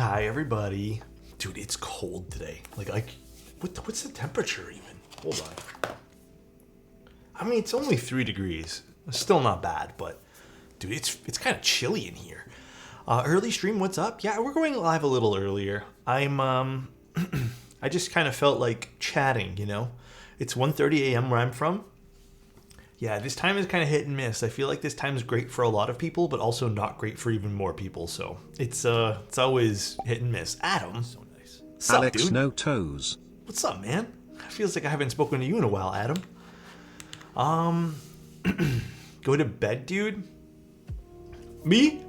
Hi, everybody. Dude, it's cold today. What's the temperature even? Hold on. I mean, it's only 3 degrees. It's still not bad, but dude, it's kind of chilly in here. Early stream, what's up? Yeah, we're going live a little earlier. I just kind of felt like chatting, you know? It's 1:30 a.m. where I'm from. Yeah, this time is kind of hit and miss. I feel like this time is great for a lot of people, but also not great for even more people. So it's always hit and miss. Adam, so nice. What's up, Alex dude? No Toes. What's up, man? It feels like I haven't spoken to you in a while, Adam. Go to bed, dude. Me?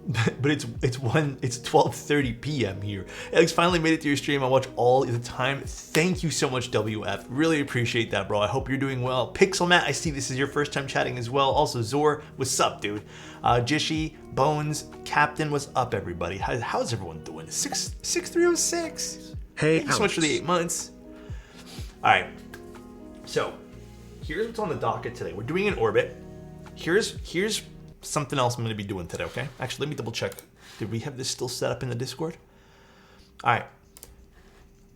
But it's 12:30 p.m. here. Alex finally made it to your stream. I watch all the time. Thank you so much, WF. Really appreciate that, bro. I hope you're doing well. Pixel Matt, I see this is your first time chatting as well. Also, Zor, what's up, dude? Jishi, Bones, Captain, what's up, everybody? How's everyone doing? 6306. Hey, Thank you so much for the 8 months. All right. So, here's what's on the docket today. We're doing an orbit. Here's something else I'm going to be doing today, okay? Actually, let me double check. Did we have this still set up in the Discord? All right.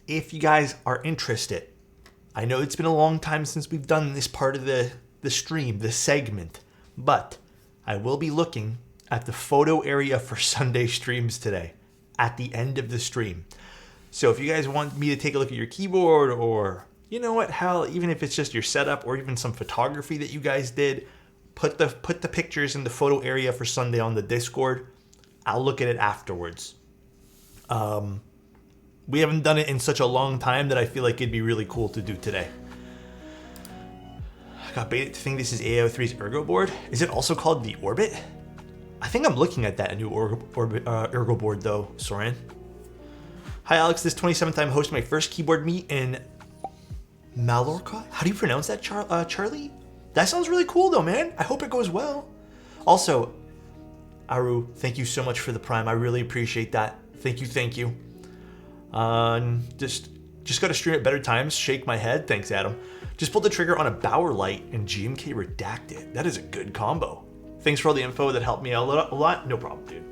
If you guys are interested, I know it's been a long time since we've done this part of the stream, the segment, but I will be looking at the photo area for Sunday streams today at the end of the stream. So if you guys want me to take a look at your keyboard, or you know what, hell, even if it's just your setup or even some photography that you guys did, put the pictures in the photo area for Sunday on the Discord. I'll look at it afterwards. We haven't done it in such a long time that I feel like it'd be really cool to do today. I got baited to think this is AO3's Ergo board. Is it also called the Orbit? I think I'm looking at that new Ergo board though, Soren. Hi Alex, this 27th time hosting my first keyboard meet in Mallorca? How do you pronounce that, Charlie? That sounds really cool though, man. I hope it goes well. Also, Aru, thank you so much for the Prime. I really appreciate that. Thank you. Just got to stream at better times. Shake my head. Thanks, Adam. Just pulled the trigger on a Bauer light and GMK Redacted. That is a good combo. Thanks for all the info that helped me out a lot. No problem, dude.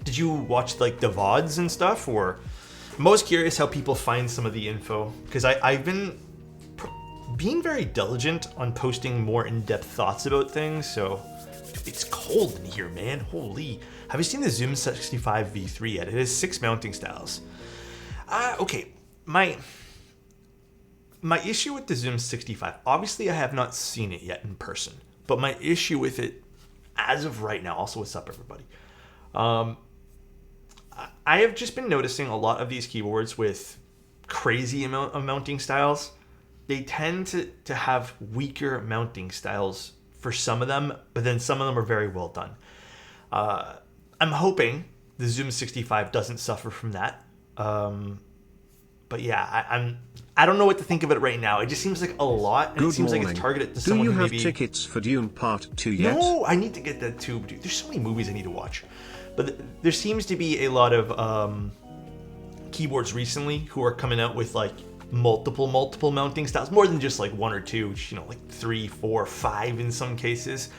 Did you watch like the VODs and stuff? Or I'm most curious how people find some of the info, because I've been being very diligent on posting more in-depth thoughts about things. So it's cold in here, man. Holy. Have you seen the Zoom 65 V3 yet? It has 6 mounting styles. Okay. My issue with the Zoom 65, obviously I have not seen it yet in person, but my issue with it as of right now, also what's up, everybody? I have just been noticing a lot of these keyboards with crazy amount of mounting styles. They tend to have weaker mounting styles for some of them, but then some of them are very well done. I'm hoping the Zoom 65 doesn't suffer from that. But yeah, I don't know what to think of it right now. It just seems like a lot, and it seems like it's targeted to someone who maybe... Do you have tickets for Dune Part 2 yet? No, I need to get that too, dude. There's so many movies I need to watch. But there seems to be a lot of keyboards recently who are coming out with like multiple mounting styles, more than just like 1 or 2, which, you know, like 3, 4, 5 in some cases.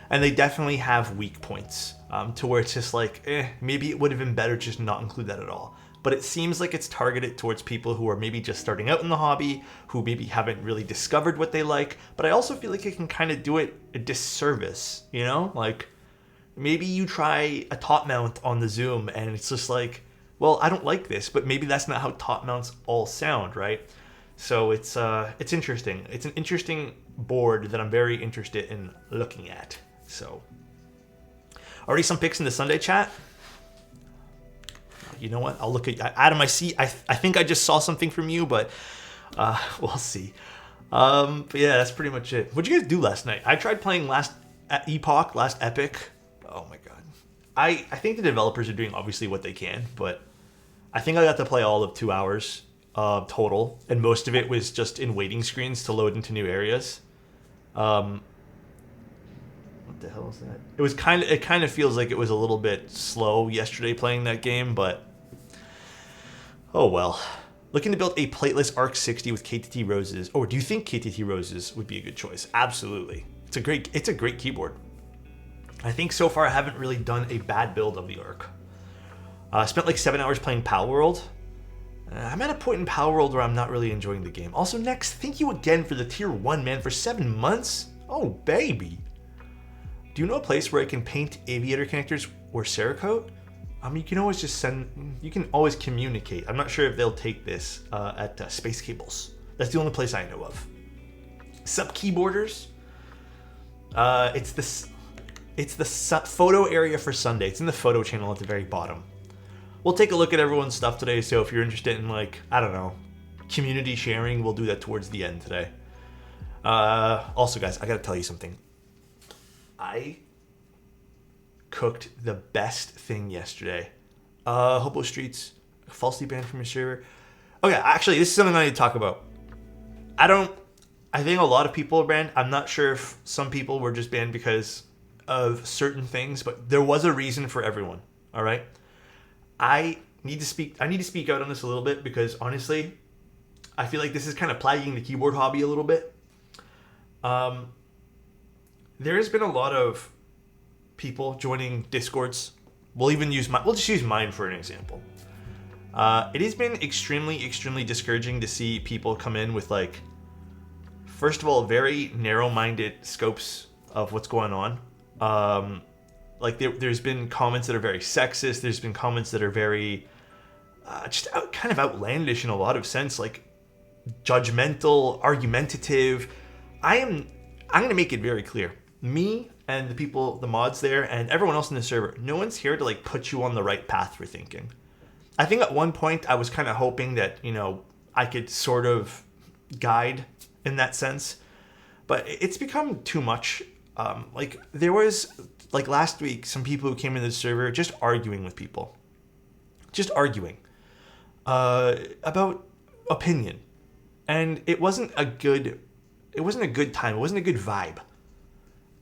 And they definitely have weak points to where it's just like, maybe it would have been better just not include that at all. But it seems like it's targeted towards people who are maybe just starting out in the hobby, who maybe haven't really discovered what they like. But I also feel like it can kind of do it a disservice, you know? Like, maybe you try a top mount on the Zoom and it's just like, well, I don't like this, but maybe that's not how top mounts all sound, right? So it's interesting. It's an interesting board that I'm very interested in looking at. So, already some pics in the Sunday chat. You know what? I'll look at Adam. I think I just saw something from you, but we'll see. But yeah, that's pretty much it. What'd you guys do last night? I tried playing last Epic. Oh my god. I think the developers are doing obviously what they can, but I think I got to play all of 2 hours total, and most of it was just in waiting screens to load into new areas. What the hell is that? It kind of feels like it was a little bit slow yesterday playing that game, but oh well. Looking to build a plateless ARC 60 with KTT Roses. Oh, do you think KTT Roses would be a good choice? Absolutely. It's a great keyboard. I think so far I haven't really done a bad build of the ARC. Spent like 7 hours playing Pal World. I'm at a point in Pal World where I'm not really enjoying the game. Also, Next, thank you again for the tier 1, man, for 7 months. Oh, baby. Do you know a place where I can paint aviator connectors or Cerakote? You can always just you can always communicate. I'm not sure if they'll take this at Space Cables. That's the only place I know of. Sup keyboarders? It's the photo area for Sunday. It's in the photo channel at the very bottom. We'll take a look at everyone's stuff today, so if you're interested in, like, I don't know, community sharing, we'll do that towards the end today. Also, guys, I gotta tell you something. I cooked the best thing yesterday. Hobo Streets, falsely banned from your server. Okay, actually, this is something I need to talk about. I think a lot of people are banned. I'm not sure if some people were just banned because of certain things, but there was a reason for everyone, all right? I need to speak out on this a little bit because honestly, I feel like this is kind of plaguing the keyboard hobby a little bit. There has been a lot of people joining Discords. We'll just use mine for an example. It has been extremely, extremely discouraging to see people come in with, like, first of all, very narrow-minded scopes of what's going on. Like, there's been comments that are very sexist. There's been comments that are very kind of outlandish in a lot of sense, like judgmental, argumentative. I'm going to make it very clear. Me and the people, the mods there, and everyone else in the server, no one's here to, like, put you on the right path for thinking. I think at one point I was kind of hoping that, I could sort of guide in that sense, but it's become too much. Like, there was, like, last week, some people who came into the server just arguing with people. Just arguing. About opinion. And it wasn't a good time. It wasn't a good vibe.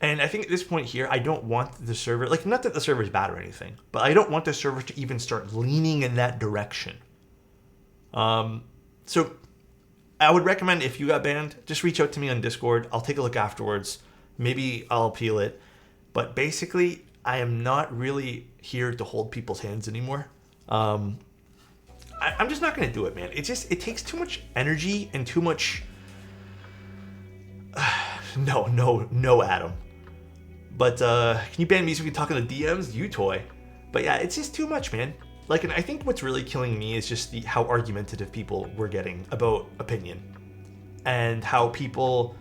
And I think at this point here, I don't want the server, like, not that the server is bad or anything, but I don't want the server to even start leaning in that direction. So I would recommend, if you got banned, just reach out to me on Discord. I'll take a look afterwards. Maybe I'll appeal it. But basically, I am not really here to hold people's hands anymore. I'm just not going to do it, man. It takes too much energy and too much... No, Adam. But can you ban me so we can talk in the DMs? You toy. But yeah, it's just too much, man. Like, and I think what's really killing me is just how argumentative people were getting about opinion. And how people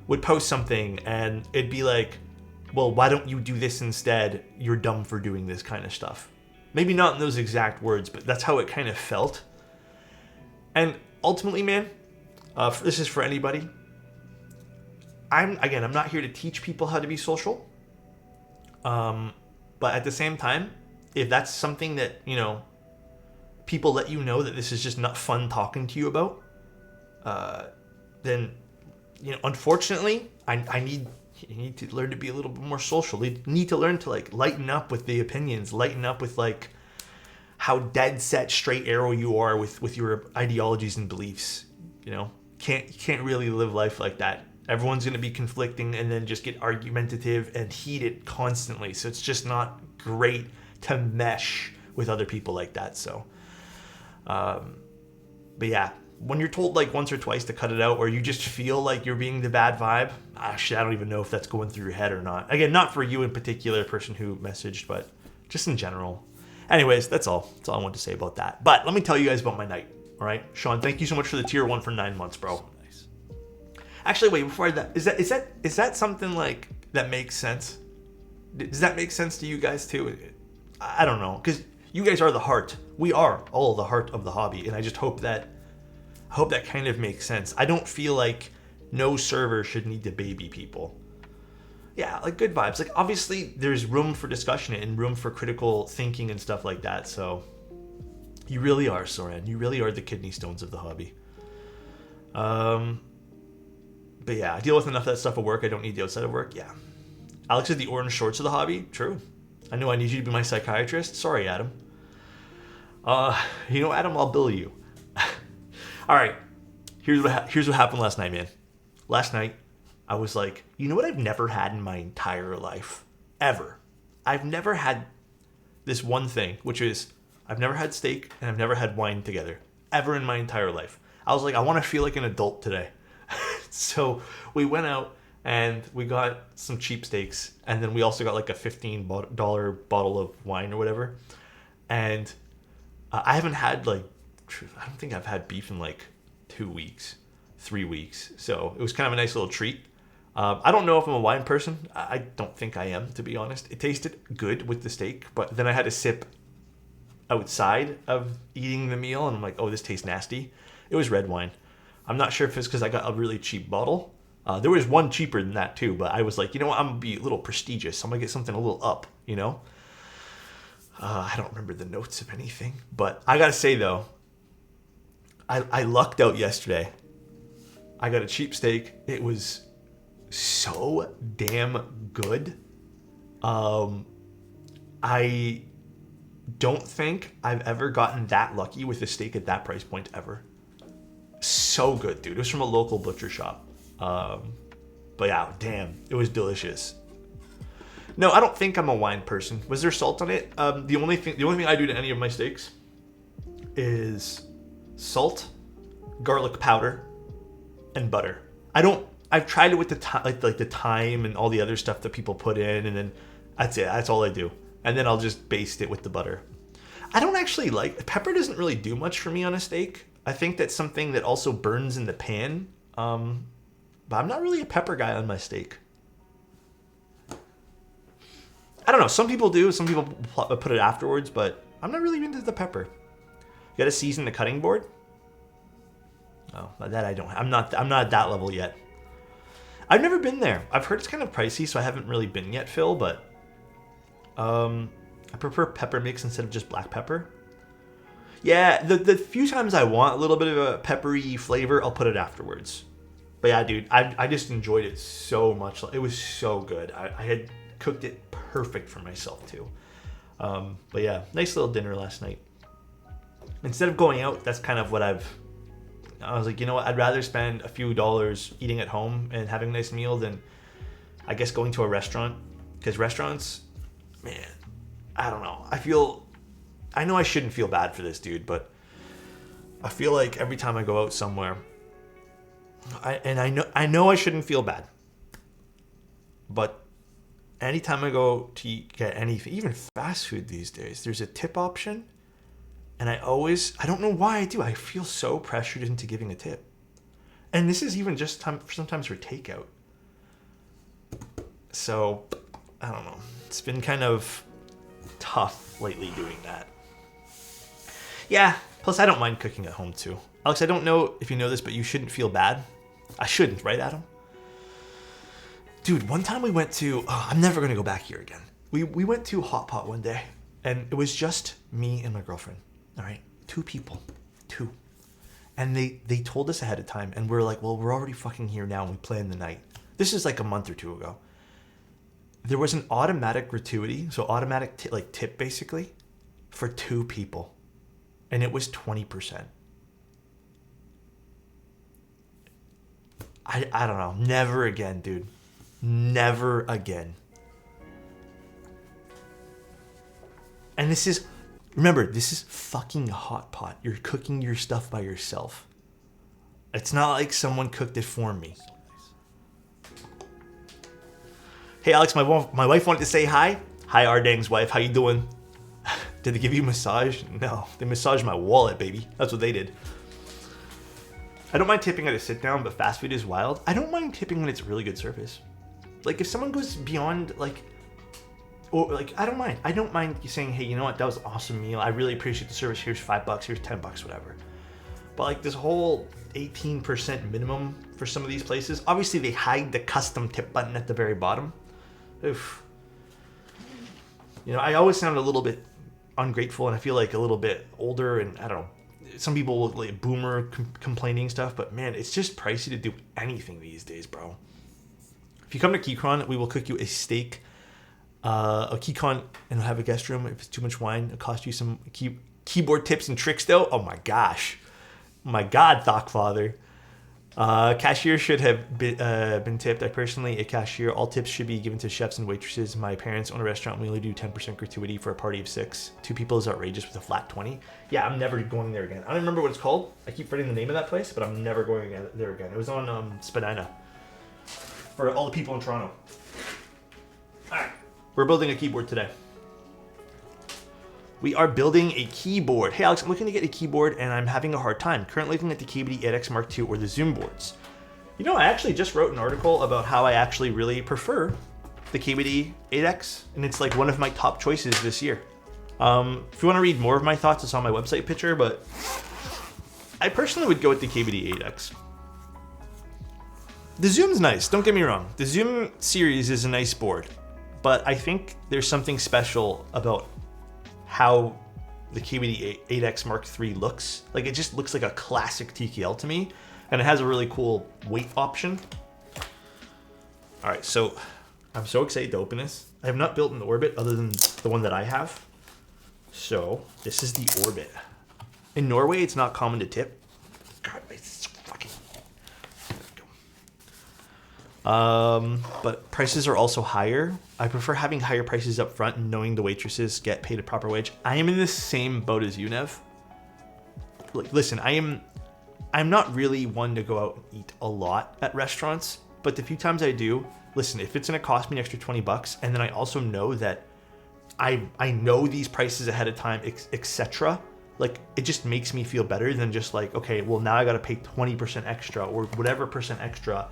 would post something and it'd be like, well, why don't you do this instead? You're dumb for doing this kind of stuff. Maybe not in those exact words, but that's how it kind of felt. And ultimately, man, this is for anybody. I'm not here to teach people how to be social. But at the same time, if that's something that, people let you know that this is just not fun talking to you about, then, unfortunately, you need to learn to be a little bit more social. You need to learn to, like, lighten up with the opinions, lighten up with, like, how dead set straight arrow you are with your ideologies and beliefs. You can't really live life like that. Everyone's going to be conflicting and then just get argumentative and heated constantly. So it's just not great to mesh with other people like that. So, but yeah, when you're told, like, once or twice to cut it out, or you just feel like you're being the bad vibe, actually, I don't even know if that's going through your head or not. Again, not for you in particular, person who messaged, but just in general. Anyways, that's all. That's all I want to say about that. But let me tell you guys about my night. All right, Sean, thank you so much for the tier 1 for 9 months, bro. Nice. Actually, wait, before that, is that something, like, that makes sense? Does that make sense to you guys too? I don't know, because you guys are the heart. We are all the heart of the hobby, and I just hope that kind of makes sense. I don't feel like no server should need to baby people. Yeah, like, good vibes. Like, obviously, there's room for discussion and room for critical thinking and stuff like that, so you really are, Soren. You really are the kidney stones of the hobby. But yeah, I deal with enough of that stuff at work. I don't need the outside of work. Yeah. Alex is the orange shorts of the hobby. True. I know I need you to be my psychiatrist. Sorry, Adam. Adam, I'll bill you. All right. Here's what happened last night, man. Last night, I was like, you know what I've never had in my entire life? Ever. I've never had this one thing, which is I've never had steak and I've never had wine together ever in my entire life. I was like, I want to feel like an adult today. So we went out and we got some cheap steaks, and then we also got like a $15 bottle of wine or whatever. And I haven't had I don't think I've had beef in like 2 weeks, 3 weeks. So it was kind of a nice little treat. I don't know if I'm a wine person. I don't think I am, to be honest. It tasted good with the steak, but then I had a sip outside of eating the meal, and I'm like, oh, this tastes nasty. It was red wine. I'm not sure if it's because I got a really cheap bottle. There was one cheaper than that too, but I was like, you know what? I'm going to be a little prestigious. I'm going to get something a little up, you know? I don't remember the notes of anything, but I got to say though, I lucked out yesterday. I got a cheap steak. It was so damn good. I don't think I've ever gotten that lucky with a steak at that price point ever. So good, dude. It was from a local butcher shop. But yeah, damn, it was delicious. No, I don't think I'm a wine person. Was there salt on it? The only thing I do to any of my steaks is salt, garlic powder, and butter. I've tried it with the thyme and all the other stuff that people put in, and then that's it. That's all I do. And then I'll just baste it with the butter. I don't actually pepper doesn't really do much for me on a steak. I think that's something that also burns in the pan. But I'm not really a pepper guy on my steak. I don't know. Some people do. Some people put it afterwards, but I'm not really into the pepper. You got to season the cutting board? Oh, that I don't. I'm not at that level yet. I've never been there. I've heard it's kind of pricey, so I haven't really been yet, Phil. But I prefer pepper mix instead of just black pepper. Yeah, the few times I want a little bit of a peppery flavor, I'll put it afterwards. But yeah, dude, I just enjoyed it so much. It was so good. I had cooked it perfect for myself too. But yeah, nice little dinner last night. Instead of going out, that's kind of what I was like, you know what? I'd rather spend a few dollars eating at home and having a nice meal than, I guess, going to a restaurant. Because restaurants, man, I don't know. I know I shouldn't feel bad for this, dude, but I feel like every time I go out somewhere, I know I shouldn't feel bad, but anytime I go to get anything, even fast food these days, there's a tip option, and I don't know why I do. I feel so pressured into giving a tip, and this is even just sometimes for takeout. So I don't know. It's been kind of tough lately doing that. Yeah. Plus, I don't mind cooking at home too. Alex, I don't know if you know this, but you shouldn't feel bad. I shouldn't, right, Adam? Dude, one time we went to... Oh, I'm never going to go back here again. We went to Hot Pot one day, and it was just me and my girlfriend. All right? 2 people. 2. And they told us ahead of time, and we're like, well, we're already fucking here now, and we planned the night. This is like a month or 2 ago. There was an automatic gratuity, so automatic tip, basically, for 2 people. And it was 20%. I don't know. Never again, dude. Never again. And remember, this is fucking Hot Pot. You're cooking your stuff by yourself. It's not like someone cooked it for me. Hey, Alex, my wife wanted to say hi. Hi, Ardang's wife. How you doing? Did they give you a massage? No. They massaged my wallet, baby. That's what they did. I don't mind tipping at a sit down, but fast food is wild. I don't mind tipping when it's really good service. Like if someone goes beyond I don't mind. I don't mind saying, hey, you know what? That was an awesome meal. I really appreciate the service. Here's $5. Here's $10, whatever. But like this whole 18% minimum for some of these places, obviously they hide the custom tip button at the very bottom. Oof. You know, I always sound a little bit ungrateful, and I feel like a little bit older, and I don't know. Some people look like boomer complaining stuff, but man, it's just pricey to do anything these days, bro. If you come to Keychron, we will cook you a steak, a Keychron, and we'll have a guest room. If it's too much wine, it'll cost you some keyboard tips and tricks, though. Oh my gosh. My God, Thockfather. Cashier should have been tipped. A cashier. All tips should be given to chefs and waitresses. My parents own a restaurant. We only do 10% gratuity for a party of 6. 2 people is outrageous with a flat 20. Yeah, I'm never going there again. I don't remember what it's called. I keep forgetting the name of that place, but I'm never going there again. It was on Spadina for all the people in Toronto. All right, we're building a keyboard today. We are building a keyboard. Hey Alex, I'm looking to get a keyboard and I'm having a hard time. Currently looking at the KBD 8X Mark II or the Zoom boards. You know, I actually just wrote an article about how I actually really prefer the KBD 8X, and it's like one of my top choices this year. If you want to read more of my thoughts, it's on my website picture, but I personally would go with the KBD 8X. The Zoom's nice, don't get me wrong. The Zoom series is a nice board, but I think there's something special about how the KBD 8X Mark III looks. Like, it just looks like a classic TKL to me, and it has a really cool weight option. All right, so I'm so excited to open this. I have not built an Orbit other than the one that I have. So this is the Orbit. In Norway, it's not common to tip. God, it's fucking... but prices are also higher. I prefer having higher prices up front and knowing the waitresses get paid a proper wage. I am in the same boat as you, Nev. Like, listen, I'm not really one to go out and eat a lot at restaurants, but the few times I do, listen, if it's gonna cost me an extra 20 bucks, and then I also know that I know these prices ahead of time, etc. Like, it just makes me feel better than just like, okay, well now I gotta pay 20% extra or whatever percent extra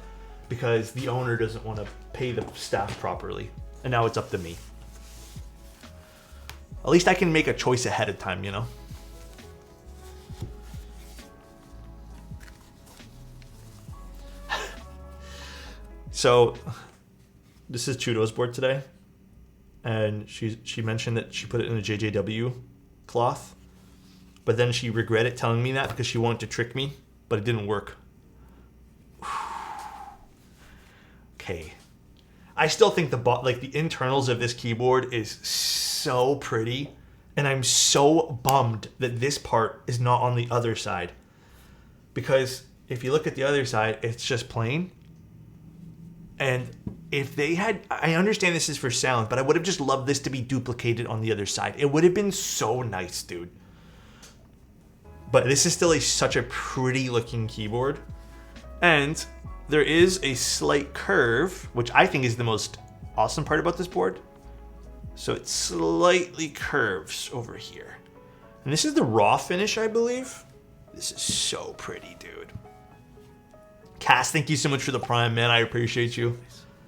because the owner doesn't want to pay the staff properly. And now it's up to me. At least I can make a choice ahead of time, you know? So, this is Chudo's board today. And she mentioned that she put it in a JJW cloth. But then she regretted telling me that because she wanted to trick me, but it didn't work. Okay. I still think the internals of this keyboard is so pretty, and I'm so bummed that this part is not on the other side. Because if you look at the other side, it's just plain. And if they had, I understand this is for sound, but I would have just loved this to be duplicated on the other side. It would have been so nice, dude. But this is still such a pretty looking keyboard. And there is a slight curve, which I think is the most awesome part about this board. So it slightly curves over here. And this is the raw finish, I believe. This is so pretty, dude. Cass, thank you so much for the Prime, man. I appreciate you.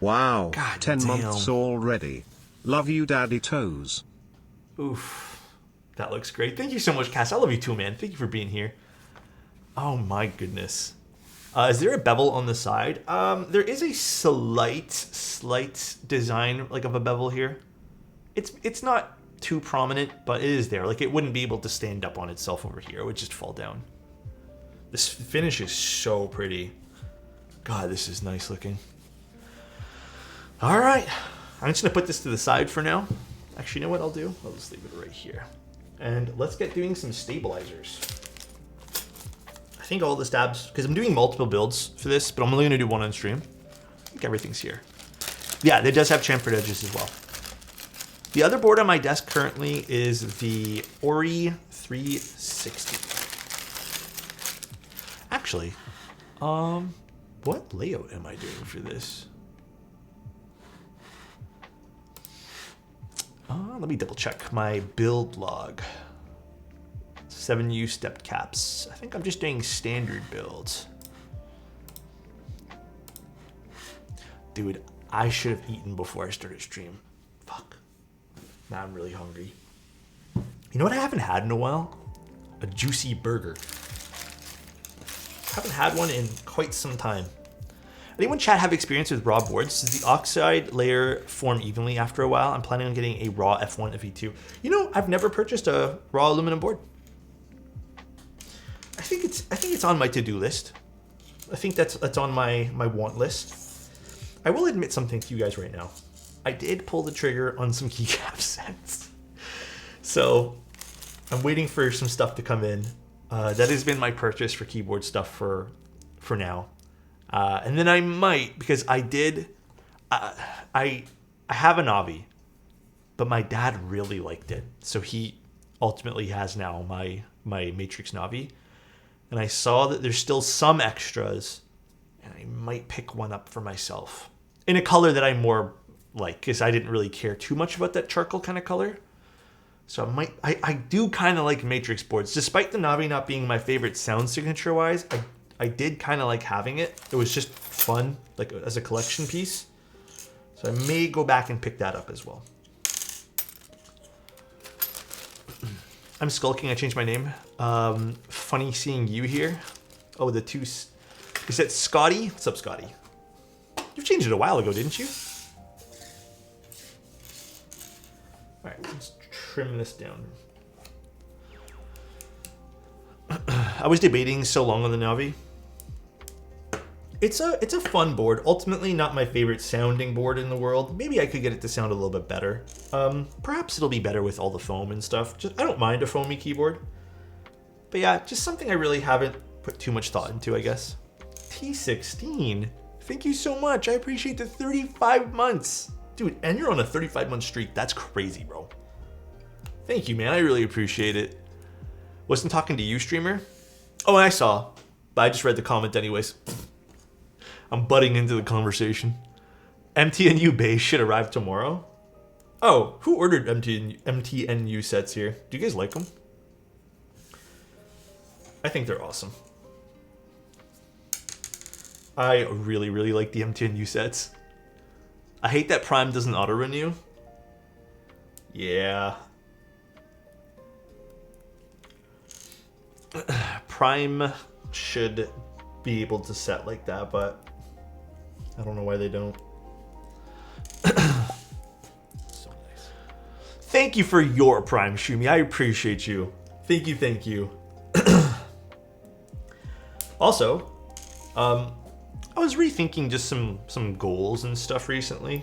Wow, God 10 damn. months already. Love you, Daddy Toes. Oof. That looks great. Thank you so much, Cass. I love you too, man. Thank you for being here. Oh my goodness. Is there a bevel on the side? There is a slight design like of a bevel here. It's not too prominent, but it is there. Like, it wouldn't be able to stand up on itself over here. It would just fall down. This finish is so pretty. God, this is nice looking. All right. I'm just going to put this to the side for now. Actually, you know what I'll do? I'll just leave it right here. And let's get doing some stabilizers. I think all the stabs, because I'm doing multiple builds for this, but I'm only going to do one on stream. I think everything's here. Yeah, it does have chamfered edges as well. The other board on my desk currently is the Ori 360. Actually, what layout am I doing for this? Let me double check my build log. 7U stepped caps. I think I'm just doing standard builds. Dude, I should have eaten before I started stream. Fuck. Now I'm really hungry. You know what I haven't had in a while? A juicy burger. Haven't had one in quite some time. Anyone chat have experience with raw boards? Does the oxide layer form evenly after a while? I'm planning on getting a raw F1 FE2. You know, I've never purchased a raw aluminum board. I think it's on my to-do list. I think that's on my want list. I will admit something to you guys right now. I did pull the trigger on some keycap sets. So I'm waiting for some stuff to come in. That has been my purchase for keyboard stuff for now. And then I might, because I have a Navi, but my dad really liked it. So he ultimately has now my Matrix Navi. And I saw that there's still some extras, and I might pick one up for myself in a color that I more like, because I didn't really care too much about that charcoal kind of color. So I do kind of like Matrix boards, despite the Navi not being my favorite sound signature wise. I did kind of like having it. It was just fun, like as a collection piece. So I may go back and pick that up as well. I'm skulking. I changed my name. Funny seeing you here. Oh, the two. Is that Scotty? What's up, Scotty? You changed it a while ago, didn't you? All right, let's trim this down. I was debating so long on the Navi. It's a fun board. Ultimately, not my favorite sounding board in the world. Maybe I could get it to sound a little bit better. Perhaps it'll be better with all the foam and stuff. I don't mind a foamy keyboard. But yeah, just something I really haven't put too much thought into, I guess. T16. Thank you so much. I appreciate the 35 months. Dude, and you're on a 35-month streak. That's crazy, bro. Thank you, man. I really appreciate it. Wasn't talking to you, streamer? Oh, I saw. But I just read the comment anyways. I'm butting into the conversation. MTNU base should arrive tomorrow. Oh, who ordered MTNU sets here? Do you guys like them? I think they're awesome. I really, really like the MTNU sets. I hate that Prime doesn't auto-renew. Yeah. Prime should be able to set like that, but I don't know why they don't. So nice. Thank you for your Prime, Shumi. I appreciate you. Thank you, thank you. Also, I was rethinking just some goals and stuff recently,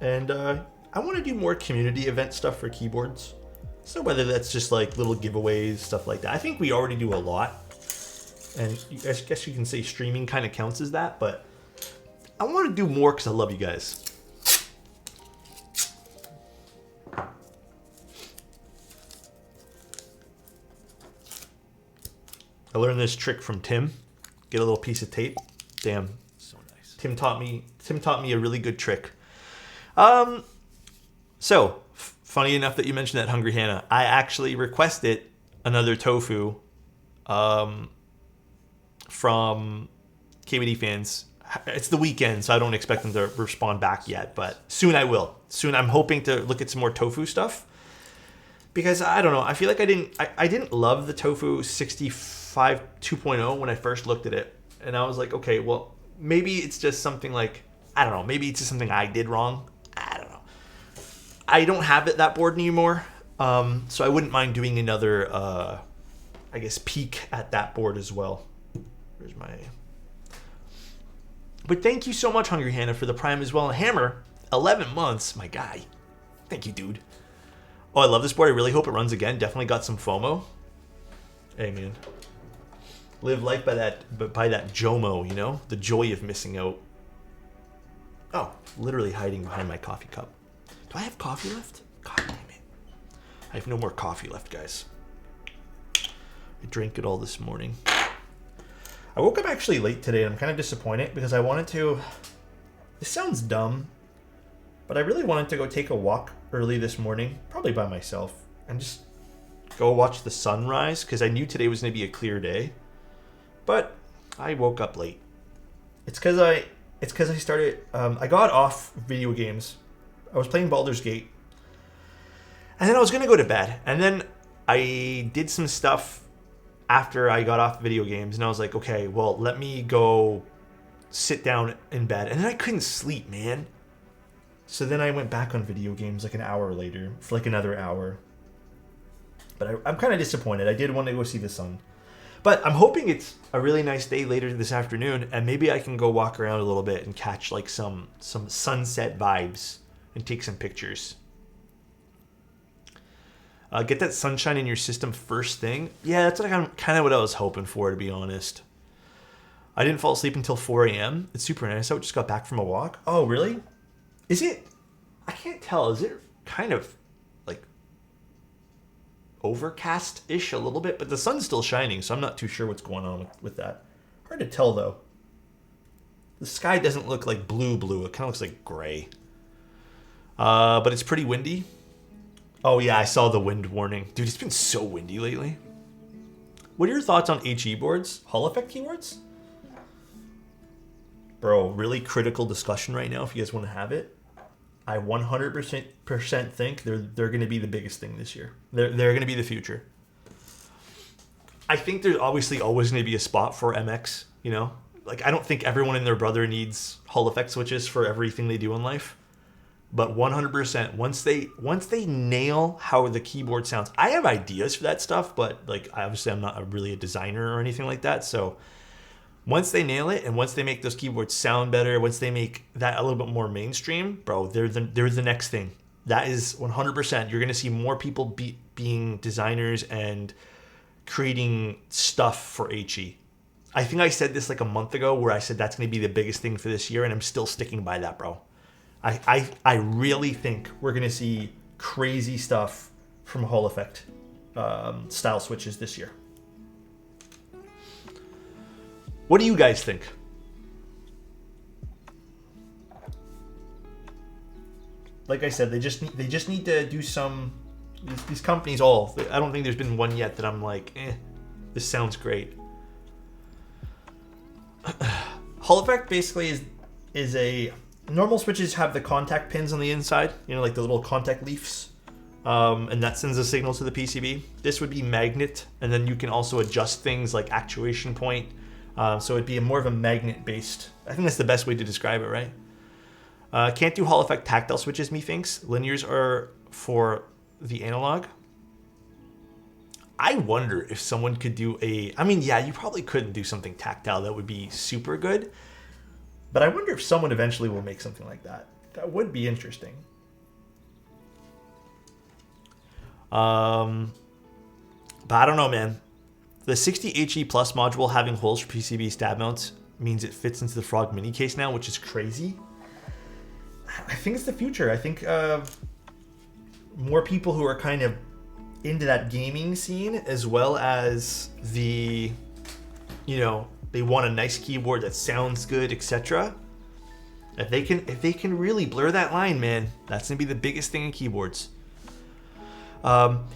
and I want to do more community event stuff for keyboards. So whether that's just like little giveaways, stuff like that. I think we already do a lot, and I guess you can say streaming kind of counts as that, but I want to do more because I love you guys. I learned this trick from Tim. Get a little piece of tape. Damn, so nice. Tim taught me a really good trick. So funny enough that you mentioned that, Hungry Hannah. I actually requested another tofu from KBD fans. It's the weekend, so I don't expect them to respond back yet, but soon I will. Soon I'm hoping to look at some more tofu stuff. Because I don't know, I feel like I didn't love the Tofu 65 2.0 when I first looked at it. And I was like, okay, well, maybe it's just something like, I don't know, maybe it's just something I did wrong. I don't know. I don't have that board anymore. So I wouldn't mind doing another, I guess, peek at that board as well. Where's my... But thank you so much, Hungry Hannah, for the Prime as well. And Hammer, 11 months, my guy. Thank you, dude. Oh, I love this board. I really hope it runs again. Definitely got some FOMO. Hey, man. Live life by that JOMO, you know? The joy of missing out. Oh, literally hiding behind my coffee cup. Do I have coffee left? God damn it. I have no more coffee left, guys. I drank it all this morning. I woke up actually late today, and I'm kind of disappointed because I wanted to... This sounds dumb, but I really wanted to go take a walk early this morning, probably by myself, and just go watch the sunrise because I knew today was going to be a clear day. But I woke up late. It's because I started... I got off video games. I was playing Baldur's Gate, and then I was going to go to bed, and then I did some stuff after I got off video games, and I was like, okay, well, let me go sit down in bed. And then I couldn't sleep, man. So then I went back on video games like an hour later, for like another hour. But I'm kind of disappointed. I did want to go see the sun. But I'm hoping it's a really nice day later this afternoon, and maybe I can go walk around a little bit and catch like some sunset vibes and take some pictures. Get that sunshine in your system first thing. Yeah, that's kind of what I was hoping for, to be honest. I didn't fall asleep until 4 a.m. It's super nice. I just got back from a walk. Oh, really? Is it? I can't tell. Is it kind of like overcast-ish a little bit? But the sun's still shining, so I'm not too sure what's going on with that. Hard to tell, though. The sky doesn't look like blue. It kind of looks like gray. But it's pretty windy. Oh, yeah, I saw the wind warning. Dude, it's been so windy lately. What are your thoughts on HE boards? Hall effect keyboards? Bro, really critical discussion right now if you guys want to have it. I 100% think they're going to be the biggest thing this year. They're going to be the future. I think there's obviously always going to be a spot for MX, you know? Like, I don't think everyone and their brother needs Hall effect switches for everything they do in life. But 100%, once they nail how the keyboard sounds, I have ideas for that stuff, but like obviously I'm not really a designer or anything like that. So once they nail it and once they make those keyboards sound better, once they make that a little bit more mainstream, bro, they're the next thing. That is 100%. You're gonna see more people being designers and creating stuff for HE. I think I said this like a month ago where I said that's gonna be the biggest thing for this year, and I'm still sticking by that, bro. I really think we're going to see crazy stuff from Hall effect style switches this year. What do you guys think? Like I said, they just need to do some. These companies all. I don't think there's been one yet that I'm like, this sounds great. Hall effect basically is a. Normal switches have the contact pins on the inside, you know, like the little contact leaves, and that sends a signal to the PCB. This would be magnet, and then you can also adjust things like actuation point. So it'd be more of a magnet-based. I think that's the best way to describe it, right? Can't do Hall effect tactile switches, methinks. Linears are for the analog. I wonder if someone could do I mean, yeah, you probably couldn't do something tactile that would be super good. But I wonder if someone eventually will make something like that. That would be interesting. But I don't know, man. The 60HE Plus module having holes for PCB stab mounts means it fits into the Frog mini case now, which is crazy. I think it's the future. I think more people who are kind of into that gaming scene, as well as the, you know, they want a nice keyboard that sounds good, etc. If they can really blur that line, man, that's gonna be the biggest thing in keyboards.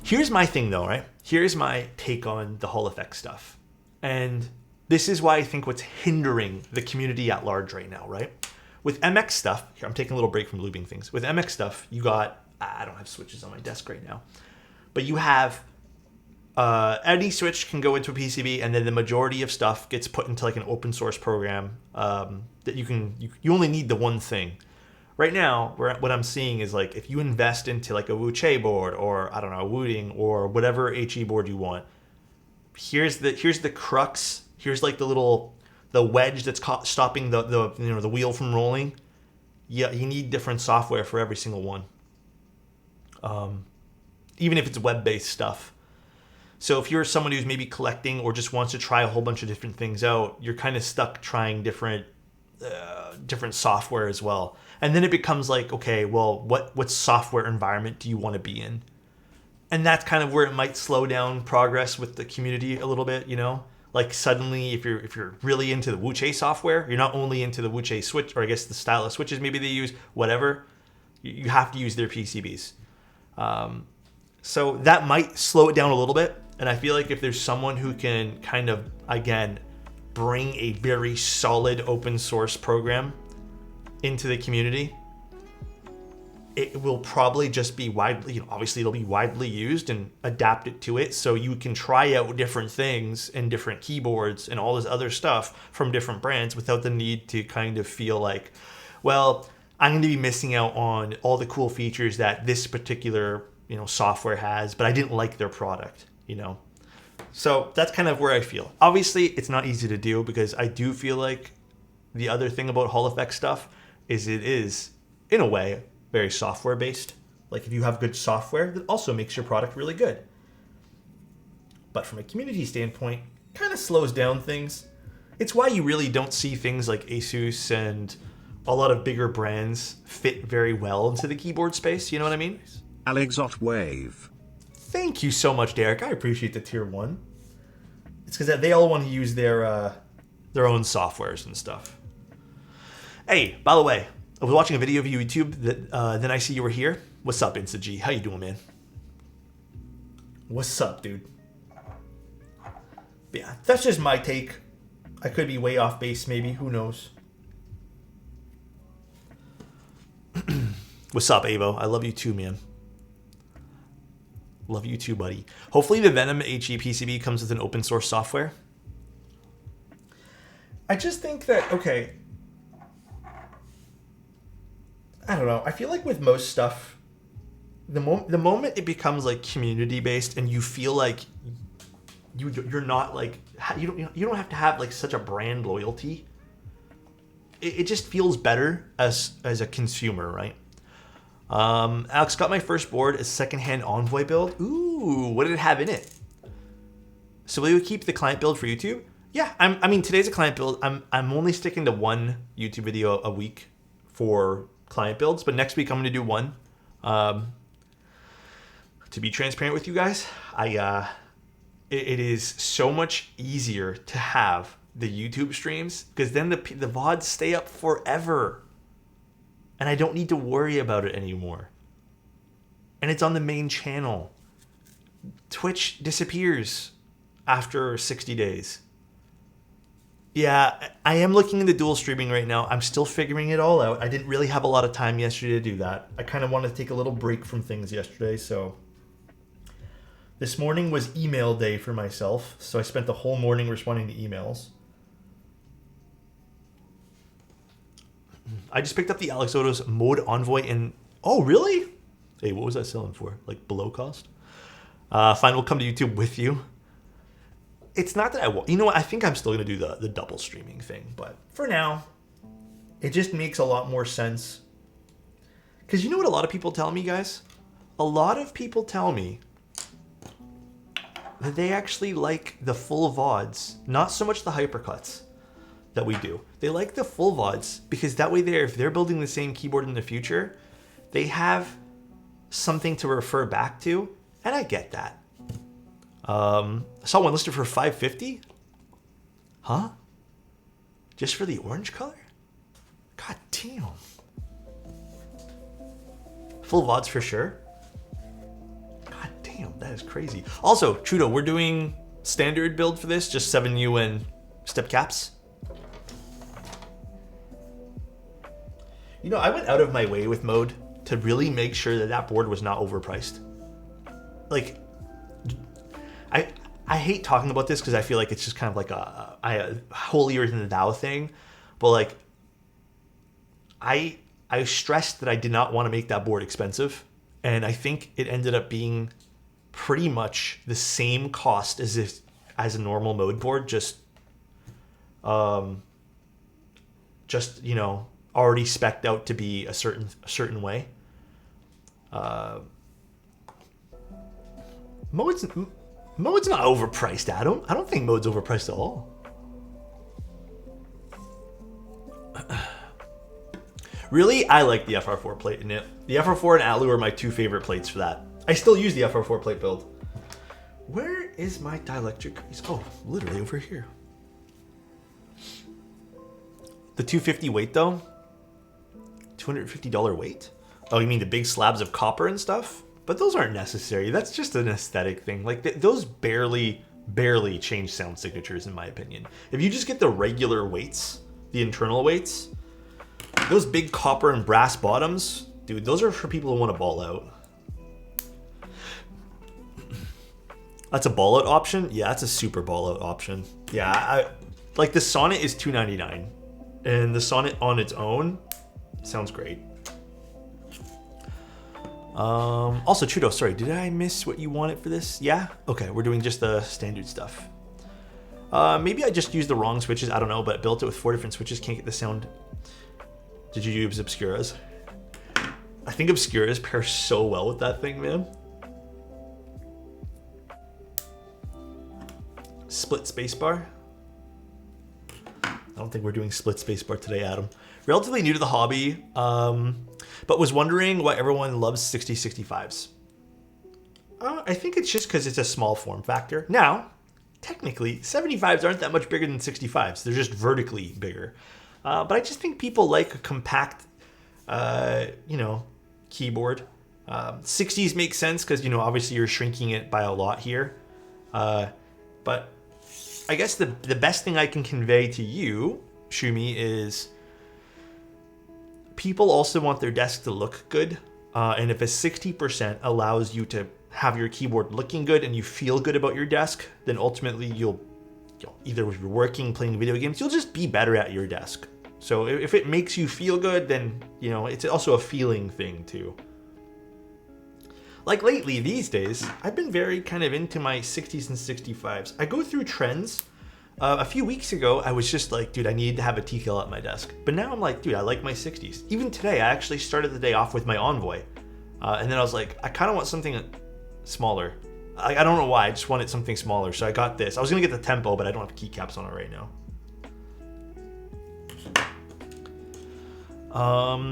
Here's my thing though, right? Here's my take on the Hall effect stuff. And this is why I think what's hindering the community at large right now, right? With MX stuff, here I'm taking a little break from lubing things. With MX stuff, you got, I don't have switches on my desk right now, but you have any switch can go into a PCB, and then the majority of stuff gets put into like an open source program that you only need the one thing. Right now, what I'm seeing is like if you invest into like a Wuche board or I don't know, Wooting or whatever HE board you want, here's the crux. Here's like the wedge that's stopping the wheel from rolling. Yeah, you need different software for every single one. Even if it's web-based stuff. So if you're someone who's maybe collecting or just wants to try a whole bunch of different things out, you're kind of stuck trying different software as well. And then it becomes like, okay, well, what software environment do you want to be in? And that's kind of where it might slow down progress with the community a little bit, you know? Like suddenly, if you're really into the Wuche software, you're not only into the Wuche switch, or I guess the style of switches maybe they use, whatever, you have to use their PCBs. So that might slow it down a little bit. And I feel like if there's someone who can kind of, again, bring a very solid open source program into the community, it will probably just be widely, obviously it'll be widely used and adapted to it. So you can try out different things and different keyboards and all this other stuff from different brands without the need to kind of feel like, well, I'm going to be missing out on all the cool features that this particular, software has, but I didn't like their product. So that's kind of where I feel. Obviously, it's not easy to do because I do feel like the other thing about Hall effect stuff is it is, in a way, very software based. Like if you have good software, that also makes your product really good. But from a community standpoint, kind of slows down things. It's why you really don't see things like Asus and a lot of bigger brands fit very well into the keyboard space. You know what I mean? Alexotos wave. Thank you so much, Derek. I appreciate the tier 1. It's because they all want to use their own softwares and stuff. Hey, by the way, I was watching a video of YouTube that then I see you were here. What's up, InstaG? How you doing, man? What's up, dude? But yeah, that's just my take. I could be way off base, maybe. Who knows? What's up, Avo? I love you too, man. Love you too, buddy. Hopefully the Venom HE PCB comes with an open source software. I just think that, okay, I don't know. I feel like with most stuff, the moment it becomes like community based and you feel like you're not like, you don't have to have like such a brand loyalty. It just feels better as a consumer, right? Alex, got my first board, a secondhand Envoy build. Ooh, what did it have in it? So will you keep the client build for YouTube? Yeah, I mean today's a client build. I'm only sticking to one YouTube video a week for client builds, but next week I'm going to do one. To be transparent with you guys, it is so much easier to have the YouTube streams because then the VODs stay up forever. And I don't need to worry about it anymore. And it's on the main channel. Twitch disappears after 60 days. Yeah, I am looking into dual streaming right now. I'm still figuring it all out. I didn't really have a lot of time yesterday to do that. I kind of wanted to take a little break from things yesterday, so this morning was email day for myself, so I spent the whole morning responding to emails. I just picked up the Alexotos Mode Envoy and... Oh, really? Hey, what was that selling for? Like below cost? Fine, we'll come to YouTube with you. It's not that I want... You know what? I think I'm still going to do the double streaming thing. But for now, it just makes a lot more sense. Because you know what a lot of people tell me, guys? A lot of people tell me that they actually like the full VODs. Not so much the hypercuts that we do. They like the full VODs because that way if they're building the same keyboard in the future, they have something to refer back to, and I get that. I saw one listed for $550. Huh? Just for the orange color? God damn. Full VODs for sure. God damn, that is crazy. Also, Trudeau, we're doing standard build for this, just 7U and step caps. You know, I went out of my way with Mode to really make sure that board was not overpriced. Like, I hate talking about this because I feel like it's just kind of like a holier than thou thing. But like, I stressed that I did not want to make that board expensive. And I think it ended up being pretty much the same cost as a normal Mode board, just you know, already spec'd out to be a certain way. Mode's not overpriced, Adam. I don't think Mode's overpriced at all. Really, I like the FR4 plate in it. The FR4 and Atlu are my two favorite plates for that. I still use the FR4 plate build. Where is my dielectric? Oh, literally over here. The 250 weight though? $250 weight? Oh, you mean the big slabs of copper and stuff? But those aren't necessary. That's just an aesthetic thing. Like those barely change sound signatures in my opinion. If you just get the regular weights, the internal weights, those big copper and brass bottoms, dude, those are for people who want to ball out. That's a ball out option? Yeah, that's a super ball out option. Yeah, like the Sonnet is $299. And the Sonnet on its own sounds great. Also, Trudeau, sorry, did I miss what you wanted for this? Yeah? Okay, we're doing just the standard stuff. Maybe I just used the wrong switches, I don't know, but built it with 4 different switches, can't get the sound. Did you use Obscuras? I think Obscuras pair so well with that thing, man. Split spacebar. I don't think we're doing split spacebar today, Adam. Relatively new to the hobby, but was wondering why everyone loves 6065s. I think it's just because it's a small form factor. Now, technically, 75s aren't that much bigger than 65s. They're just vertically bigger. But I just think people like a compact, keyboard. 60s make sense because, obviously you're shrinking it by a lot here. But I guess the best thing I can convey to you, Shumi, is people also want their desk to look good. And if a 60% allows you to have your keyboard looking good and you feel good about your desk, then ultimately you'll either if you're working, playing video games, you'll just be better at your desk. So if it makes you feel good, then, it's also a feeling thing too. Like lately, these days, I've been very kind of into my 60s and 65s. I go through trends. A few weeks ago, I was just like, dude, I need to have a TKL at my desk. But now I'm like, dude, I like my 60s. Even today, I actually started the day off with my Envoy. And then I was like, I kind of want something smaller. I don't know why, I just wanted something smaller. So I got this. I was going to get the Tempo, but I don't have keycaps on it right now.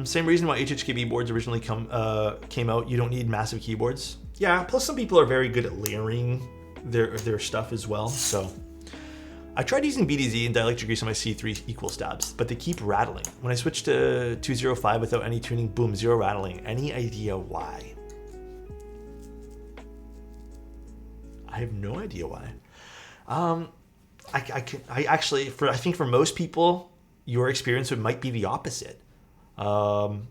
Same reason why HHKB boards originally came out. You don't need massive keyboards. Yeah, plus some people are very good at layering their stuff as well. So I tried using BDZ and dielectric grease on my C3 equal stabs, but they keep rattling. When I switched to 205 without any tuning, boom, zero rattling. Any idea why? I have no idea why. I think for most people, your experience might be the opposite. Could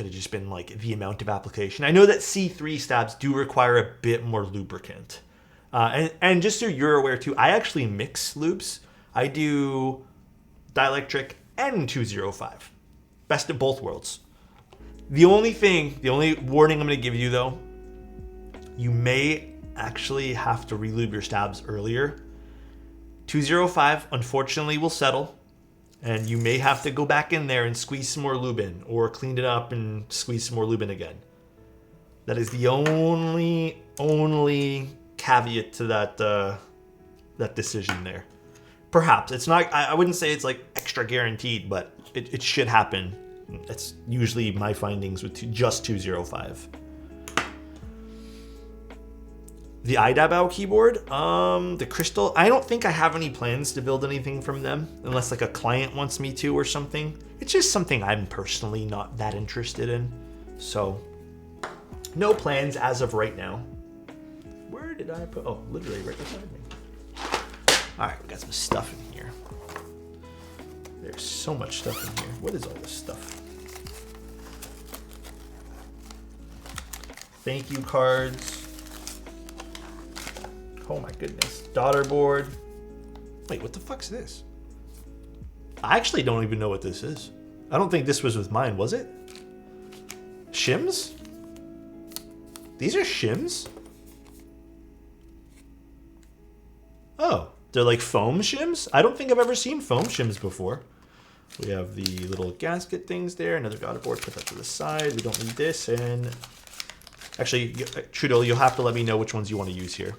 have just been like the amount of application. I know that C3 stabs do require a bit more lubricant. And just so you're aware too, I actually mix loops. I do dielectric and 205. Best of both worlds. The only warning I'm going to give you though, you may actually have to relube your stabs earlier. 205 unfortunately will settle. And you may have to go back in there and squeeze some more lube in, or clean it up and squeeze some more lube in again. That is the only caveat to that decision there. Perhaps it's not. I wouldn't say it's like extra guaranteed, but it should happen. That's usually my findings with just 205. The iDabao keyboard, the Crystal, I don't think I have any plans to build anything from them unless like a client wants me to or something. It's just something I'm personally not that interested in. So, no plans as of right now. Where did I put, literally right beside me. All right, we got some stuff in here. There's so much stuff in here. What is all this stuff? Thank you cards. Oh my goodness. Daughter board. Wait, what the fuck's this? I actually don't even know what this is. I don't think this was with mine, was it? Shims? These are shims? Oh, they're like foam shims? I don't think I've ever seen foam shims before. We have the little gasket things there. Another daughter board. Put that to the side. We don't need this. And actually, Trudeau, you'll have to let me know which ones you want to use here.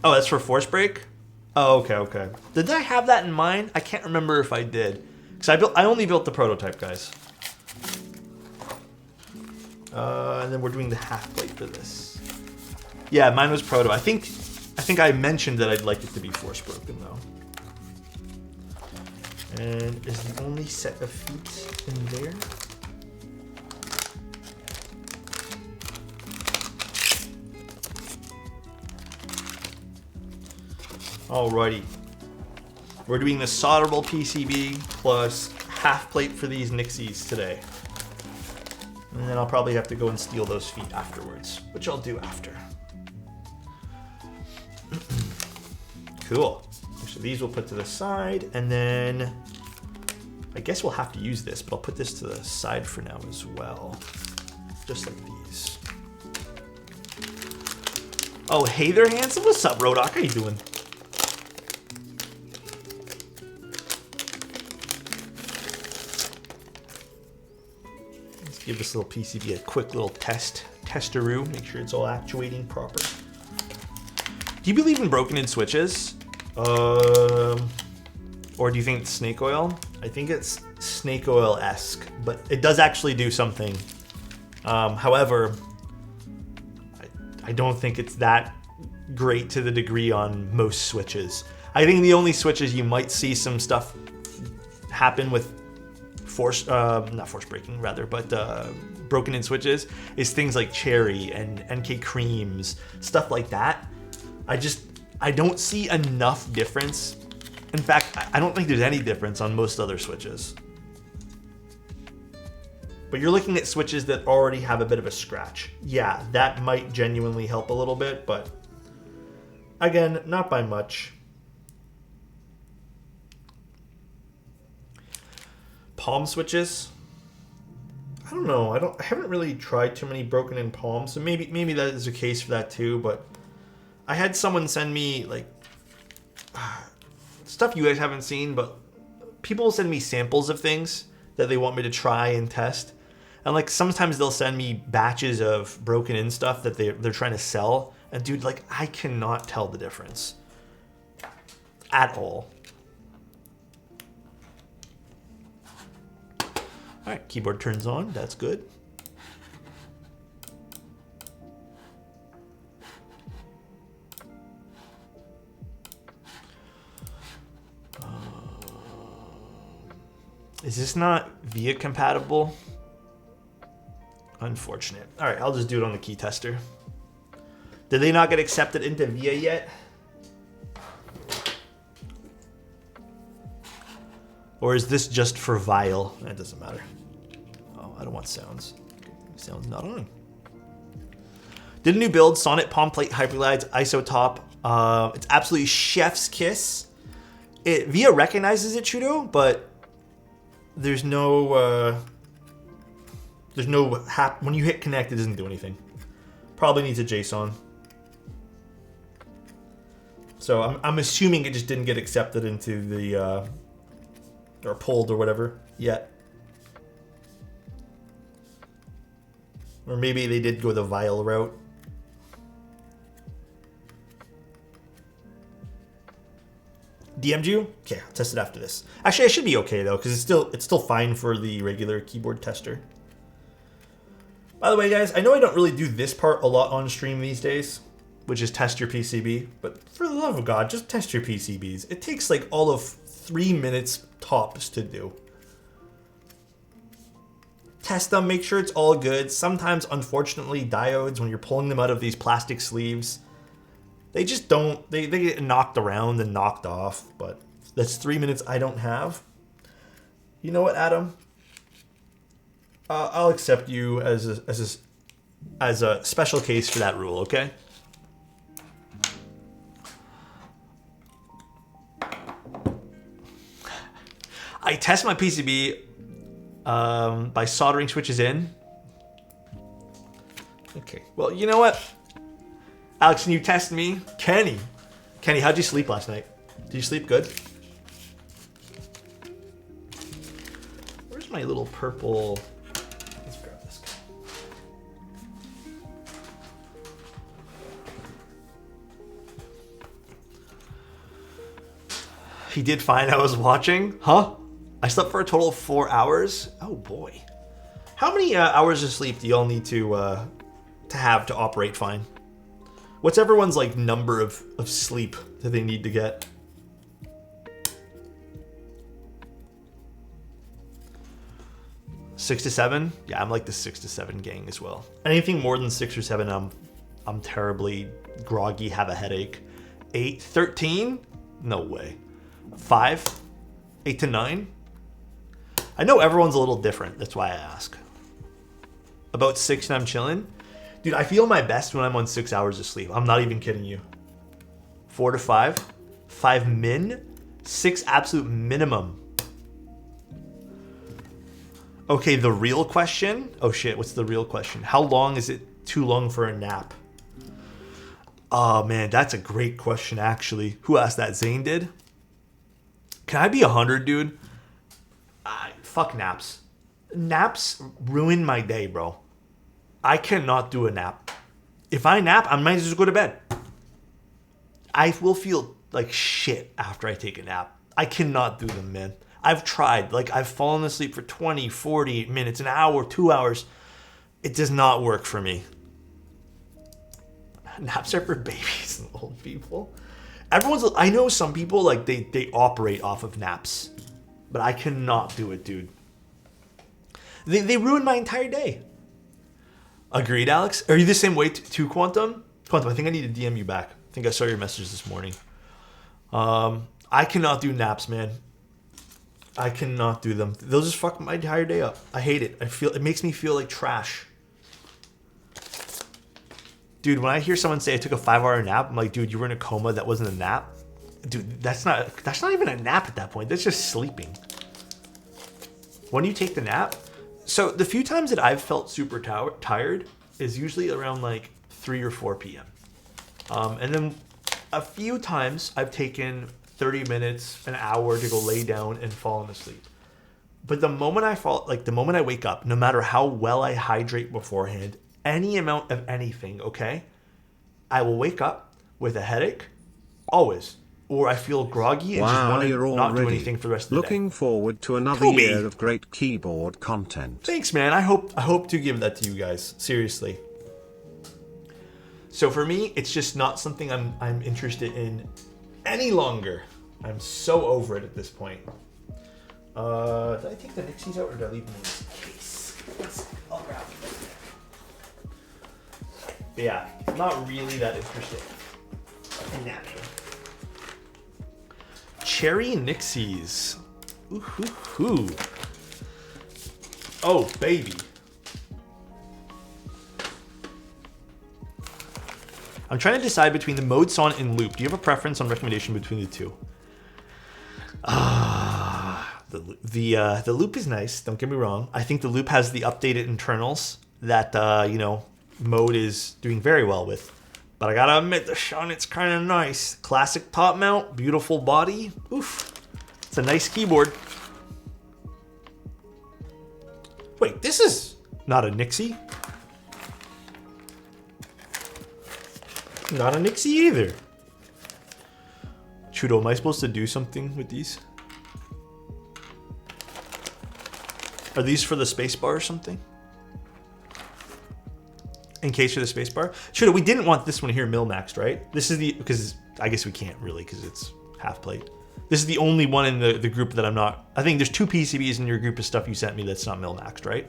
Oh, that's for force break? Oh, okay. Did I have that in mind? I can't remember if I did. Because I only built the prototype, guys. And then we're doing the half plate for this. Yeah, mine was proto. I think I mentioned that I'd like it to be force broken though. And is the only set of feet in there? Alrighty. We're doing the solderable PCB plus half plate for these Nixies today. And then I'll probably have to go and steal those feet afterwards, which I'll do after. Cool. So these we'll put to the side, and then I guess we'll have to use this, but I'll put this to the side for now as well. Just like these. Oh, hey there, handsome. What's up, Rodoc? How you doing? Give this little PCB a quick little testeroo, make sure it's all actuating proper. Do you believe in broken-in switches? Or do you think it's snake oil? I think it's snake oil-esque, but it does actually do something. However, I don't think it's that great to the degree on most switches. I think the only switches you might see some stuff happen with not force breaking rather, but broken in switches is things like cherry and NK creams, stuff like that. I don't see enough difference. In fact, I don't think there's any difference on most other switches. But you're looking at switches that already have a bit of a scratch. Yeah, that might genuinely help a little bit, but again, not by much. Palm switches. I don't know. I haven't really tried too many broken in palms, so maybe that is a case for that too. But I had someone send me like stuff you guys haven't seen, but people send me samples of things that they want me to try and test. And like sometimes they'll send me batches of broken in stuff that they're trying to sell. And dude, like I cannot tell the difference at all. All right, keyboard turns on. That's good. Is this not VIA compatible? Unfortunate. All right, I'll just do it on the key tester. Did they not get accepted into VIA yet? Or is this just for Vile? It doesn't matter. Oh, I don't want sounds. Sounds not on. Did a new build, Sonnet Palm Plate Hyperglides ISO Top. It's absolutely chef's kiss. VIA recognizes it, Chudo, but there's no when you hit connect, it doesn't do anything. Probably needs a JSON. So I'm assuming it just didn't get accepted into the or pulled or whatever yet. Or maybe they did go the Vile route. DM'd you? Okay, I'll test it after this. Actually, I should be okay though, because it's still fine for the regular keyboard tester. By the way, guys, I know I don't really do this part a lot on stream these days, which is test your PCB, but for the love of God, just test your PCBs. It takes like all of 3 minutes tops to do. Test them, make sure it's all good. Sometimes, unfortunately, diodes, when you're pulling them out of these plastic sleeves, they just don't, they get knocked around and knocked off, but that's 3 minutes I don't have. You know what, Adam? I'll accept you as a special case for that rule, okay? I test my PCB by soldering switches in. Okay, well, you know what? Alex, can you test me? Kenny, how'd you sleep last night? Did you sleep good? Where's my little purple... Let's grab this guy. He did fine, I was watching. Huh? I slept for a total of 4 hours? Oh boy. How many hours of sleep do y'all need to have to operate fine? What's everyone's like number of sleep that they need to get? Six to seven? Yeah, I'm like the 6 to 7 gang as well. Anything more than 6 or 7, I'm terribly groggy, have a headache. 8, 13? No way. 5? 8 to 9? I know everyone's a little different, that's why I ask. About 6 and I'm chilling? Dude, I feel my best when I'm on 6 hours of sleep. I'm not even kidding you. 4 to 5? 5 min? 6 absolute minimum. Okay, the real question? Oh shit, what's the real question? How long is it too long for a nap? Oh man, that's a great question actually. Who asked that? Zane did? Can I be 100, dude? Fuck naps. Naps ruin my day, bro. I cannot do a nap. If I nap, I might as well go to bed. I will feel like shit after I take a nap. I cannot do them, man. I've tried. Like, I've fallen asleep for 20, 40 minutes, an hour, 2 hours. It does not work for me. Naps are for babies and old people. I know some people, like, they operate off of naps. But I cannot do it, dude. They ruin my entire day. Agreed, Alex? Are you the same way too, Quantum? Quantum, I think I need to DM you back. I think I saw your message this morning. I cannot do naps, man. I cannot do them. They'll just fuck my entire day up. I hate it. It makes me feel like trash. Dude, when I hear someone say I took a 5-hour nap, I'm like, dude, you were in a coma. That wasn't a nap. Dude, that's not even a nap at that point. That's just sleeping. When you take the nap, so the few times that I've felt super tired is usually around like 3 or 4 p.m. And then a few times I've taken 30 minutes, an hour to go lay down and fallen asleep. But the moment I wake up, no matter how well I hydrate beforehand, any amount of anything, okay, I will wake up with a headache, always. Or I feel groggy and just want to not do anything for the rest of the day. Looking forward to another year of great keyboard content. Thanks, man. I hope to give that to you guys. Seriously. So for me, it's just not something I'm interested in any longer. I'm so over it at this point. Did I take the Nixies out or did I leave them in this case? I'll grab them. But yeah, not really that interested in napping. Cherry Nixies. Ooh. Oh, baby. I'm trying to decide between the mode, sonnet, and loop. Do you have a preference on recommendation between the two? The loop is nice. Don't get me wrong. I think the loop has the updated internals that mode is doing very well with. But I gotta admit, the sonnet's kind of nice. Classic top mount, beautiful body. Oof, it's a nice keyboard. Wait, this is not a Nixie. Not a Nixie either. Chudo, am I supposed to do something with these? Are these for the spacebar or something? In case for the spacebar? Chudo, we didn't want this one here mil-maxed, right? This is because I guess we can't really because it's half plate. This is the only one in the group that I'm not. I think there's 2 PCBs in your group of stuff you sent me that's not mil-maxed, right?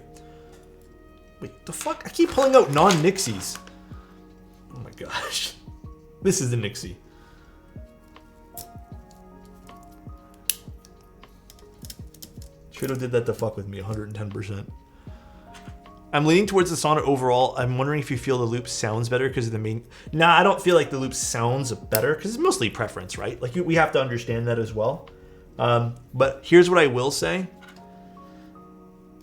Wait, the fuck? I keep pulling out non-Nixies. Oh my gosh. This is the Nixie. Chudo did that to fuck with me 110%. I'm leaning towards the sonnet overall. I'm wondering if you feel the loop sounds better because of the main... Nah, I don't feel like the loop sounds better because it's mostly preference, right? Like we have to understand that as well. But here's what I will say.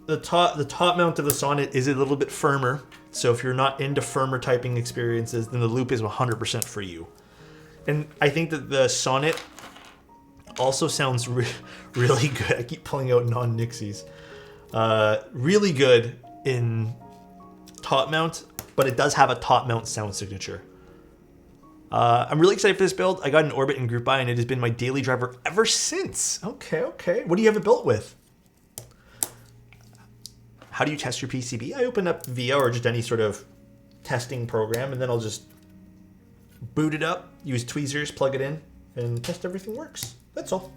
The top mount of the sonnet is a little bit firmer. So if you're not into firmer typing experiences, then the loop is 100% for you. And I think that the sonnet also sounds really good. I keep pulling out non-Nixies. Really good in top mount, but it does have a top mount sound signature. I'm really excited for this build. I got an Orbit in Group I, and it has been my daily driver ever since. Okay. What do you have it built with? How do you test your PCB? I open up VIA or just any sort of testing program, and then I'll just boot it up, use tweezers, plug it in, and test everything works. That's all.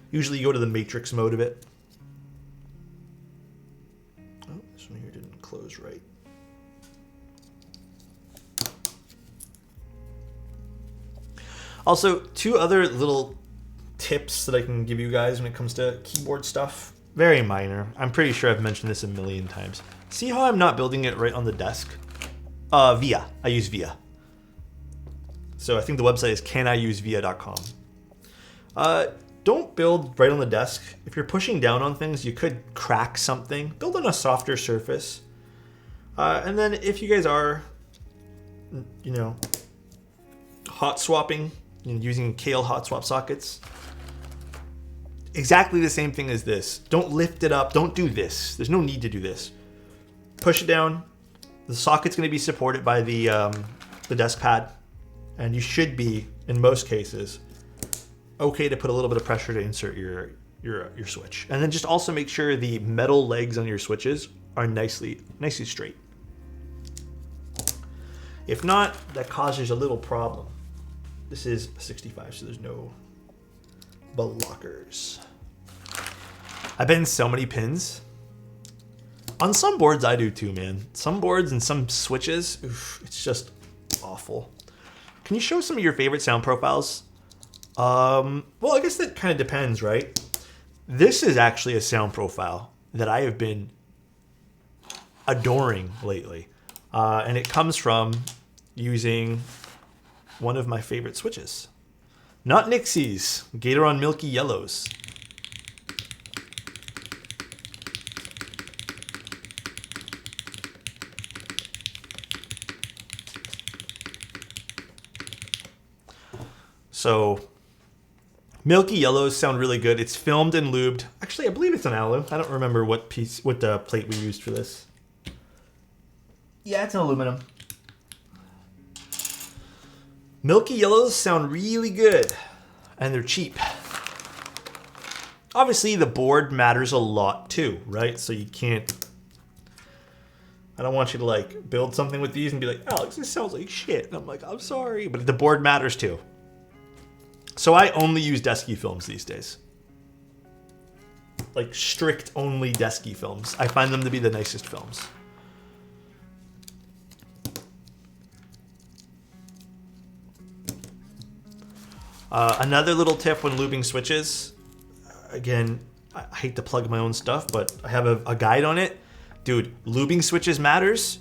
Usually you go to the matrix mode of it. Oh, this one here didn't close right. Also, 2 other little tips that I can give you guys when it comes to keyboard stuff. Very minor. I'm pretty sure I've mentioned this a million times. See how I'm not building it right on the desk? VIA. I use VIA. So I think the website is caniusevia.com. Don't build right on the desk. If you're pushing down on things, you could crack something. Build on a softer surface. And then if you guys are, hot swapping, using Kale hot swap sockets, exactly the same thing as this. Don't lift it up. Don't do this. There's no need to do this. Push it down. The socket's going to be supported by the desk pad, and you should be in most cases, okay to put a little bit of pressure to insert your switch. And then just also make sure the metal legs on your switches are nicely straight. If not, that causes a little problem. This is 65, so there's no blockers. I bet in so many pins. On some boards I do too, man. Some boards and some switches, oof, it's just awful. Can you show some of your favorite sound profiles? Well, I guess that kind of depends, right? This is actually a sound profile that I have been adoring lately. And it comes from using one of my favorite switches. Not Nixie's, Gatoron Milky Yellows. So, Milky Yellows sound really good. It's filmed and lubed. Actually, I believe it's an alu. I don't remember what plate we used for this. Yeah, it's an aluminum. Milky Yellows sound really good, and they're cheap. Obviously, the board matters a lot too, right? So you can't... I don't want you to like build something with these and be like, Alex, this sounds like shit. And I'm like, I'm sorry, but the board matters too. So I only use Desky films these days. Like strict only Desky films. I find them to be the nicest films. Another little tip when lubing switches. Again, I hate to plug my own stuff, but I have a guide on it. Dude, lubing switches matters.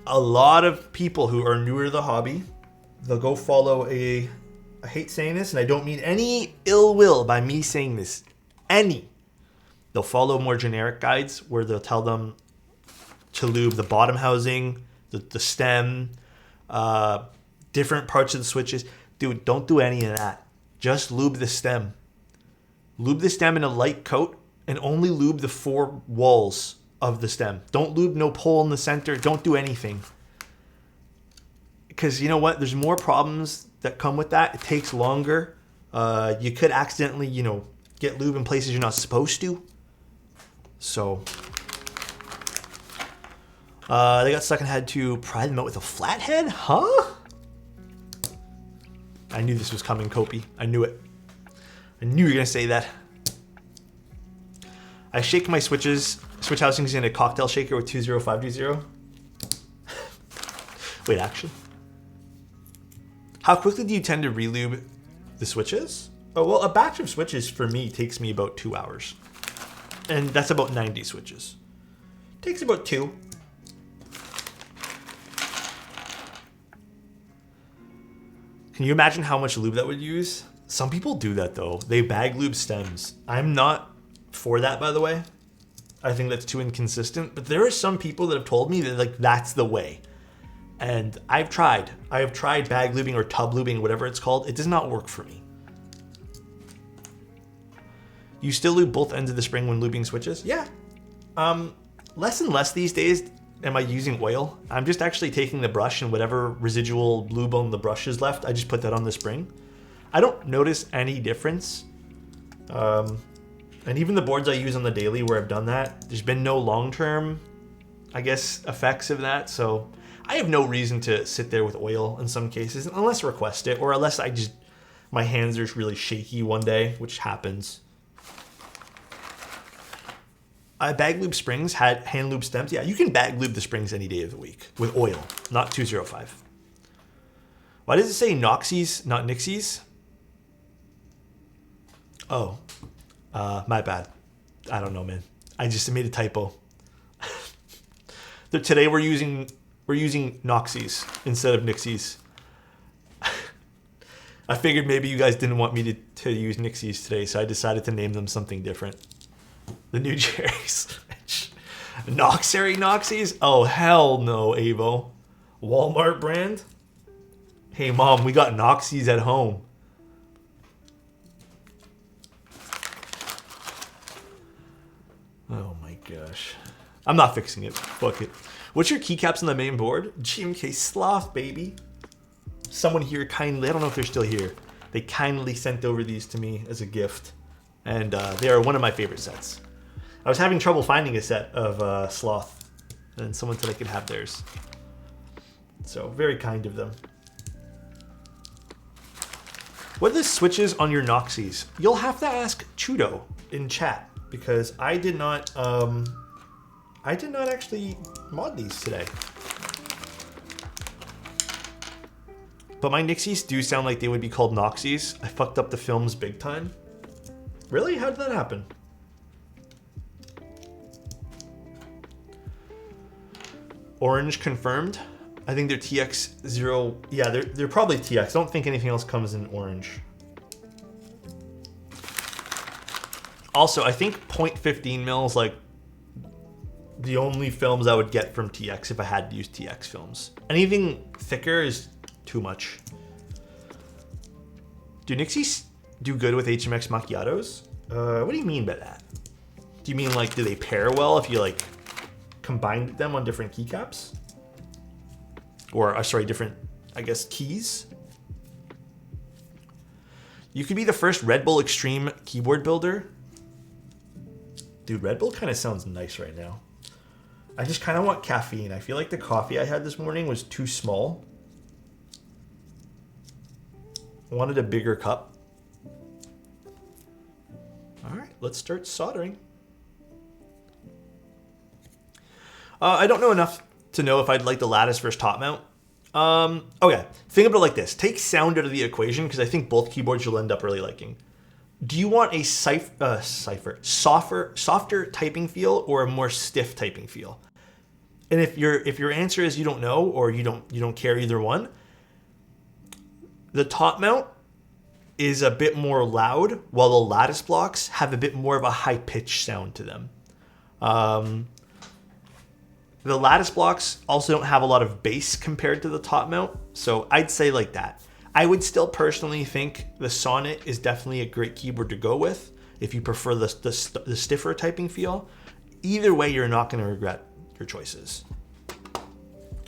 A lot of people who are newer to the hobby, they'll go follow I hate saying this, and I don't mean any ill will by me saying this. They'll follow more generic guides where they'll tell them to lube the bottom housing, the stem, different parts of the switches. Dude, don't do any of that. Just lube the stem. Lube the stem in a light coat and only lube the 4 walls of the stem. Don't lube no pole in the center. Don't do anything. Because you know what? There's more problems that come with that. It takes longer. You could accidentally, get lube in places you're not supposed to. So, they got stuck and had to pry them out with a flathead? Huh? I knew this was coming, Kopi. I knew it. I knew you were going to say that. I shake my switch housings in a cocktail shaker with 20520. Wait, actually. How quickly do you tend to relube the switches? Oh, well, a batch of switches for me takes me about 2 hours. And that's about 90 switches. Takes about 2. Can you imagine how much lube that would use? Some people do that though. They bag lube stems. I'm not for that, by the way. I think that's too inconsistent. But there are some people that have told me that that's the way. And I've tried. I have tried bag lubing or tub lubing, whatever it's called. It does not work for me. You still lube both ends of the spring when lubing switches? Yeah. Less and less these days am I using oil. I'm just actually taking the brush and whatever residual lube on the brush is left, I just put that on the spring. I don't notice any difference. And even the boards I use on the daily where I've done that, there's been no long-term, I guess, effects of that. So I have no reason to sit there with oil in some cases, unless I request it, or unless my hands are just really shaky one day, which happens. Bag lube springs had hand lube stems. Yeah, you can bag lube the springs any day of the week with oil, not 205. Why does it say Noxies, not Nixies? Oh, my bad. I don't know, man. I just made a typo. Today we're using Noxies instead of Nixies. I figured maybe you guys didn't want me to use Nixies today, so I decided to name them something different. The new Jerry's. Noxary Noxies? Oh, hell no, Avo. Walmart brand? Hey, Mom, we got Noxies at home. Oh my gosh. I'm not fixing it. Fuck it. What's your keycaps on the main board? GMK Sloth, baby. someone here kindly, I don't know if they're still here, they kindly sent over these to me as a gift. And they are one of my favorite sets. I was having trouble finding a set of Sloth, and someone said I could have theirs. So, very kind of them. What are the switches on your Noxies? You'll have to ask Chudo in chat, because I did not actually mod these today. But my Nixies do sound like they would be called Noxies. I fucked up the films big time. Really? How did that happen? Orange confirmed. I think they're TX0. Yeah, they're probably TX. I don't think anything else comes in orange. Also, I think 0.15 mil is like the only films I would get from TX if I had to use TX films. Anything thicker is too much. Do Nixies do good with HMX macchiatos? What do you mean by that? Do you mean like, do they pair well if you like combine them on different keycaps? Or, sorry, different, I guess, keys? You could be the first Red Bull Extreme keyboard builder. Dude, Red Bull kind of sounds nice right now. I just kind of want caffeine. I feel like the coffee I had this morning was too small. I wanted a bigger cup. All right, let's start soldering. I don't know enough to know if I'd like the lattice versus top mount. Okay, think of it like this. Take sound out of the equation, because I think both keyboards you'll end up really liking. Do you want a softer typing feel or a more stiff typing feel? And if your answer is you don't know, or you don't care either one, the top mount is a bit more loud, while the lattice blocks have a bit more of a high-pitched sound to them. The lattice blocks also don't have a lot of bass compared to the top mount, so I'd say like that. I would still personally think the Sonnet is definitely a great keyboard to go with if you prefer the stiffer typing feel. Either way, you're not going to regret your choices.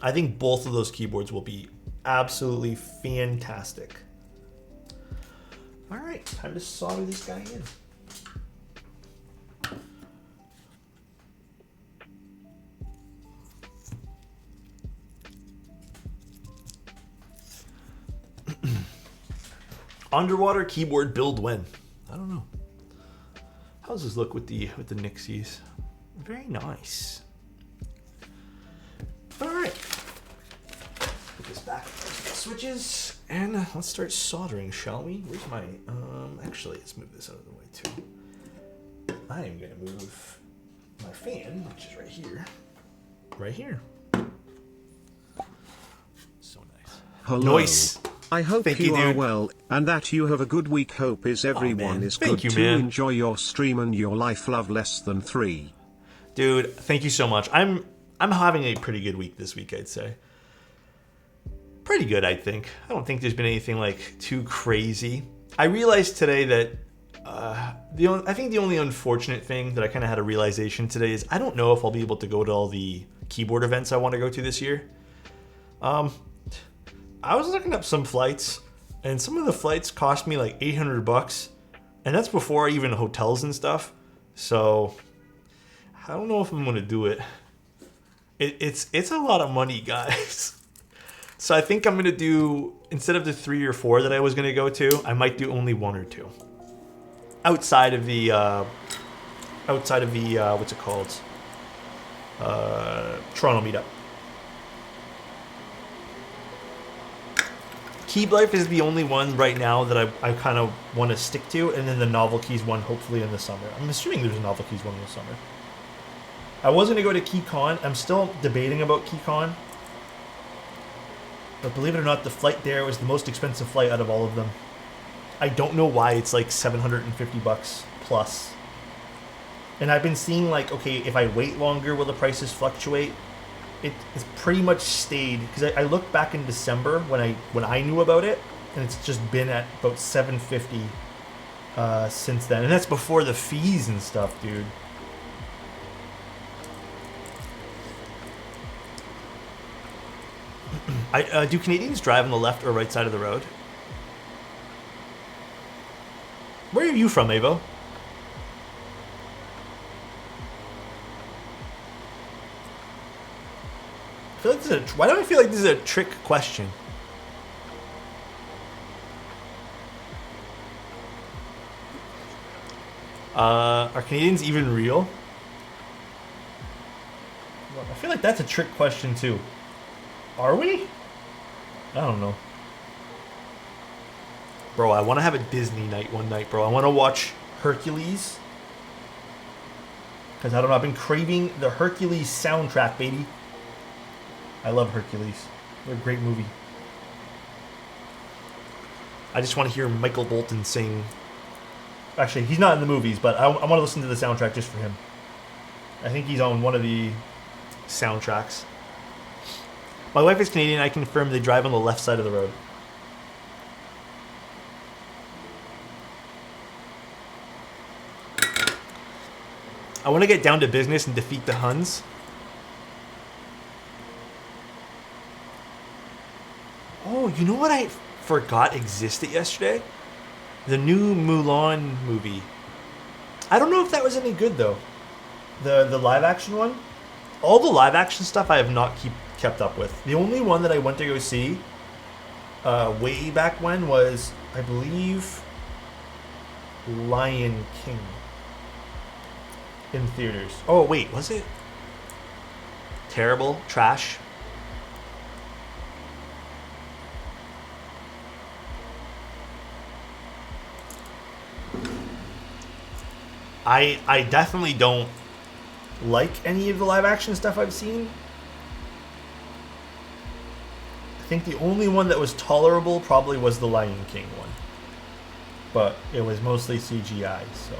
I think both of those keyboards will be absolutely fantastic. All right, time to solder this guy in. Underwater keyboard build when? I don't know. How does this look with the Nixies? Very nice. All right. Put this back to the switches and let's start soldering, shall we? Where's my actually let's move this out of the way too. I am gonna move my fan, which is right here. Right here. So nice. Hello. Nice. I hope you are well, and that you have a good week. Hope is everyone is good to enjoy your stream and your life. Love less than 3. Dude, thank you so much. I'm having a pretty good week this week, I'd say. Pretty good, I think. I don't think there's been anything like too crazy. I realized today that I think the only unfortunate thing that I kind of had a realization today is I don't know if I'll be able to go to all the keyboard events I want to go to this year. I was looking up some flights, and some of the flights cost me like $800, and that's before even hotels and stuff. So I don't know if I'm gonna do it. It's a lot of money, guys. So I think I'm gonna do, instead of the 3 or 4 that I was gonna go to, I might do only 1 or 2. Outside of the what's it called? Toronto meetup. Keyblife is the only one right now that I kind of want to stick to, and then the Novel Keys one hopefully in the summer. I'm assuming there's a Novel Keys one in the summer. I was going to go to KeyCon. I'm still debating about KeyCon. But believe it or not, the flight there was the most expensive flight out of all of them. I don't know why it's like $750 plus. And I've been seeing like, okay, if I wait longer, will the prices fluctuate? It's pretty much stayed, because I looked back in December when I knew about it, and it's just been at about $750 since then, and that's before the fees and stuff, dude. Do Canadians drive on the left or right side of the road? Where are you from, Avo? I feel like this is why do I feel like this is a trick question? Are Canadians even real? I feel like that's a trick question too. Are we? I don't know. Bro, I want to have a Disney night one night, bro. I want to watch Hercules. Because I don't know, I've been craving the Hercules soundtrack, baby. I love Hercules. They're a great movie. I just want to hear Michael Bolton sing. Actually, he's not in the movies, but I want to listen to the soundtrack just for him. I think he's on one of the soundtracks. My wife is Canadian. I confirm they drive on the left side of the road. I want to get down to business and defeat the Huns. Oh, you know what I forgot existed yesterday? The new Mulan movie. I don't know if that was any good though. The live action one. All the live action stuff I have not kept up with. The only one that I went to go see way back when was, I believe, Lion King in theaters. Oh wait, was it? Terrible, trash. I definitely don't like any of the live action stuff I've seen. I think the only one that was tolerable probably was the Lion King one. But it was mostly CGI, so.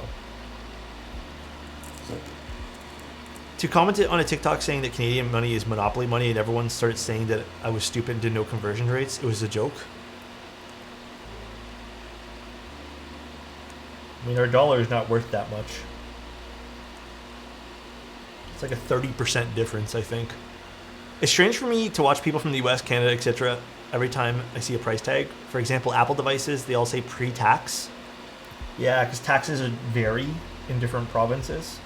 To comment on a TikTok saying that Canadian money is monopoly money and everyone started saying that I was stupid and did no conversion rates, it was a joke. I mean, our dollar is not worth that much. It's like a 30% difference, I think. It's strange for me to watch people from the US, Canada, etc. every time I see a price tag. For example, Apple devices, they all say pre-tax. Yeah, because taxes vary in different provinces.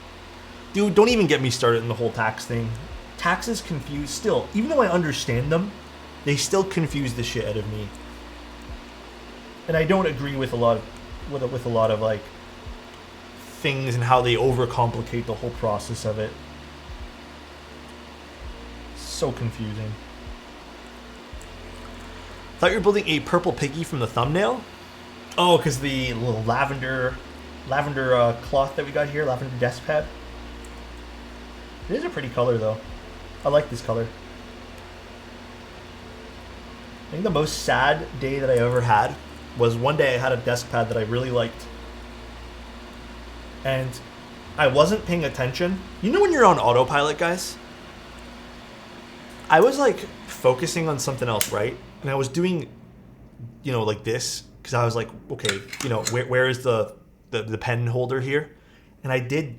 Dude, don't even get me started on the whole tax thing. Taxes confuse still. Even though I understand them, they still confuse the shit out of me. And I don't agree with a lot of like things and how they overcomplicate the whole process of it. So confusing. Thought you were building a purple piggy from the thumbnail? Oh, because the little lavender cloth that we got here, lavender desk pad. It is a pretty color though. I like this color. I think the most sad day that I ever had was one day I had a desk pad that I really liked. And I wasn't paying attention. You know when you're on autopilot, guys? I was like focusing on something else, right? And I was doing, like this, because I was like, okay, where is the pen holder here? And I did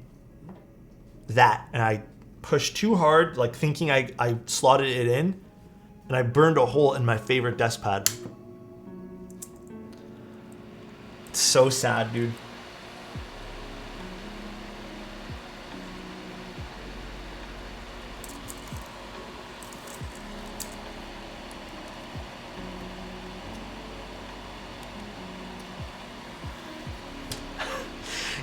that, and I pushed too hard, like thinking I slotted it in, and I burned a hole in my favorite desk pad. It's so sad, dude.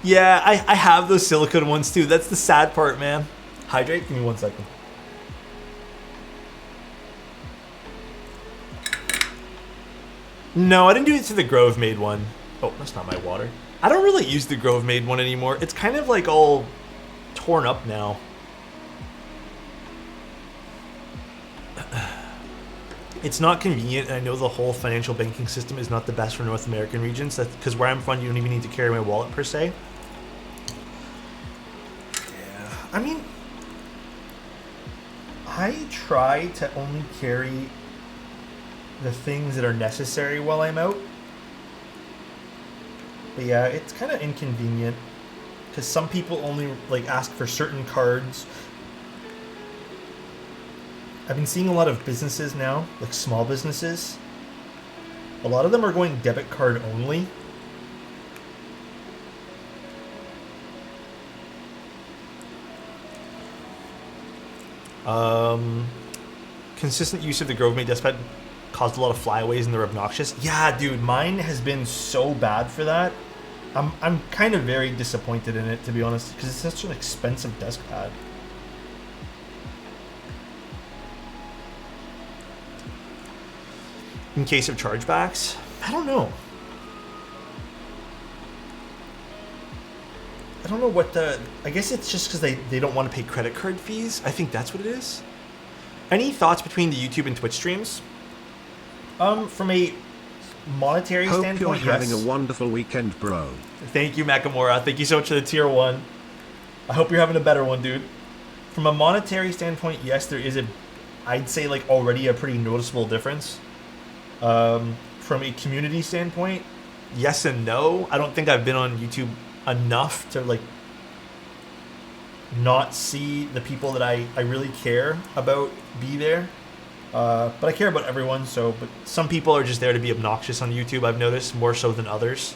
Yeah, I have those silicone ones too. That's the sad part, man. Hydrate? Give me 1 second. No, I didn't do it to the Grove Made one. Oh, that's not my water. I don't really use the Grove Made one anymore. It's kind of like all torn up now. It's not convenient, and I know the whole financial banking system is not the best for North American regions. That's because where I'm from, you don't even need to carry my wallet per se. Yeah, I mean, I try to only carry the things that are necessary while I'm out. But yeah, it's kind of inconvenient because some people only like ask for certain cards. I've been seeing a lot of businesses now, like small businesses. A lot of them are going debit card only. Consistent use of the GroveMate desktop caused a lot of flyaways and they're obnoxious. Yeah, dude, mine has been so bad for that. I'm kind of very disappointed in it, to be honest, because it's such an expensive desk pad. In case of chargebacks, I don't know. I don't know what the... I guess it's just because they don't want to pay credit card fees. I think that's what it is. Any thoughts between the YouTube and Twitch streams? From a monetary standpoint, Hope you're yes. having a wonderful weekend, bro. Thank you, Nakamura. Thank you so much for the tier 1. I hope you're having a better one, dude. From a monetary standpoint, yes, there is I'd say like already a pretty noticeable difference. From a community standpoint, yes and no. I don't think I've been on YouTube enough to like not see the people that I really care about be there. But I care about everyone, but some people are just there to be obnoxious on YouTube, I've noticed, more so than others.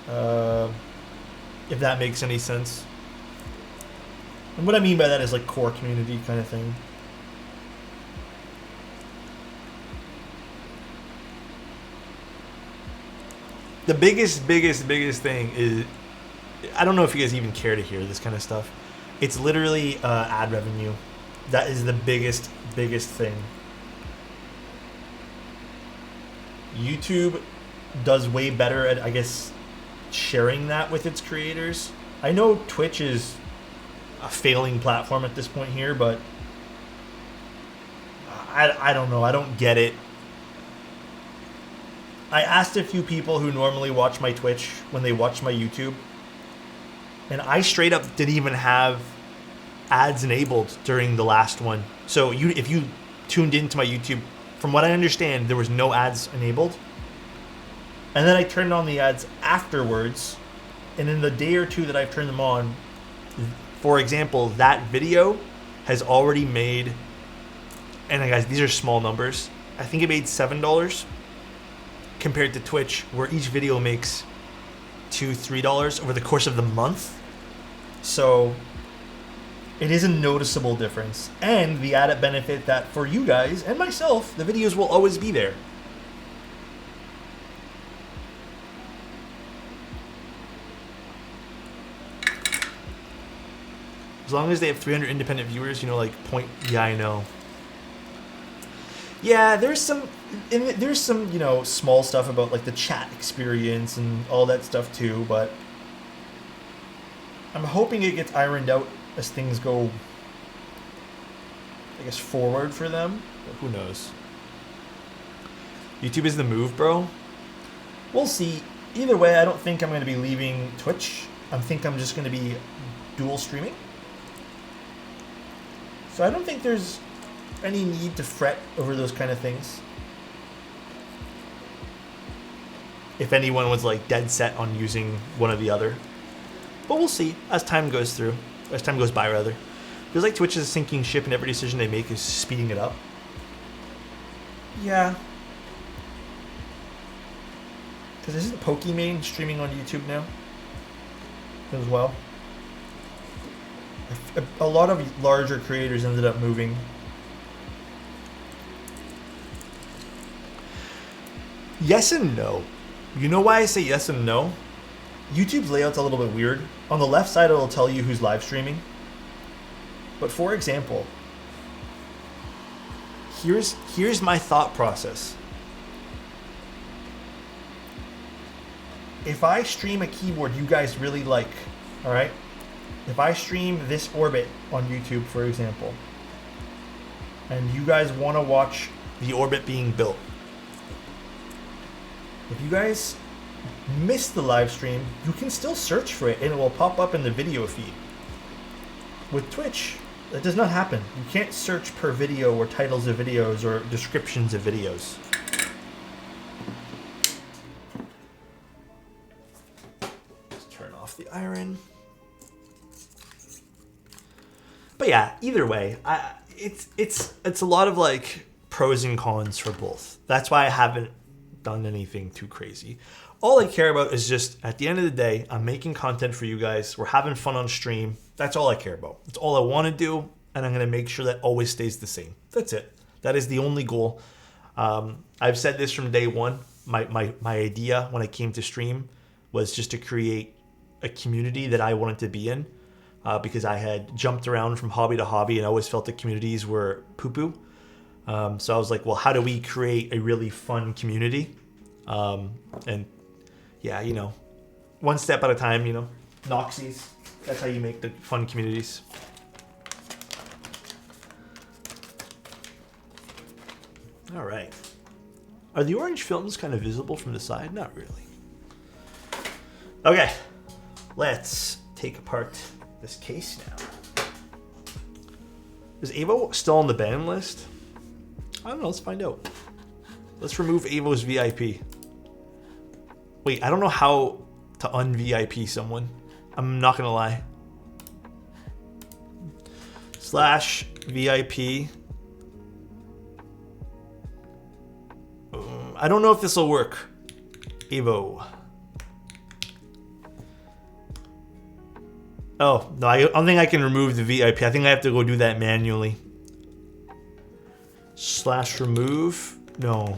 If that makes any sense. And what I mean by that is like core community kind of thing. The biggest thing is, I don't know if you guys even care to hear this kind of stuff. It's literally ad revenue. That is the biggest thing. YouTube does way better at, I guess, sharing that with its creators. I know Twitch is a failing platform at this point here, but I don't know. I don't get it. I asked a few people who normally watch my Twitch when they watch my YouTube, and I straight up didn't even have ads enabled during the last one. So if you tuned into my YouTube, from what I understand, there was no ads enabled. And then I turned on the ads afterwards, and in the day or two that I've turned them on, for example, that video has already made, and guys, these are small numbers, I think it made $7 compared to Twitch, where each video makes $2-3 over the course of the month. So it is a noticeable difference, and the added benefit that for you guys and myself, the videos will always be there. As long as they have 300 independent viewers, yeah, I know. Yeah, there's some, small stuff about like the chat experience and all that stuff too, but I'm hoping it gets ironed out as things go, I guess, forward for them. But who knows? YouTube is the move, bro. We'll see. Either way, I don't think I'm going to be leaving Twitch. I think I'm just going to be dual streaming. So I don't think there's any need to fret over those kind of things. If anyone was like dead set on using one or the other. But we'll see as time goes by rather. Feels like Twitch is a sinking ship and every decision they make is speeding it up. Yeah. Because isn't Pokimane streaming on YouTube now? As well. A lot of larger creators ended up moving. Yes and no. You know why I say yes and no? YouTube's layout's a little bit weird. On the left side, it'll tell you who's live streaming. But for example, here's my thought process. If I stream a keyboard you guys really like, all right? If I stream this orbit on YouTube, for example, and you guys want to watch the orbit being built, if you guys miss the live stream, you can still search for it and it will pop up in the video feed. With Twitch, that does not happen. You can't search per video or titles of videos or descriptions of videos. Let's turn off the iron. But yeah, either way, it's a lot of like pros and cons for both. That's why I haven't done anything too crazy. All I care about is just at the end of the day, I'm making content for you guys. We're having fun on stream. That's all I care about. That's all I want to do, and I'm going to make sure that always stays the same. That's it. That is the only goal. I've said this from day one. My idea when I came to stream was just to create a community that I wanted to be in, because I had jumped around from hobby to hobby and I always felt the communities were poo-poo. So I was like, well, how do we create a really fun community? And yeah, you know, one step at a time, you know, Noxies. That's how you make the fun communities. All right. Are the orange films kind of visible from the side? Not really. Okay. Let's take apart this case now. Is Avo still on the ban list? I don't know. Let's find out. Let's remove Avo's VIP. Wait, I don't know how to un-VIP someone. I'm not going to lie. /VIP. I don't know if this will work. Avo. Oh, no, I don't think I can remove the VIP. I think I have to go do that manually. /remove. No.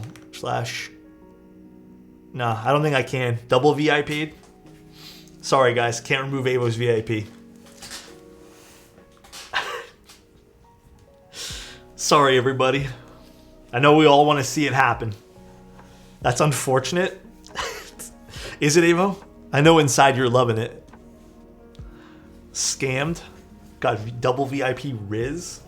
Nah, I don't think I can. Double VIP'd? Sorry, guys. Can't remove Avo's VIP. Sorry, everybody. I know we all want to see it happen. That's unfortunate. Is it, Avo? I know inside you're loving it. Scammed. Got double VIP Riz.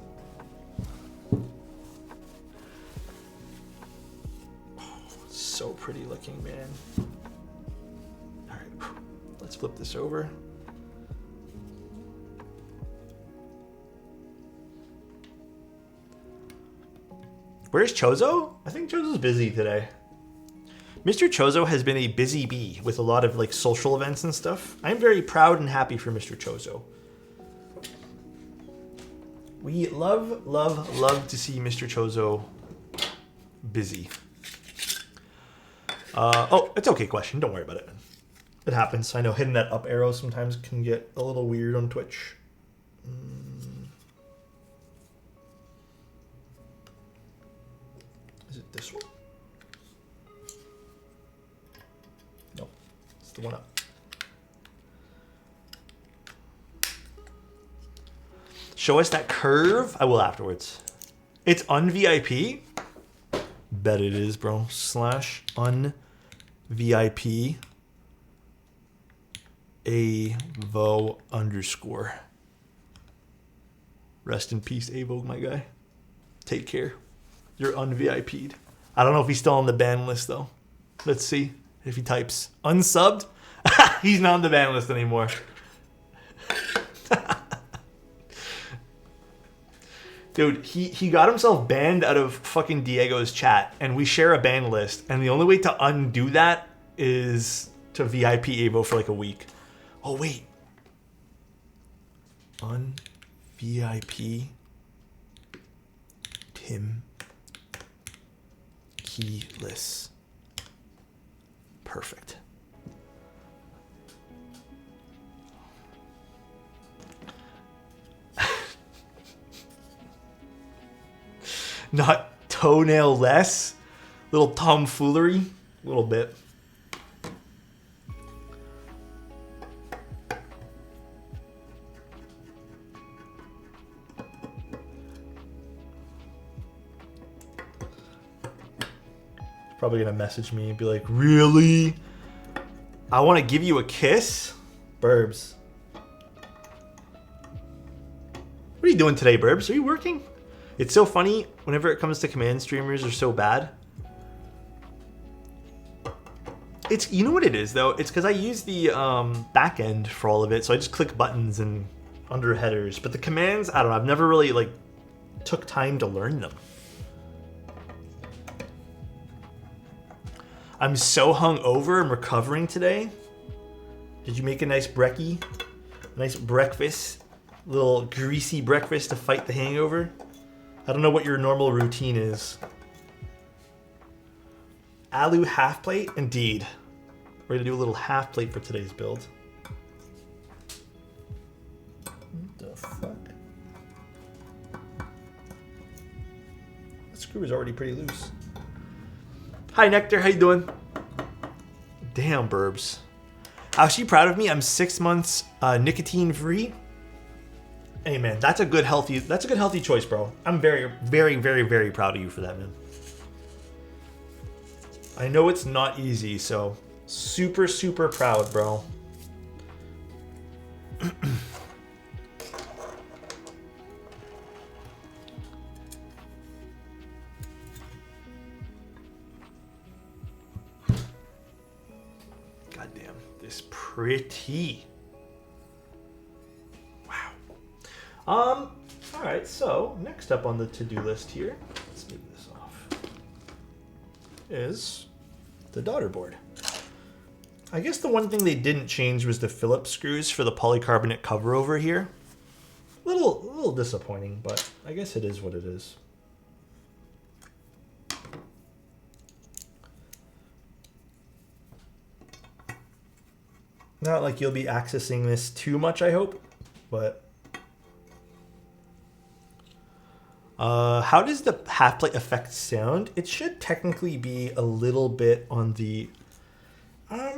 So pretty looking, man. All right, let's flip this over. Where's Chozo? I think Chozo's busy today. Mr. Chozo has been a busy bee with a lot of like social events and stuff. I'm very proud and happy for Mr. Chozo. We love to see Mr. Chozo busy. Oh, it's okay, question. Don't worry about it. It happens. I know hitting that up arrow sometimes can get a little weird on Twitch. Is it this one? No, it's the one up. Show us that curve. I will afterwards. It's un-VIP. Bet it is, bro. /un-VIP Avo _. Rest in peace, Avo, my guy. Take care. You're un-VIP'd. I don't know if he's still on the ban list, though. Let's see if he types unsubbed. He's not on the ban list anymore. Dude, he got himself banned out of fucking Diego's chat, and we share a ban list, and the only way to undo that is to VIP Avo for like a week. Oh, wait. Un-VIP Tim Keyless. Perfect. Not toenail less. Little tomfoolery. A little bit. Probably gonna message me and be like, really? I want to give you a kiss? Burbs. What are you doing today, Burbs? Are you working? It's so funny whenever it comes to command streamers are so bad. It's, you know what it is though? It's because I use the back end for all of it, so I just click buttons and under headers. But the commands, I don't know, I've never really like took time to learn them. I'm so hungover. I'm recovering today. Did you make a nice brekkie? A nice breakfast? A little greasy breakfast to fight the hangover? I don't know what your normal routine is. Alu half plate? Indeed. We're going to do a little half plate for today's build. What the fuck? The screw is already pretty loose. Hi, Nectar. How you doing? Damn, Burbs. Is she proud of me? I'm 6 months nicotine free. Hey man, that's a good healthy choice, bro. I'm very, very, very, very proud of you for that, man. I know it's not easy, so super, super proud, bro. Goddamn, this pretty. Wow. All right, so next up on the to-do list here, let's move this off, is the daughter board. I guess the one thing they didn't change was the Phillips screws for the polycarbonate cover over here. A little disappointing, but I guess it is what it is. Not like you'll be accessing this too much, I hope, but how does the half plate effect sound? It should technically be a little bit on the, I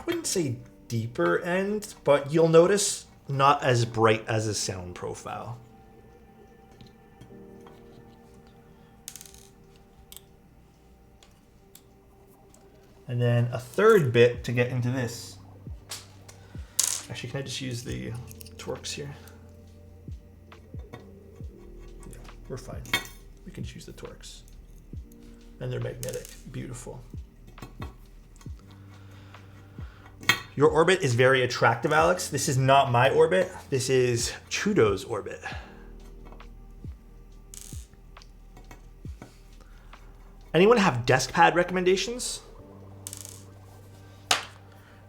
wouldn't say deeper end, but you'll notice not as bright as a sound profile. And then a third bit to get into this. Actually, can I just use the Torx here? Yeah, we're fine. We can choose the Torx. And they're magnetic. Beautiful. Your orbit is very attractive, Alex. This is not my orbit. This is Chudo's orbit. Anyone have desk pad recommendations?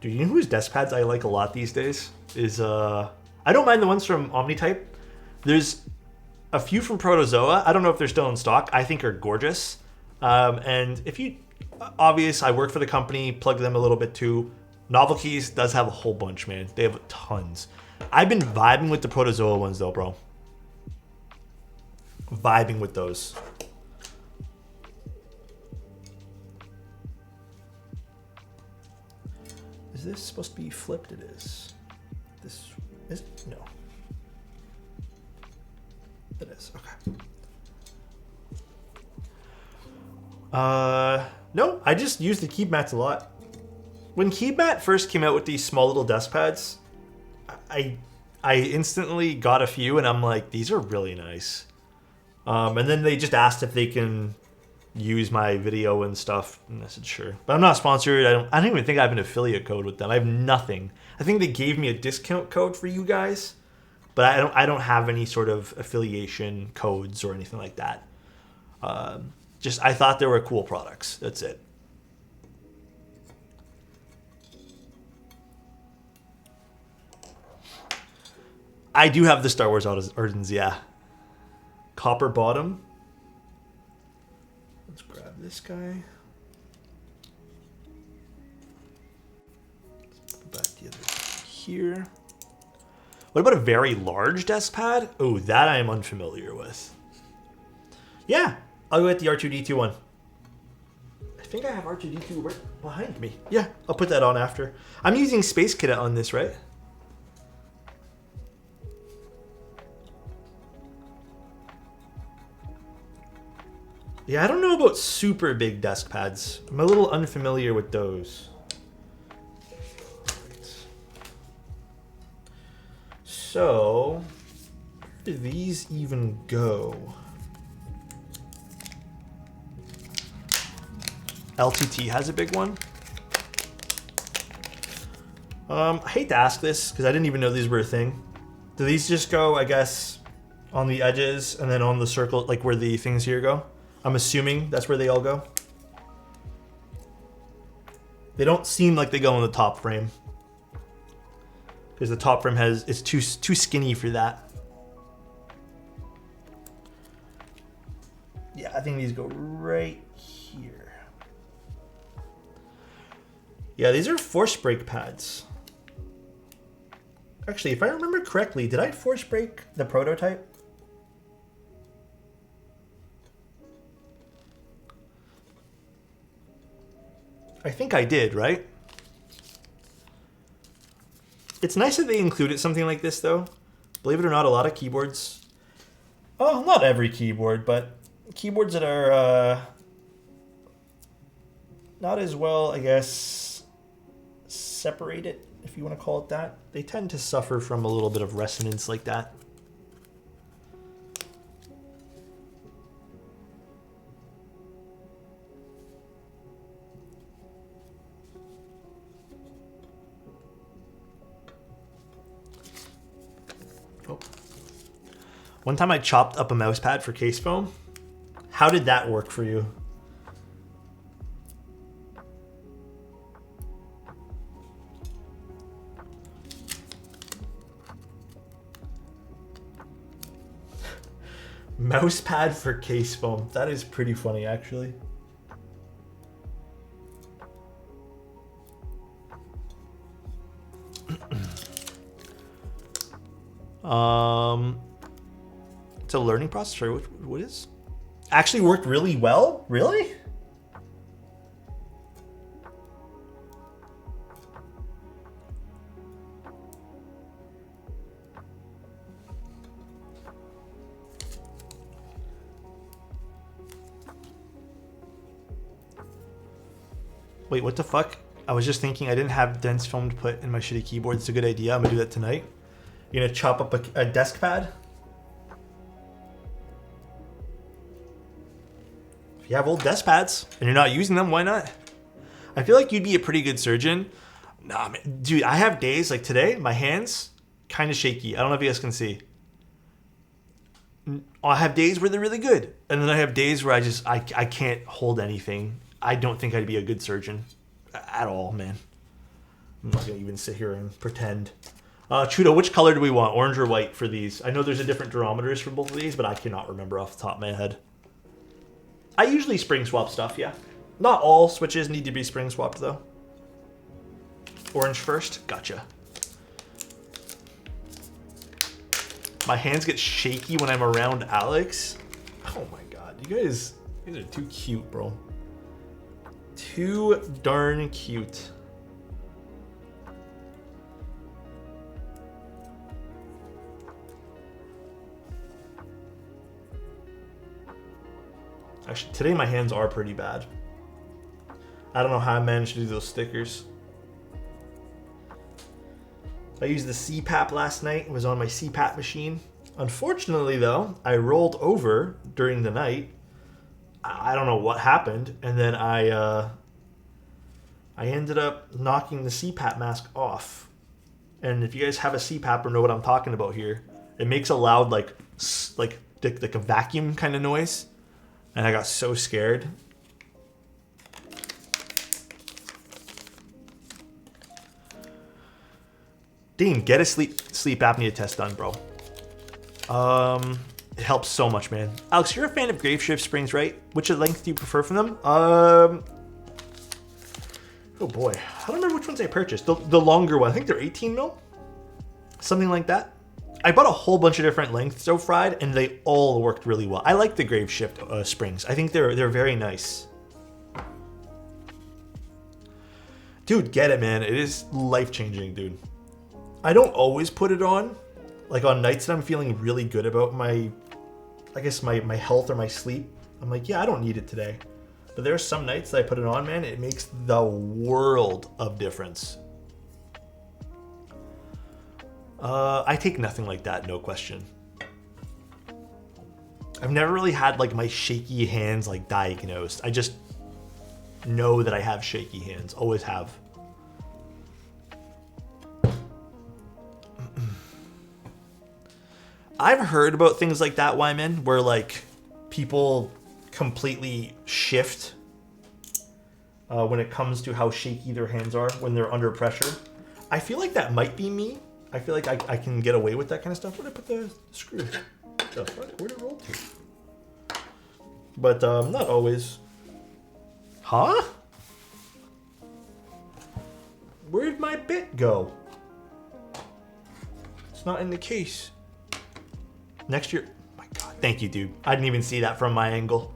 Dude, you know whose desk pads I like a lot these days? Is I don't mind the ones from Omnitype. There's a few from Protozoa. I don't know if they're still in stock. I think are gorgeous. And if you, obvious, I work for the company, plug them a little bit too. Novel Keys does have a whole bunch, man. They have tons. I've been vibing with the Protozoa ones though, bro. Vibing with those. Is this supposed to be flipped? It is. This is, no. It is, okay. No, I just use the Keep Mats a lot. When Keep Mat first came out with these small little desk pads, I instantly got a few and I'm like, these are really nice. And then they just asked if they can use my video and stuff, and I said sure. But I'm not sponsored. I don't even think I have an affiliate code with them. I have nothing. I think they gave me a discount code for you guys, but I don't have any sort of affiliation codes or anything like that. Just I thought they were cool products. That's it. I do have the Star Wars Ordens, yeah. Copper bottom. Let's grab this guy. Let's put back the other here. What about a very large desk pad? Oh, that I am unfamiliar with. Yeah, I'll go with the R2-D2 one. I think I have R2-D2 right behind me. Yeah, I'll put that on after. I'm using Space Cadet on this, right? Yeah, I don't know about super big desk pads. I'm a little unfamiliar with those. Right. So, where do these even go? LTT has a big one. I hate to ask this because I didn't even know these were a thing. Do these just go, I guess, on the edges and then on the circle, like where the things here go? I'm assuming that's where they all go. They don't seem like they go on the top frame, because the top frame it's too skinny for that. I think these go right here. Yeah, these are force brake pads. Actually, if I remember correctly, did I force brake the prototype? I think I did, right? It's nice that they included something like this, though. Believe it or not, a lot of keyboards... Oh, not every keyboard, but keyboards that are not as well, I guess, separated, if you want to call it that. They tend to suffer from a little bit of resonance like that. Oh. One time I chopped up a mouse pad for case foam. How did that work for you? Mouse pad for case foam. That is pretty funny, actually. It's a learning process. Sorry, what is? Actually worked really well? Really? Wait, what the fuck? I was just thinking I didn't have dense foam to put in my shitty keyboard. It's a good idea. I'm gonna do that tonight. You're gonna chop up a desk pad? If you have old desk pads and you're not using them, why not? I feel like you'd be a pretty good surgeon. Nah, man. Dude, I have days like today, my hands kind of shaky. I don't know if you guys can see. I have days where they're really good. And then I have days where I can't hold anything. I don't think I'd be a good surgeon at all, man. I'm not gonna even sit here and pretend. Chudo, which color do we want? Orange or white for these? I know there's a different durometers for both of these, but I cannot remember off the top of my head. I usually spring swap stuff, yeah. Not all switches need to be spring swapped, though. Orange first? Gotcha. My hands get shaky when I'm around Alex. Oh my god, you guys are too cute, bro. Too darn cute. Actually, today my hands are pretty bad. I don't know how I managed to do those stickers. I used the CPAP last night. It was on my CPAP machine. Unfortunately, though, I rolled over during the night. I don't know what happened, and then I ended up knocking the CPAP mask off. And if you guys have a CPAP or know what I'm talking about here, it makes a loud like a vacuum kind of noise. And I got so scared. Dean, get a sleep apnea test done, bro. It helps so much, man. Alex, you're a fan of grave shift springs, right? Which length do you prefer from them? Oh boy, I don't remember which ones I purchased. The longer one, I think they're 18 mil, something like that. I bought a whole bunch of different lengths so fried, and they all worked really well. I like the grave shift springs. I think they're very nice. Dude, get it, man. It is life-changing, dude. I don't always put it on. Like on nights that I'm feeling really good about my health or my sleep. I'm like, yeah, I don't need it today. But there are some nights that I put it on, man. It makes the world of difference. I take nothing like that, no question. I've never really had like my shaky hands like diagnosed. I just know that I have shaky hands. Always have. I've heard about things like that, Wyman, where like people completely shift when it comes to how shaky their hands are when they're under pressure. I feel like that might be me. I feel like I can get away with that kind of stuff. Where'd I put the screw? The fuck? Where'd it roll to? but not always. Huh? Where'd my bit go? It's not in the case. Next year. My God, thank you, dude. I didn't even see that from my angle.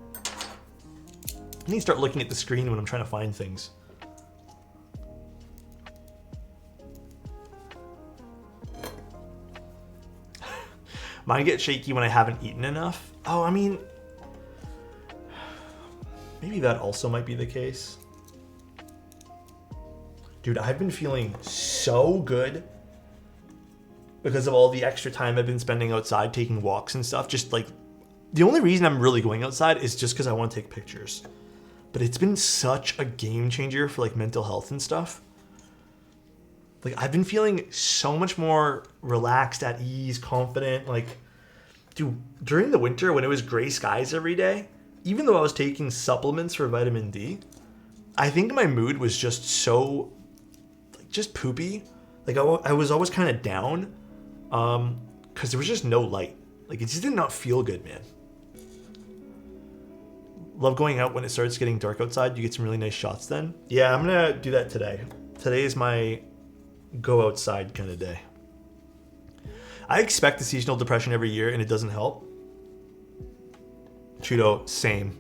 I need to start looking at the screen when I'm trying to find things. Mine gets shaky when I haven't eaten enough. Oh, I mean, maybe that also might be the case. Dude, I've been feeling so good because of all the extra time I've been spending outside taking walks and stuff. Just like, the only reason I'm really going outside is just because I want to take pictures. But it's been such a game changer for like mental health and stuff. Like, I've been feeling so much more relaxed, at ease, confident. Like, dude, during the winter when it was gray skies every day, even though I was taking supplements for vitamin D, I think my mood was just so, like, just poopy. Like, I was always kind of down because there was just no light. Like, it just did not feel good, man. Love going out when it starts getting dark outside. You get some really nice shots then. Yeah, I'm going to do that today. Today is my go outside kind of day. I expect the seasonal depression every year and it doesn't help. Trudeau, same.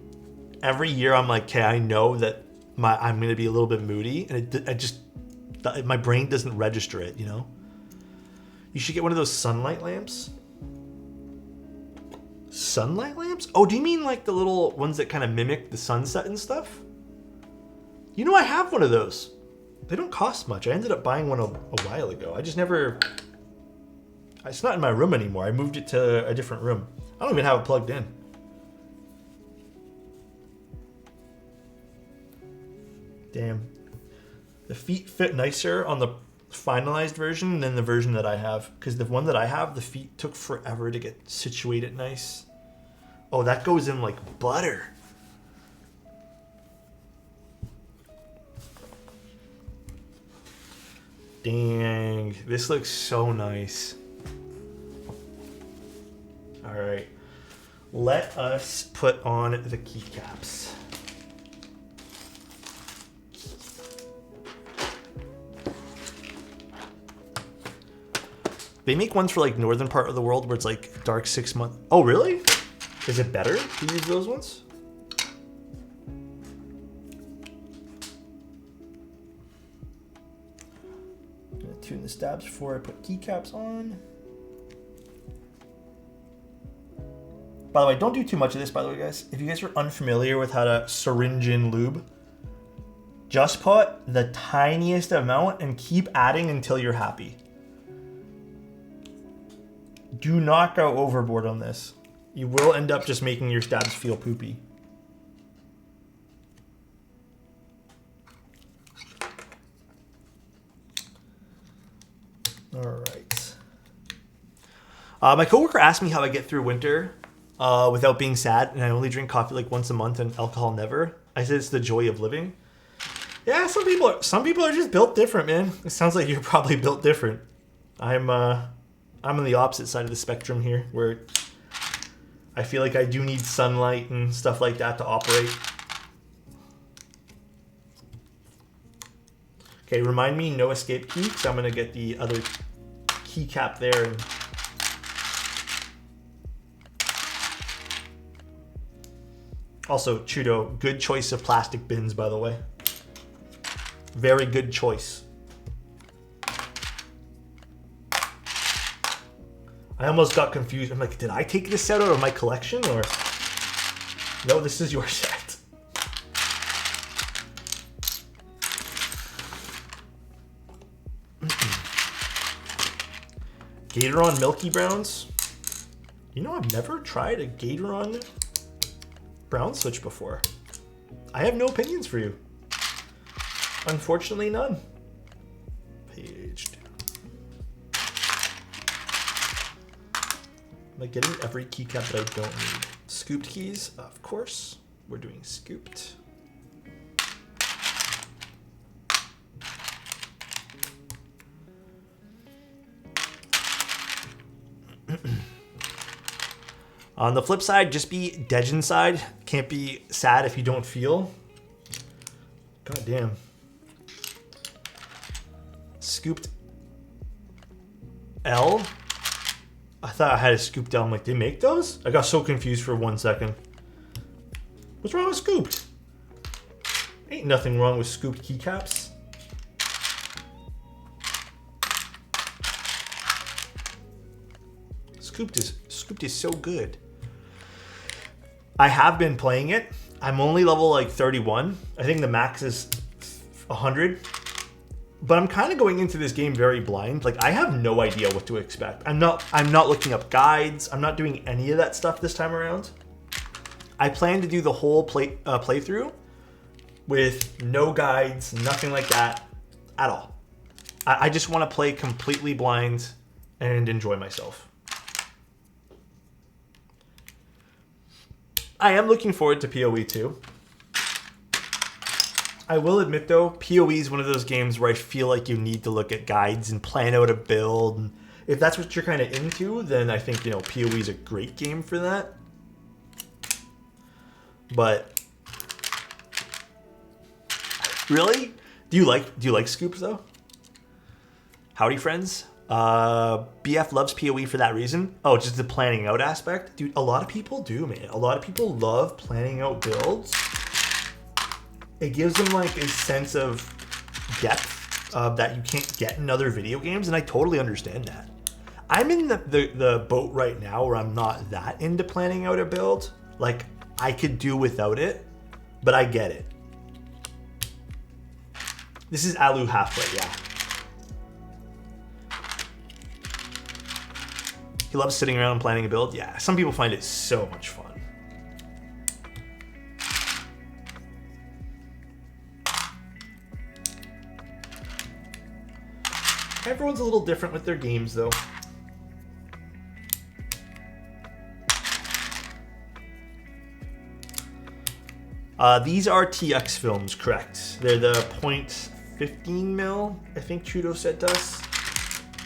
Every year I'm like, okay, I know that I'm going to be a little bit moody and my brain doesn't register it, you know? You should get one of those sunlight lamps. Sunlight lamps? Oh, do you mean like the little ones that kind of mimic the sunset and stuff? You know, I have one of those. They don't cost much. I ended up buying one a while ago. I just never... It's not in my room anymore. I moved it to a different room. I don't even have it plugged in. Damn. The feet fit nicer on the finalized version than the version that I have. Because the one that I have, the feet took forever to get situated nice. Oh, that goes in like butter. Dang, this looks so nice. All right, let us put on the keycaps. They make ones for like northern part of the world where it's like dark 6 months. Oh, really? Is it better to use those ones? I'm gonna tune the stabs before I put keycaps on. By the way, don't do too much of this, by the way, guys. If you guys are unfamiliar with how to syringe in lube, just put the tiniest amount and keep adding until you're happy. Do not go overboard on this. You will end up just making your stabs feel poopy. All right. My coworker asked me how I get through winter without being sad, and I only drink coffee like once a month and alcohol never. I said it's the joy of living. Yeah, some people are just built different, man. It sounds like you're probably built different. I'm on the opposite side of the spectrum here, where I feel like I do need sunlight and stuff like that to operate. Okay, remind me, no escape key, because I'm going to get the other keycap there. And also, Trudeau, good choice of plastic bins, by the way. Very good choice. I almost got confused. I'm like, did I take this set out of my collection, or no? This is your set. Gatoron Milky Browns. You know, I've never tried a Gatoron Brown Switch before. I have no opinions for you. Unfortunately, none. Page down. Am I getting every keycap that I don't need? Scooped keys, of course. We're doing scooped. On the flip side, just be dead inside. Can't be sad if you don't feel. God damn. Scooped L? I thought I had a scooped L. I'm like, they make those? I got so confused for 1 second. What's wrong with scooped? Ain't nothing wrong with scooped keycaps. Scooped is so good. I have been playing it. I'm only level like 31. I think the max is 100. But I'm kind of going into this game very blind. Like, I have no idea what to expect. I'm not looking up guides. I'm not doing any of that stuff this time around. I plan to do the whole playthrough with no guides, nothing like that at all. I just want to play completely blind and enjoy myself. I am looking forward to PoE 2. I will admit though, PoE is one of those games where I feel like you need to look at guides and plan out a build. And if that's what you're kind of into, then I think, you know, PoE is a great game for that. But really? Do you like scoops though? Howdy friends. BF loves PoE for that reason. Oh, just the planning out aspect? Dude, a lot of people do, man. A lot of people love planning out builds. It gives them like a sense of depth that you can't get in other video games, and I totally understand that. I'm in the boat right now where I'm not that into planning out a build. Like, I could do without it, but I get it. This is Alu halfway, yeah. He loves sitting around and planning a build. Yeah, some people find it so much fun. Everyone's a little different with their games, though. These are TX films, correct? They're the .15 mil, I think Trudeau sent us.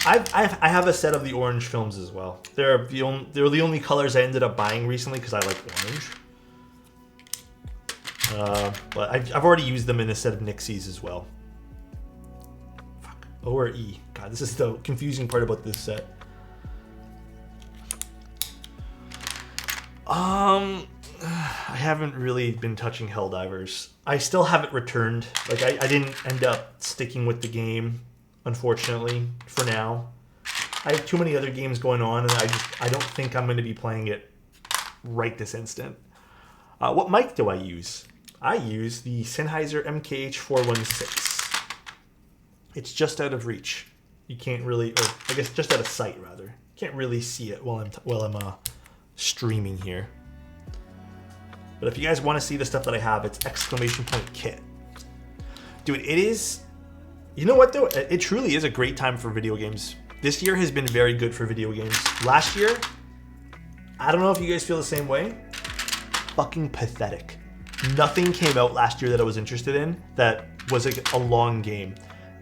I have a set of the orange films as well. They're the only colors I ended up buying recently because I like orange. But I've already used them in a set of Nixies as well. Fuck. O or E? God, this is the confusing part about this set. I haven't really been touching Helldivers. I still haven't returned. Like, I didn't end up sticking with the game, unfortunately, for now. I have too many other games going on, and I don't think I'm going to be playing it right this instant. What mic do I use? I use the Sennheiser MKH416. It's just out of reach. You can't really, or I guess just out of sight, rather. Can't really see it while I'm streaming here. But if you guys want to see the stuff that I have, it's !kit. Dude, it is... You know what, though? It truly is a great time for video games. This year has been very good for video games. Last year, I don't know if you guys feel the same way. Fucking pathetic. Nothing came out last year that I was interested in that was like a long game,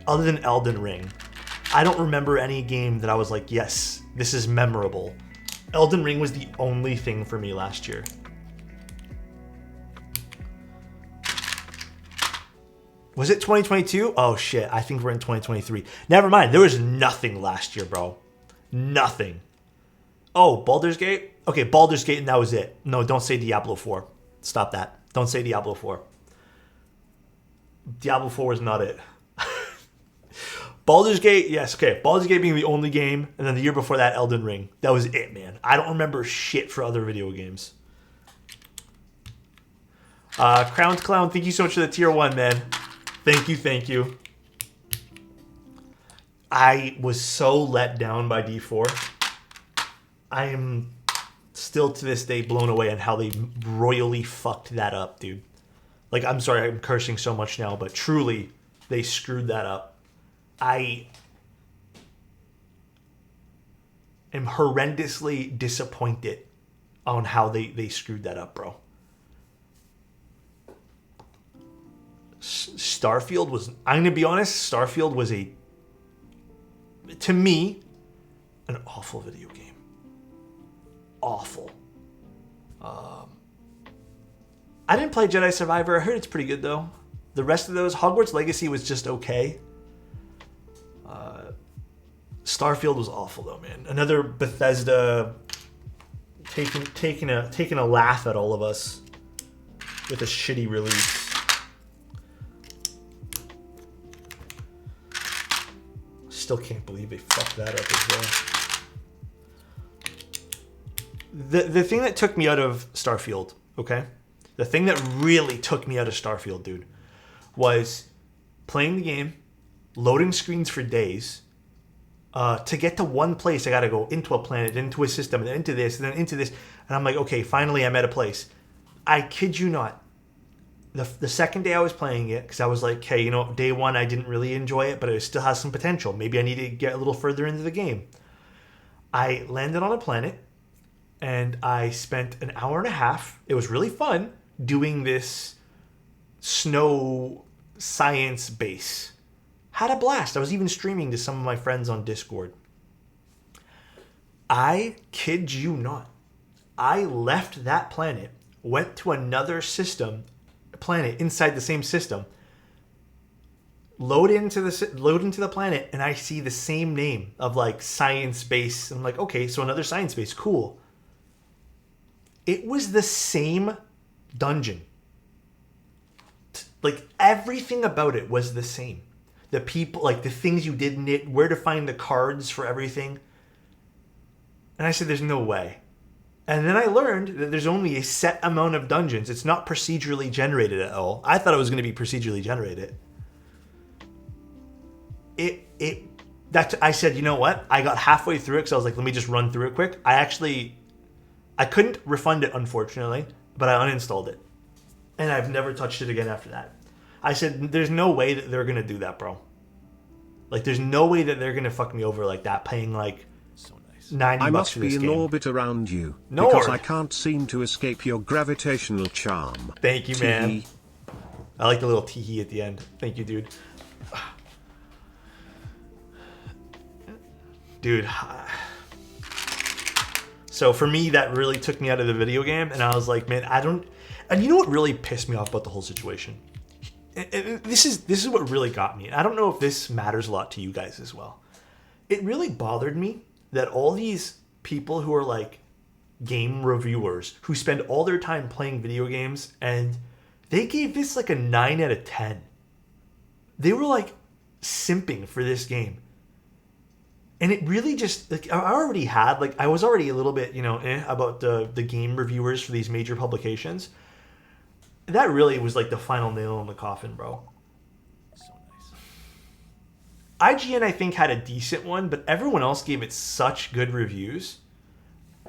other than Elden Ring. I don't remember any game that I was like, yes, this is memorable. Elden Ring was the only thing for me last year. Was it 2022? Oh shit, I think we're in 2023. Never mind, there was nothing last year, bro. Nothing. Oh, Baldur's Gate? Okay, Baldur's Gate and that was it. No, don't say Diablo 4. Stop that. Don't say Diablo 4. Diablo 4 was not it. Baldur's Gate, yes, okay. Baldur's Gate being the only game, and then the year before that, Elden Ring. That was it, man. I don't remember shit for other video games. Crowned Clown, thank you so much for the tier 1, man. Thank you, thank you. I was so let down by D4. I am still to this day blown away on how they royally fucked that up, dude. Like, I'm sorry, I'm cursing so much now, but truly, they screwed that up. I am horrendously disappointed on how they screwed that up, bro. Starfield was, I'm going to be honest, Starfield was to me, an awful video game. Awful. I didn't play Jedi Survivor. I heard it's pretty good though. The rest of those, Hogwarts Legacy was just okay. Starfield was awful though, man. Another Bethesda taking a laugh at all of us with a shitty release. Still can't believe they fucked that up as well. The thing that took me out of Starfield, okay? The thing that really took me out of Starfield, dude, was playing the game, loading screens for days. To get to one place, I gotta go into a planet, into a system, and then into this, and then into this. And I'm like, okay, finally I'm at a place. I kid you not. The second day I was playing it, because I was like, hey, you know, day one I didn't really enjoy it, but it still has some potential. Maybe I need to get a little further into the game. I landed on a planet, and I spent an hour and a half. It was really fun doing this snow science base. Had a blast. I was even streaming to some of my friends on Discord. I kid you not. I left that planet, went to another planet inside the same system, load into the planet, and I see the same name of like science base. I'm like, okay, so another science base, cool. It was the same dungeon. Like everything about it was the same. The people, like the things you did in it, where to find the cards for everything. And I said, there's no way. And then I learned that there's only a set amount of dungeons. It's not procedurally generated at all. I thought it was going to be procedurally generated. I said, you know what? I got halfway through it because I was like, let me just run through it quick. I couldn't refund it, unfortunately, but I uninstalled it. And I've never touched it again after that. I said, there's no way that they're going to do that, bro. Like, there's no way that they're going to fuck me over like that, paying like so nice. $90 for this game. I must be in orbit around you, no because orb. I can't seem to escape your gravitational charm. Thank you, man. I like the little tee-hee at the end. Thank you, dude. Dude. So for me, that really took me out of the video game, and I was like, man, I don't... And you know what really pissed me off about the whole situation? This is what really got me. I don't know if this matters a lot to you guys as well. It really bothered me that all these people who are like game reviewers who spend all their time playing video games, and they gave this like a 9 out of 10. They were like simping for this game. And it really just, like, I was already a little bit, about the game reviewers for these major publications. That really was like the final nail in the coffin, bro. So nice. IGN, I think, had a decent one, but everyone else gave it such good reviews.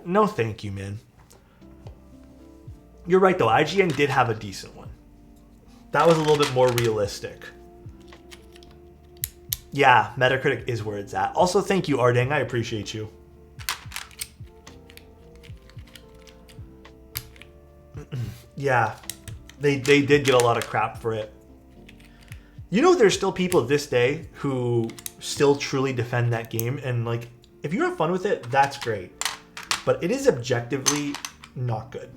No thank you, man. You're right, though. IGN did have a decent one. That was a little bit more realistic. Yeah, Metacritic is where it's at. Also, thank you, Ardang. I appreciate you. Yeah, they did get a lot of crap for it. You know, there's still people this day who still truly defend that game. And, like, if you have fun with it, that's great. But it is objectively not good.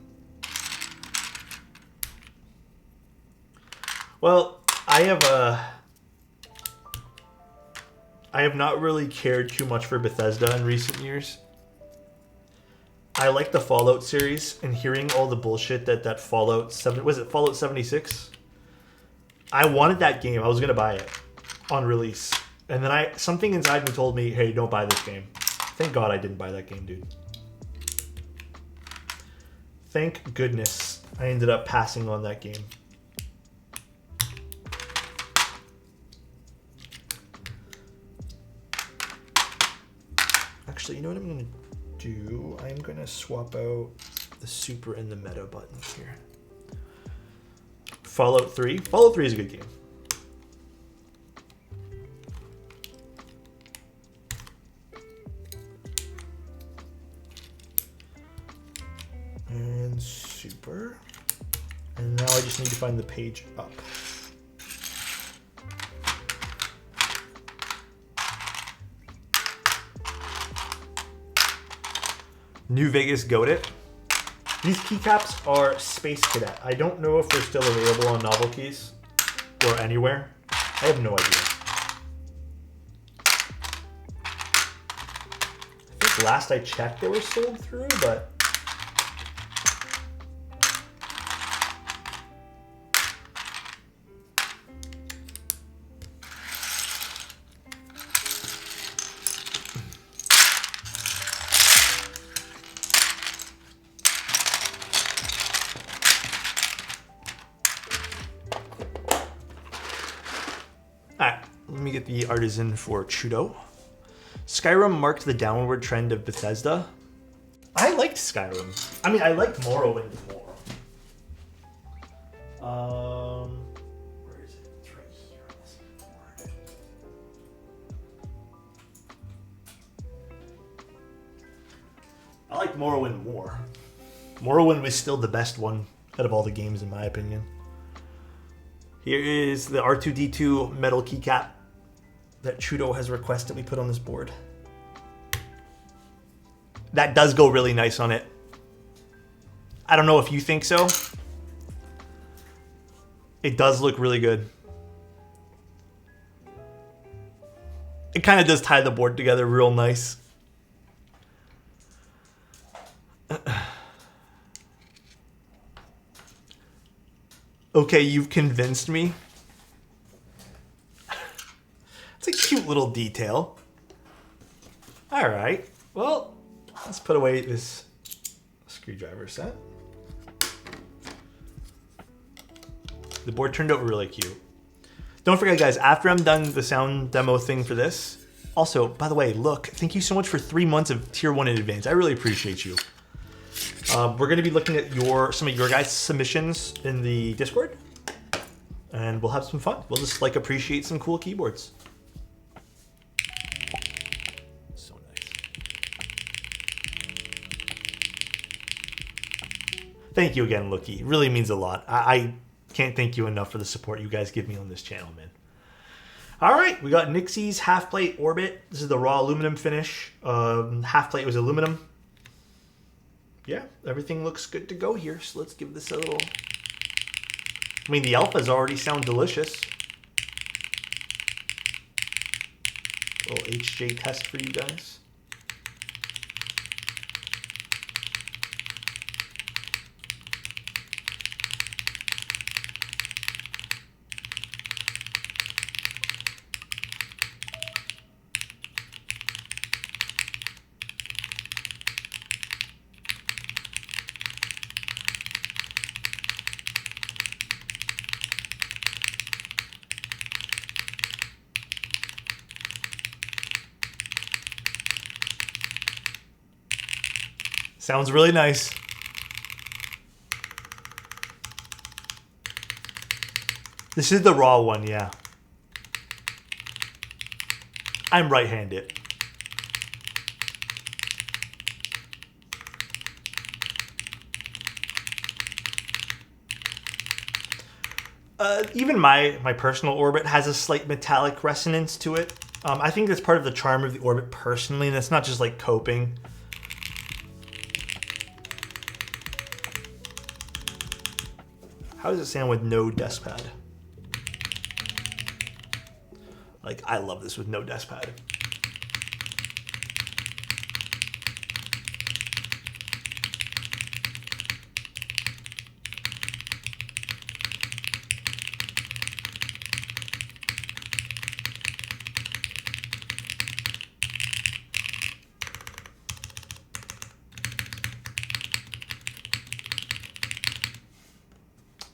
Well, I have not really cared too much for Bethesda in recent years. I like the Fallout series, and hearing all the bullshit that Fallout 7... Was it Fallout 76? I wanted that game. I was going to buy it on release. And then something inside me told me, hey, don't buy this game. Thank God I didn't buy that game, dude. Thank goodness I ended up passing on that game. Actually, you know what I'm going to do? I'm going to swap out the super and the meta buttons here. Fallout 3. Fallout 3 is a good game. And super. And now I just need to find the page up. New Vegas goat it. These keycaps are Space Cadet. I don't know if they're still available on Novelties or anywhere. I have no idea. I think last I checked they were sold through, but... Alright, let me get the Artisan for Chudo. Skyrim marked the downward trend of Bethesda. I liked Skyrim. I mean, I liked Morrowind more. Where is it? It's right here on this board. I liked Morrowind more. Morrowind was still the best one out of all the games, in my opinion. Here is the R2-D2 metal keycap that Chudo has requested we put on this board. That does go really nice on it. I don't know if you think so. It does look really good. It kind of does tie the board together real nice. Okay, you've convinced me. It's a cute little detail. All right, well, let's put away this screwdriver set. The board turned out really cute. Don't forget, guys, after I'm done the sound demo thing for this, also, by the way, look, thank you so much for 3 months of Tier 1 in advance. I really appreciate you. We're going to be looking at some of your guys' submissions in the Discord, and we'll have some fun. We'll just like appreciate some cool keyboards. So nice. Thank you again, Lookie. It really means a lot. I can't thank you enough for the support you guys give me on this channel, man. All right, we got Nixie's half plate Orbit. This is the raw aluminum finish. Half plate was aluminum. Yeah, everything looks good to go here. So let's give this a little... I mean, the alphas already sound delicious. A little HJ test for you guys. Sounds really nice. This is the raw one, yeah. I'm right-handed. Even my personal Orbit has a slight metallic resonance to it. I think that's part of the charm of the Orbit personally, and it's not just like coping. How does it sound with no desk pad? Like, I love this with no desk pad.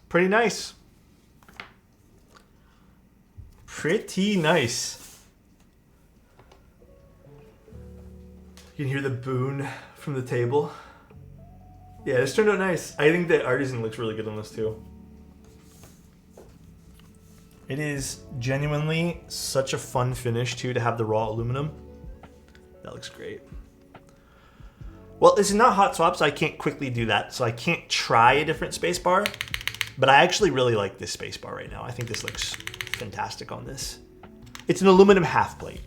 Pretty nice. Pretty nice. You can hear the boon from the table. Yeah, this turned out nice. I think the Artisan looks really good on this too. It is genuinely such a fun finish too to have the raw aluminum. That looks great. Well, this is not hot swap, so I can't quickly do that. So I can't try a different spacebar. But I actually really like this spacebar right now. I think this looks fantastic on this. It's an aluminum half plate.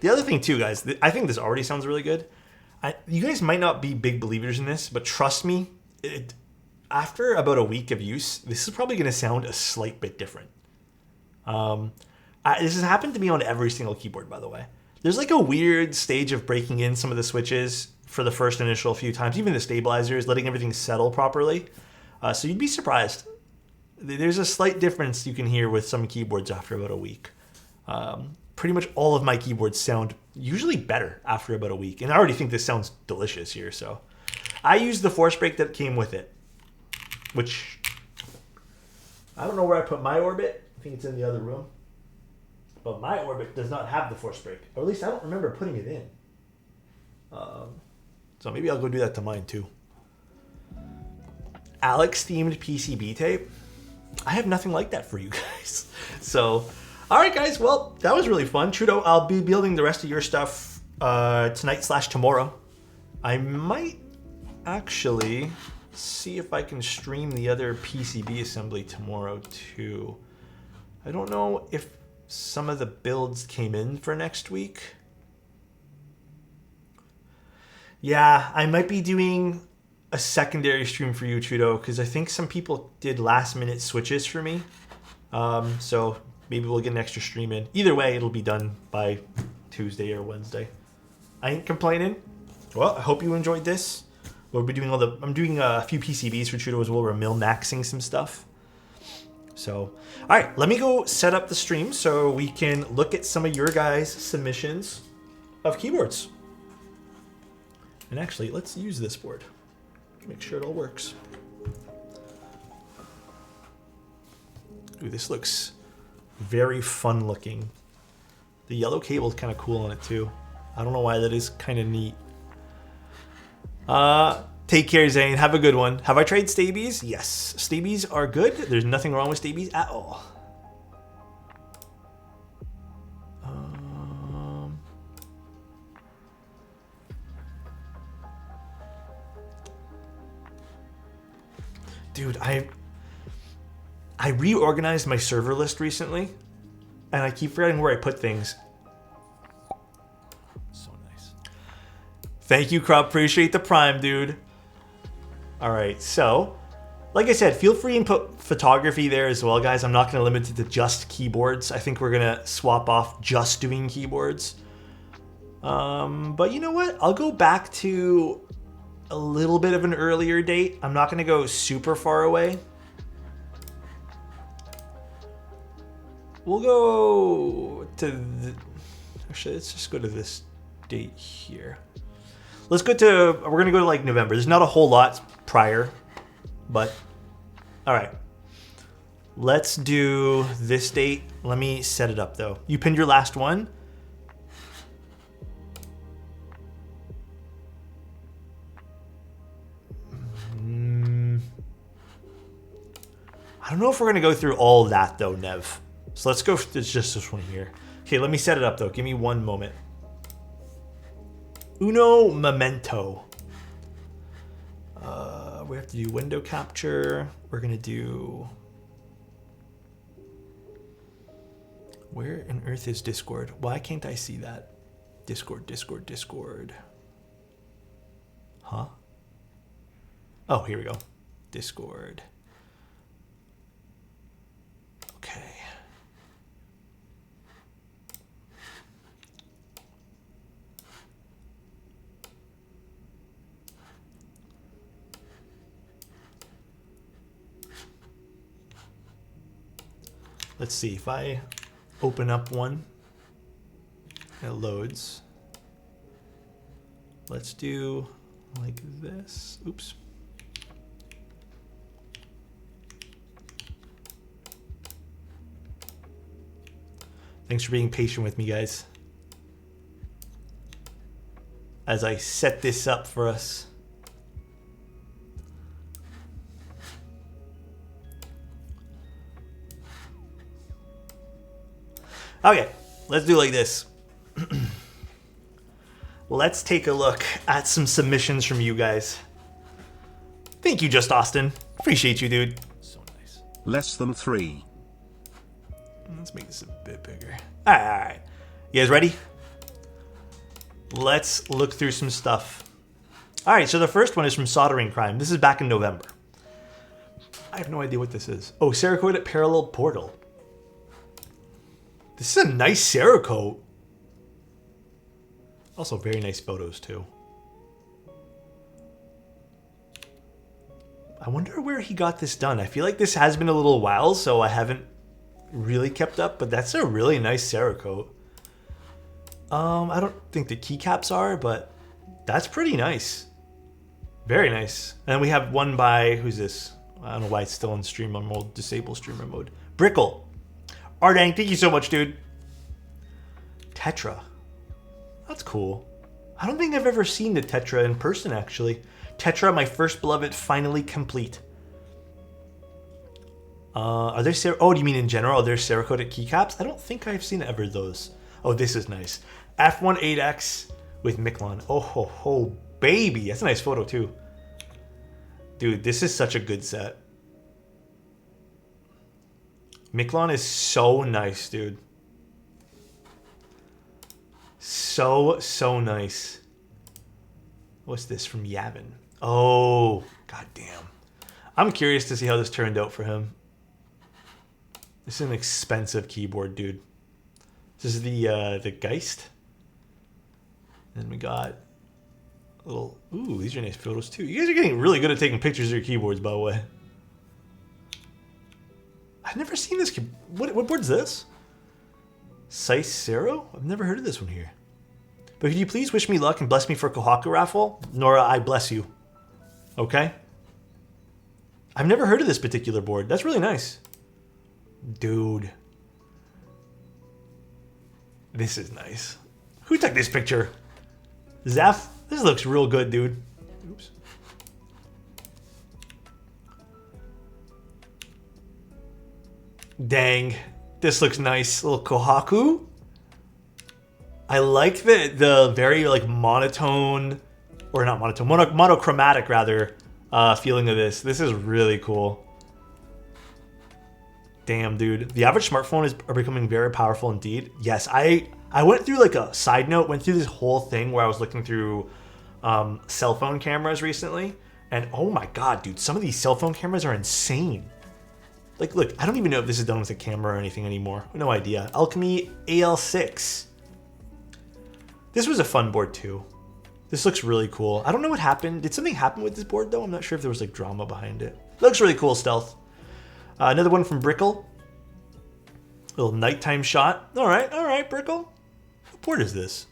The other thing too, guys, I think this already sounds really good. You guys might not be big believers in this, but trust me, after about a week of use, this is probably going to sound a slight bit different. This has happened to me on every single keyboard, by the way. There's like a weird stage of breaking in some of the switches for the first initial few times, even the stabilizers, letting everything settle properly. So you'd be surprised. There's a slight difference you can hear with some keyboards after about a week. Pretty much all of my keyboards sound usually better after about a week. And I already think this sounds delicious here. So I use the force break that came with it, which I don't know where I put my Orbit. I think it's in the other room. But my Orbit does not have the force break. Or at least I don't remember putting it in. So maybe I'll go do that to mine too. Alex themed PCB tape. I have nothing like that for you guys. So, all right, guys. Well, that was really fun. Trudeau, I'll be building the rest of your stuff tonight/tomorrow. I might actually see if I can stream the other PCB assembly tomorrow too. I don't know if some of the builds came in for next week. Yeah, I might be doing a secondary stream for you, Trudeau, because I think some people did last-minute switches for me. So maybe we'll get an extra stream in. Either way, it'll be done by Tuesday or Wednesday. I ain't complaining. Well, I hope you enjoyed this. We'll be doing I'm doing a few PCBs for Trudeau as well. We're mil-maxing some stuff. So, all right, let me go set up the stream so we can look at some of your guys' submissions of keyboards. And actually, let's use this board. Make sure it all works. Ooh, this looks very fun looking. The yellow cable is kind of cool on it too. I don't know why, that is kind of neat. Take care, Zane. Have a good one. Have I tried Stabies? Yes. Stabies are good. There's nothing wrong with Stabies at all. Dude, I reorganized my server list recently, and I keep forgetting where I put things. So nice. Thank you, Crop. Appreciate the Prime, dude. All right, so, like I said, feel free and put photography there as well, guys. I'm not going to limit it to just keyboards. I think we're going to swap off just doing keyboards. But you know what? I'll go back to a little bit of an earlier date. I'm not going to go super far away. We'll go to actually, let's just go to this date here. We're going to go to like November. There's not a whole lot prior, but all right. Let's do this date. Let me set it up though. You pinned your last one. I don't know if we're going to go through all of that though, Nev. So let's go, it's just this one here. Okay, let me set it up though. Give me one moment. Uno momento. We have to do window capture. We're going to do... Where in earth is Discord? Why can't I see that? Discord. Huh? Oh, here we go. Discord. Okay. Let's see if I open up one, it loads. Let's do like this. Oops. Thanks for being patient with me, guys, as I set this up for us. Okay, let's do like this. Let's take a look at some submissions from you guys. Thank you, Just Austin. Appreciate you, dude. So nice. Less than 3. Let's make this a bit bigger. All right. You guys ready? Let's look through some stuff. All right, so the first one is from Soldering Crime. This is back in November. I have no idea what this is. Oh, Cerakote at Parallel Portal. This is a nice Cerakote. Also very nice photos too. I wonder where he got this done. I feel like this has been a little while, so I haven't really kept up, but that's a really nice Cerakote. I don't think the keycaps are, but that's pretty nice. Very nice. And then we have one by, who's this? I don't know why it's still in streamer mode, disable streamer mode. Brickle. Ardang, thank you so much, dude. Tetra. That's cool. I don't think I've ever seen the Tetra in person, actually. Tetra, my first beloved, finally complete. Are there oh, do you mean in general? Are there Cerakote keycaps? I don't think I've seen ever those. Oh, this is nice. F18X with Miklon. Oh, ho, ho, baby. That's a nice photo, too. Dude, this is such a good set. Miklon is so nice, dude. So nice. What's this from Yavin? Oh, goddamn. I'm curious to see how this turned out for him. This is an expensive keyboard, dude. This is the Geist. And we got a little... Ooh, these are nice photos, too. You guys are getting really good at taking pictures of your keyboards, by the way. I've never seen this. What board's this? Cicero? I've never heard of this one here. But could you please wish me luck and bless me for Kohaku raffle? Nora, I bless you. Okay? I've never heard of this particular board. That's really nice. Dude. This is nice. Who took this picture? Zeph? This looks real good, dude. Oops. Dang. This looks nice. A little Kohaku. I like the very like monotone, or not monotone, monochromatic rather, feeling of this. This is really cool. Damn, dude. The average smartphone are becoming very powerful indeed. Yes, I went through like a side note, went through this whole thing where I was looking through cell phone cameras recently, and oh my god, dude, some of these cell phone cameras are insane. Like, look, I don't even know if this is done with a camera or anything anymore. No idea. Alchemy AL6. This was a fun board too. This looks really cool. I don't know what happened. Did something happen with this board though? I'm not sure if there was like drama behind it. Looks really cool, Stealth. Another one from Brickle. A little nighttime shot. All right, Brickle. What board is this?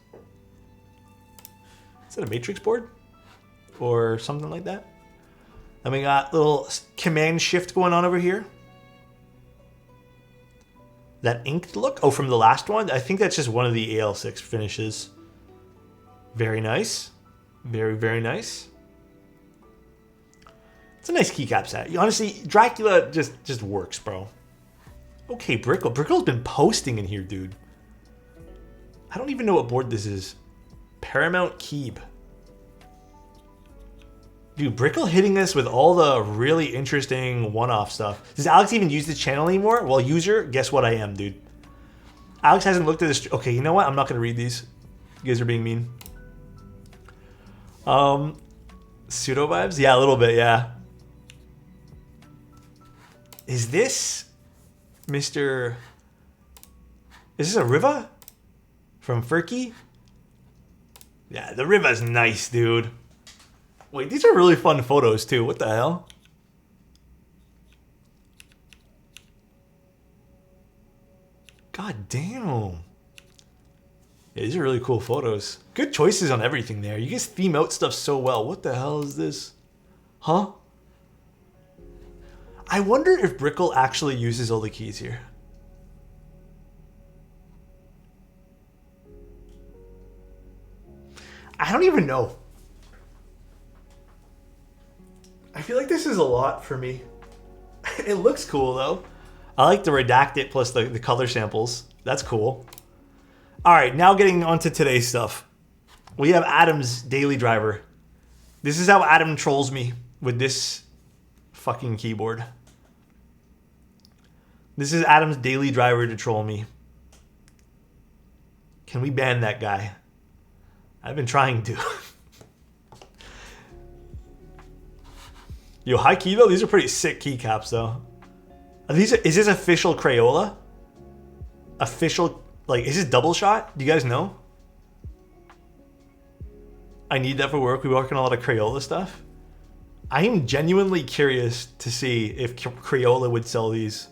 Is that a Matrix board? Or something like that? And we got a little command shift going on over here. That inked look? Oh, from the last one? I think that's just one of the AL6 finishes. Very nice. Very, very nice. It's a nice keycap set. Honestly, Dracula just works, bro. Okay, Brickle. Brickle's been posting in here, dude. I don't even know what board this is. Paramount Keep. Dude, Brickle hitting us with all the really interesting one-off stuff. Does Alex even use this channel anymore? Well, user, guess what I am, dude. Alex hasn't looked at this. Okay, you know what? I'm not going to read these. You guys are being mean. Pseudo vibes? Yeah, a little bit, yeah. Is this Mr... Is this a Riva? From Furky? Yeah, the Riva's nice, dude. Wait, these are really fun photos, too. What the hell? God damn. Yeah, these are really cool photos. Good choices on everything there. You guys theme out stuff so well. What the hell is this? Huh? I wonder if Brickle actually uses all the keys here. I don't even know. I feel like this is a lot for me. It looks cool though. I like the redacted plus the color samples. That's cool. All right, now getting onto today's stuff. We have Adam's daily driver. This is how Adam trolls me with this fucking keyboard. This is Adam's daily driver to troll me. Can we ban that guy? I've been trying to. Yo, high key though, these are pretty sick keycaps though. Is this official Crayola? Official, like, is this double shot? Do you guys know? I need that for work. We work on a lot of Crayola stuff. I am genuinely curious to see if Crayola would sell these.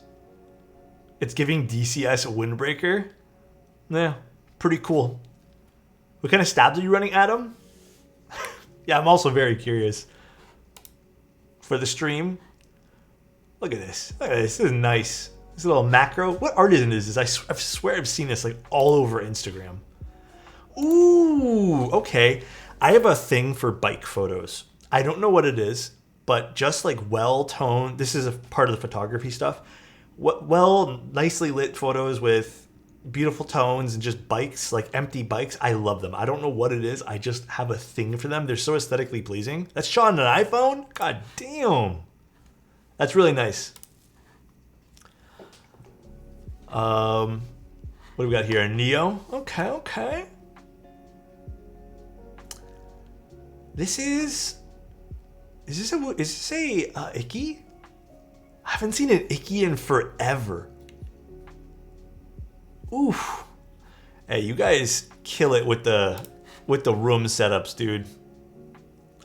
It's giving DCS a windbreaker. Yeah, pretty cool. What kind of stabs are you running, Adam? Yeah, I'm also very curious. For the stream. Look at this. Look at this. This is nice. This little macro. What artisan is this? I swear I've seen this like all over Instagram. Ooh, okay. I have a thing for bike photos. I don't know what it is, but just like well-toned. This is a part of the photography stuff. Well, nicely lit photos with beautiful tones and just bikes, like empty bikes. I love them. I don't know what it is. I just have a thing for them. They're so aesthetically pleasing. That's shot on an iPhone? God damn. That's really nice. What do we got here? A Neo? Okay, okay. This is this a Icky? I haven't seen an Icky in forever. Oof. Hey, you guys kill it with the room setups, dude.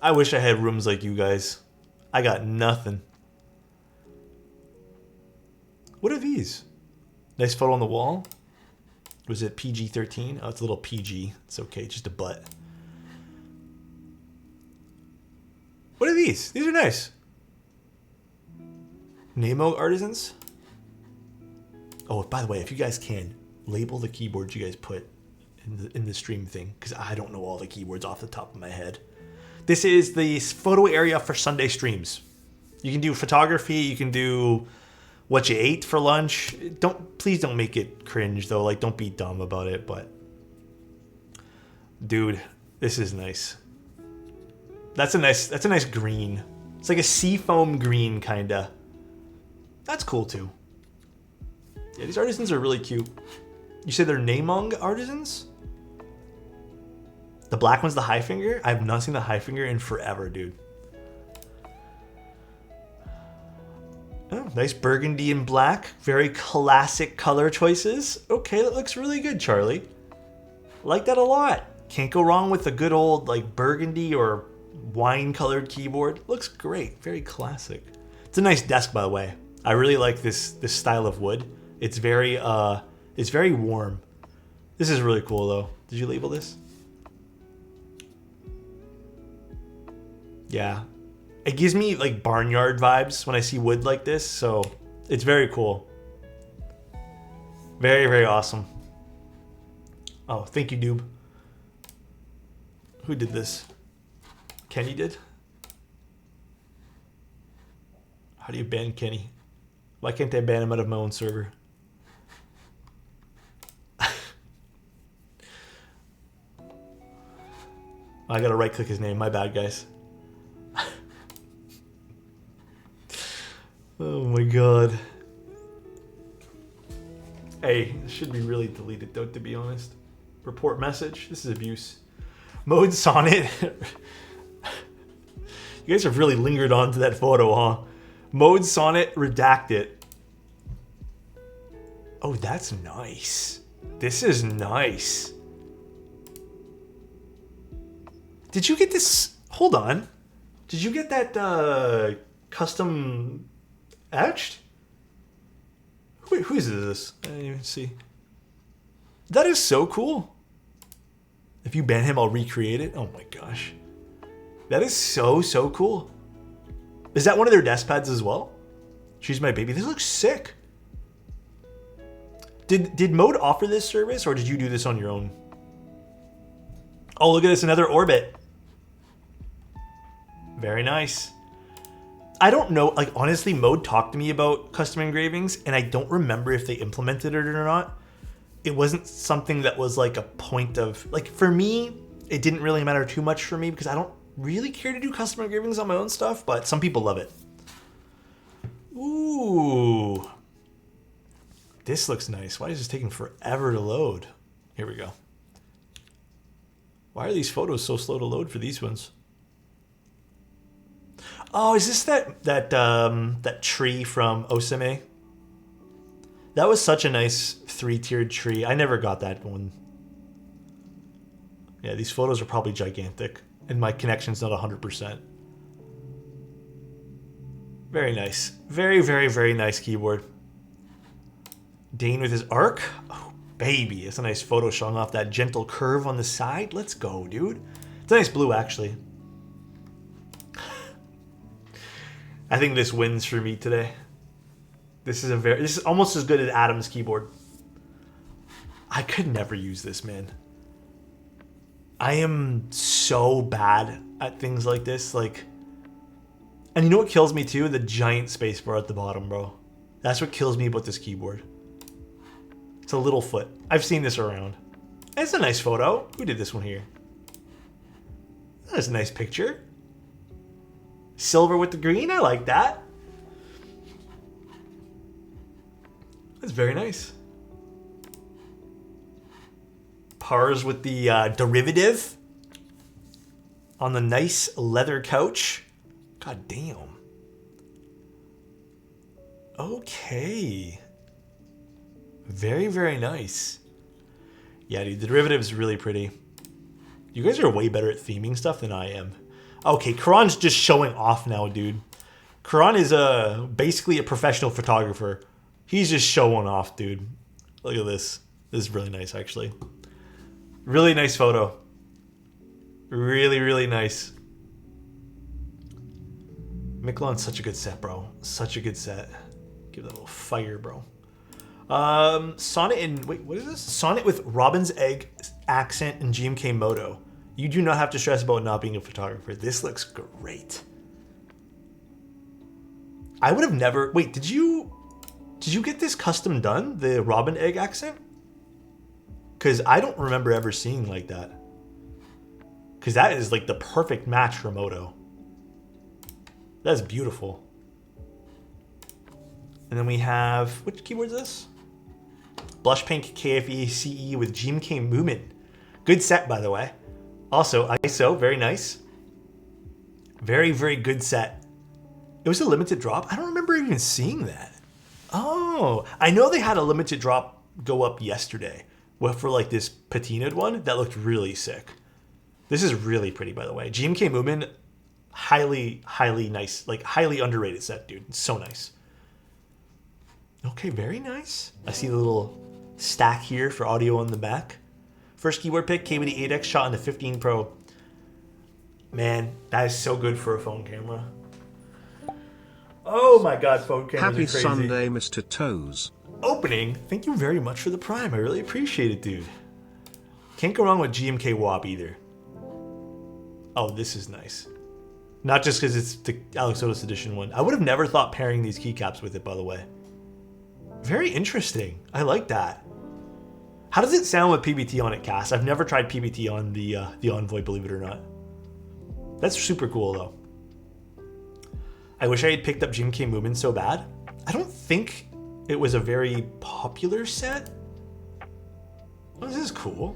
I wish I had rooms like you guys. I got nothing. What are these? Nice photo on the wall. Was it PG-13? Oh, it's a little PG. It's okay, just a butt. What are these? These are nice. Nemo artisans? Oh, by the way, if you guys can, label the keyboards you guys put in the stream thing, because I don't know all the keywords off the top of my head. This is the photo area for Sunday streams. You can do photography, you can do what you ate for lunch. Please don't make it cringe though. Like, don't be dumb about it, but dude, this is nice. That's a nice green. It's like a seafoam green kinda. That's cool too. Yeah, these artisans are really cute. You say they're Namong artisans? The black one's the high finger? I have not seen the high finger in forever, dude. Oh, nice burgundy and black. Very classic color choices. Okay, that looks really good, Charlie. Like that a lot. Can't go wrong with a good old like burgundy or wine colored keyboard. Looks great. Very classic. It's a nice desk, by the way. I really like this style of wood. It's very warm. This is really cool though. Did you label this? Yeah. It gives me like barnyard vibes when I see wood like this, so it's very cool. Very, very awesome. Oh, thank you, Noob. Who did this? Kenny did? How do you ban Kenny? Why can't I ban him out of my own server? I gotta right click his name, my bad guys. Oh my god. Hey, this should be really deleted though, to be honest. Report message, this is abuse. Mode Sonnet. You guys have really lingered on to that photo, huh? Mode Sonnet, redact it. Oh, that's nice. This is nice. Did you get this? Hold on. Did you get that custom etched? Who is this? I didn't even see. That is so cool. If you ban him, I'll recreate it. Oh my gosh. That is so, so cool. Is that one of their desk pads as well? She's my baby. This looks sick. Did Mode offer this service or did you do this on your own? Oh, look at this, another orbit. Very nice. I don't know, like honestly, Mode talked to me about custom engravings and I don't remember if they implemented it or not. It wasn't something that was like a point of, like for me, it didn't really matter too much for me because I don't really care to do custom engravings on my own stuff, but some people love it. Ooh. This looks nice. Why is this taking forever to load? Here we go. Why are these photos so slow to load for these ones? Oh, is this that tree from Osame? That was such a nice 3-tiered tree. I never got that one. Yeah, these photos are probably gigantic, and my connection's not 100%. Very nice. Very, very, very nice keyboard. Dane with his arc. Oh, baby. It's a nice photo showing off that gentle curve on the side. Let's go, dude. It's a nice blue, actually. I think this wins for me today. This is almost as good as Adam's keyboard. I could never use this, man. I am so bad at things like this. Like, and you know what kills me too? The giant spacebar at the bottom, bro. That's what kills me about this keyboard. It's a little foot. I've seen this around. It's a nice photo. Who did this one here? That's a nice picture. Silver with the green. I like that. That's very nice. Pars with the derivative on the nice leather couch. God damn. Okay. Very, very nice. Yeah, dude, the derivative is really pretty. You guys are way better at theming stuff than I am. Okay, Karan's just showing off now, dude. Karan is basically a professional photographer. He's just showing off, dude. Look at this. This is really nice, actually. Really nice photo. Really, really nice. Miquelon's such a good set, bro. Such a good set. Give that a little fire, bro. Sonnet in... Wait, what is this? Sonnet with Robin's Egg accent and GMK Moto. You do not have to stress about not being a photographer. This looks great. I would have never... Wait, did you get this custom done? The Robin Egg accent? Because I don't remember ever seeing like that. Because that is like the perfect match for Moto. That's beautiful. And then we have... Which keyboard is this? Blush Pink KFE CE with GMK Movement. Good set, by the way. Also, ISO, very nice. Very, very good set. It was a limited drop. I don't remember even seeing that. Oh, I know they had a limited drop go up yesterday. Well, for like this patinaed one, that looked really sick. This is really pretty, by the way. GMK Movement, highly, highly nice. Like, highly underrated set, dude. It's so nice. Okay, very nice. I see the little stack here for audio on the back. First keyboard pick, KBD 8X shot in the 15 Pro. Man, that is so good for a phone camera. Oh my god, phone cameras Happy are crazy. Sunday, Mr. Toes. Opening, thank you very much for the Prime. I really appreciate it, dude. Can't go wrong with GMK WAP either. Oh, this is nice. Not just because it's the Alexotos edition one. I would have never thought pairing these keycaps with it, by the way. Very interesting. I like that. How does it sound with PBT on it, Cass? I've never tried PBT on the Envoy, believe it or not. That's super cool, though. I wish I had picked up GMK Movement so bad. I don't think it was a very popular set. Oh, this is cool.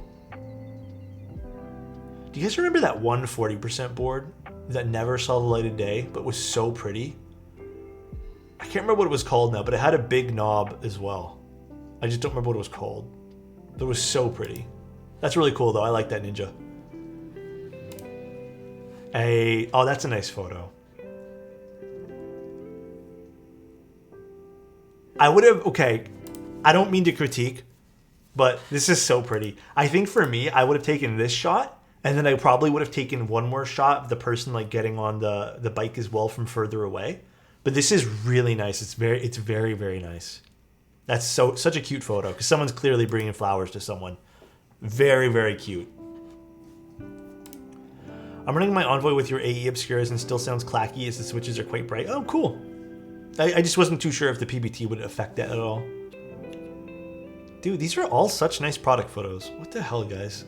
Do you guys remember that 140% board that never saw the light of day, but was so pretty? I can't remember what it was called now, but it had a big knob as well. I just don't remember what it was called. It was so pretty. That's really cool, though. I like that Ninja. Oh, that's a nice photo. I would have... Okay, I don't mean to critique, but this is so pretty. I think for me, I would have taken this shot, and then I probably would have taken one more shot of the person like getting on the bike as well from further away. But this is really nice. It's very, very nice. That's such a cute photo because someone's clearly bringing flowers to someone. Very, very cute. I'm running my Envoy with your AE Obscures and still sounds clacky as the switches are quite bright. Oh, cool. I just wasn't too sure if the PBT would affect that at all. Dude, these are all such nice product photos. What the hell, guys?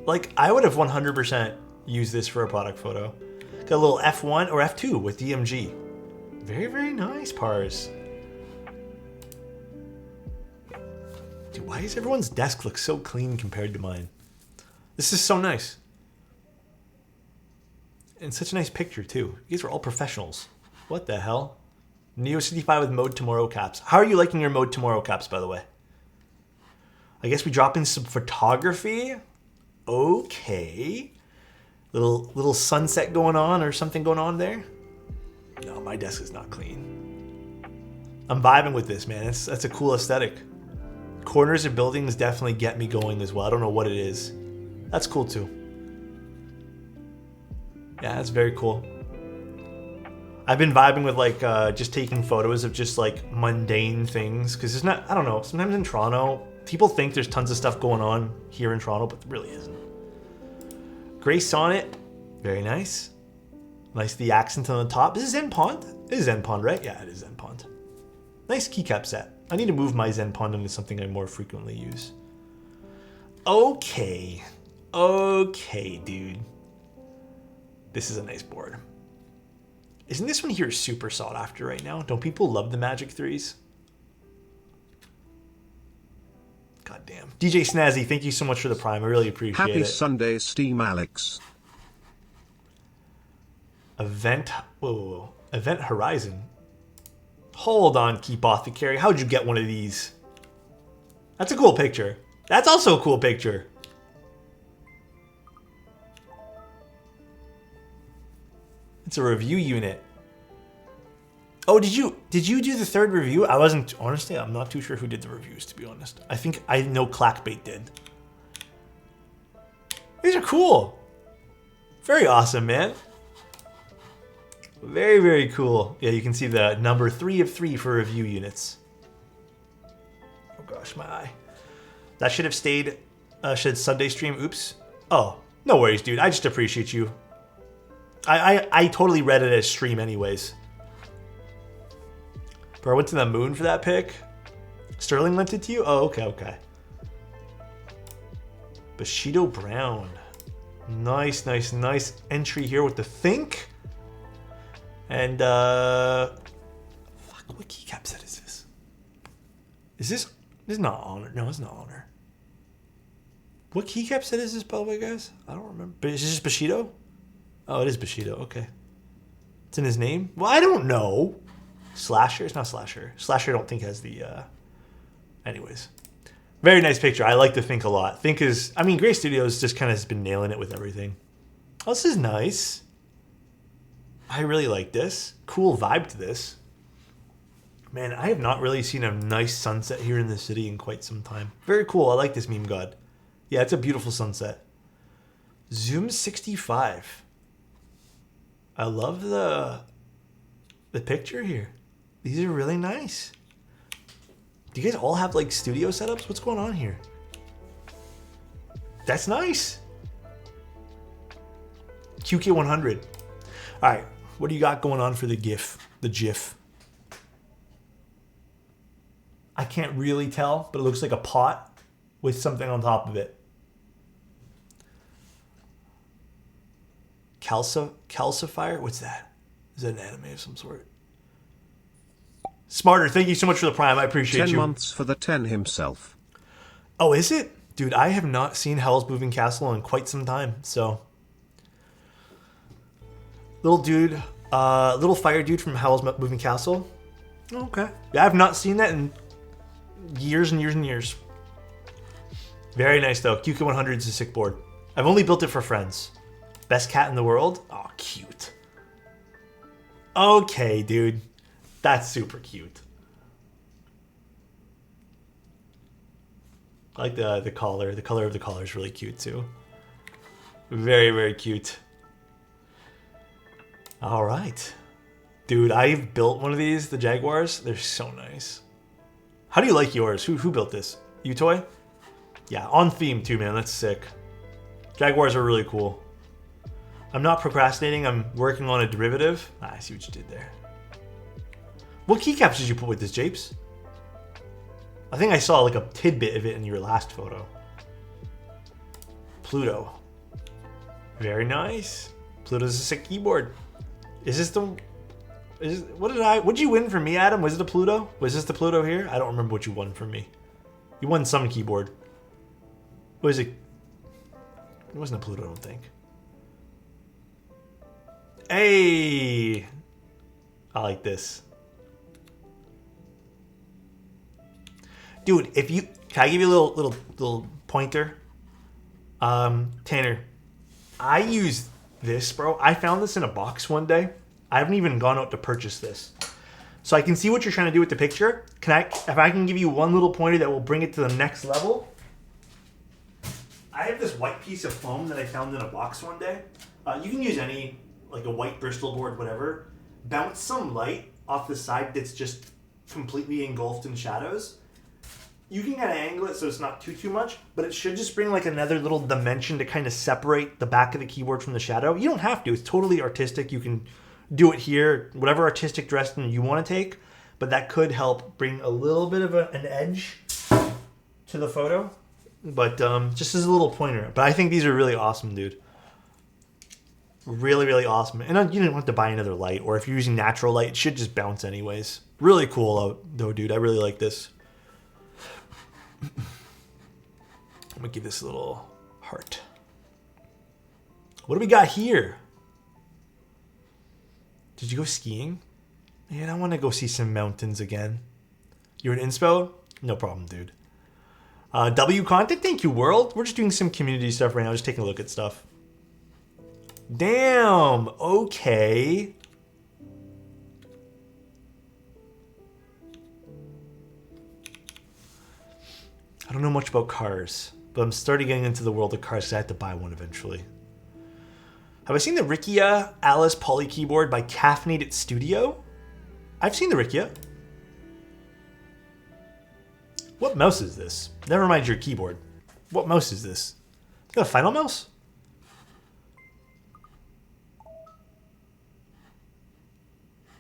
Like, I would have 100% used this for a product photo. Got a little F1 or F2 with DMG. Very, very nice, Pars. Dude, why does everyone's desk look so clean compared to mine? This is so nice. And such a nice picture, too. You guys are all professionals. What the hell? Neo 65 with Mode Tomorrow caps. How are you liking your Mode Tomorrow caps, by the way? I guess we drop in some photography. Okay. Little sunset going on or something going on there. No, my desk is not clean. I'm vibing with this, man. That's a cool aesthetic. Corners of buildings definitely get me going as well. I don't know what it is. That's cool too. Yeah, that's very cool. I've been vibing with like just taking photos of just like mundane things because there's not, I don't know, sometimes in Toronto, people think there's tons of stuff going on here in Toronto, but there really isn't. Gray Sonnet, very nice. Nice the accent on the top. Is this Zen Pond? It is Zen Pond, right? Yeah, it is Zen Pond. Nice keycap set. I need to move my Zen Pond into something I more frequently use. Okay. Okay, dude. This is a nice board. Isn't this one here super sought after right now? Don't people love the Magic 3s? God damn. DJ Snazzy, thank you so much for the Prime. I really appreciate it. Happy Sunday, Steam Alex. Event Horizon. Hold on, Keepothecary. How'd you get one of these? That's a cool picture. That's also a cool picture. It's a review unit. Oh, did you do the third review? I wasn't, honestly, I'm not too sure who did the reviews, to be honest. I know Clackbait did. These are cool. Very awesome, man. Very, very cool. Yeah, you can see the number 3 of 3 for review units. Oh gosh, my eye. That should have stayed, should Sunday stream, oops. Oh, no worries, dude. I just appreciate you. I totally read it as stream anyways. But I went to the moon for that pick. Sterling lent it to you? Oh, okay, okay. Bushido Brown. Nice, nice, nice entry here with the Think. And, fuck, what keycap set is this? This is not Honor. No, it's not Honor. What keycap set is this, by the way, guys? I don't remember. But is this just Bushido? Oh, it is Bushido. Okay. It's in his name? Well, I don't know. Slasher? It's not Slasher. Slasher I don't think has the, anyways. Very nice picture. I like the Think a lot. Think is, I mean, Gray Studios just kind of has been nailing it with everything. Oh, this is nice. I really like this. Cool vibe to this. Man, I have not really seen a nice sunset here in the city in quite some time. Very cool. I like this meme god. Yeah, it's a beautiful sunset. Zoom 65. I love the picture here. These are really nice. Do you guys all have like studio setups? What's going on here? That's nice. QK100. All right, what do you got going on for the GIF? The GIF. I can't really tell, but it looks like a pot with something on top of it. Calcifier? What's that? Is that an anime of some sort? Smarter, thank you so much for the Prime. I appreciate 10 you. 10 months for the 10 himself. Oh, is it? Dude, I have not seen Hell's Moving Castle in quite some time, so. Little dude, little fire dude from Hell's Moving Castle. Okay. Yeah, I've not seen that in years and years and years. Very nice, though. QK100 is a sick board. I've only built it for friends. Best cat in the world? Oh, cute. Okay, dude. That's super cute. I like the collar. The color of the collar is really cute, too. Very, very cute. All right. Dude, I've built one of these, the Jaguars. They're so nice. How do you like yours? Who built this? You toy? Yeah, on theme, too, man. That's sick. Jaguars are really cool. I'm not procrastinating. I'm working on a derivative. I see what you did there. What keycaps did you put with this, Japes? I think I saw like a tidbit of it in your last photo. Pluto. Very nice. Pluto's a sick keyboard. Is this the... What'd you win from me, Adam? Was it a Pluto? Was this the Pluto here? I don't remember what you won from me. You won some keyboard. What is it? It wasn't a Pluto, I don't think. Hey, I like this. Dude, if you, can I give you a little pointer? Tanner, I use this, bro. I found this in a box one day. I haven't even gone out to purchase this. So I can see what you're trying to do with the picture. If I can give you one little pointer that will bring it to the next level. I have this white piece of foam that I found in a box one day. You can use any, like a white Bristol board, whatever. Bounce some light off the side that's just completely engulfed in shadows. You can kind of angle it so it's not too much, but it should just bring like another little dimension to kind of separate the back of the keyboard from the shadow. You don't have to. It's totally artistic. You can do it here, whatever artistic direction you want to take, but that could help bring a little bit of an edge to the photo. But just as a little pointer. But I think these are really awesome, dude. Really, really awesome. And you didn't have to buy another light, or if you're using natural light, it should just bounce anyways. Really cool though, dude. I really like this. I'm gonna give this a little heart. What do we got here? Did you go skiing? Man, I want to go see some mountains again. You're an inspo? No problem, dude. W content, thank you, world. We're just doing some community stuff right now, just taking a look at stuff. Damn, okay. I don't know much about cars, but I'm starting getting into the world of cars, so I have to buy one eventually. Have I seen the Rikia Alice Poly keyboard by Caffeinated Studio? I've seen the Rikia. What mouse is this? Never mind your keyboard. What mouse is this? Is that a Final mouse?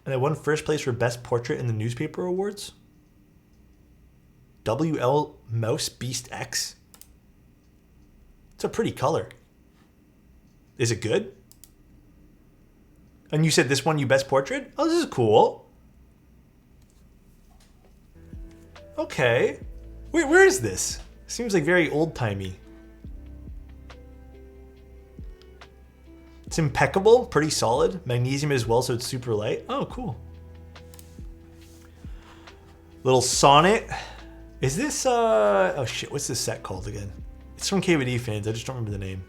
And I won first place for Best Portrait in the Newspaper Awards? WL Mouse Beast X? It's a pretty color. Is it good? And you said this one you Best Portrait? Oh, this is cool. Okay. Wait, where is this? Seems like very old-timey. It's impeccable, pretty solid. Magnesium as well, so it's super light. Oh, cool. Little sonnet. Is this, oh shit, what's this set called again? It's from KVD fans, I just don't remember the name.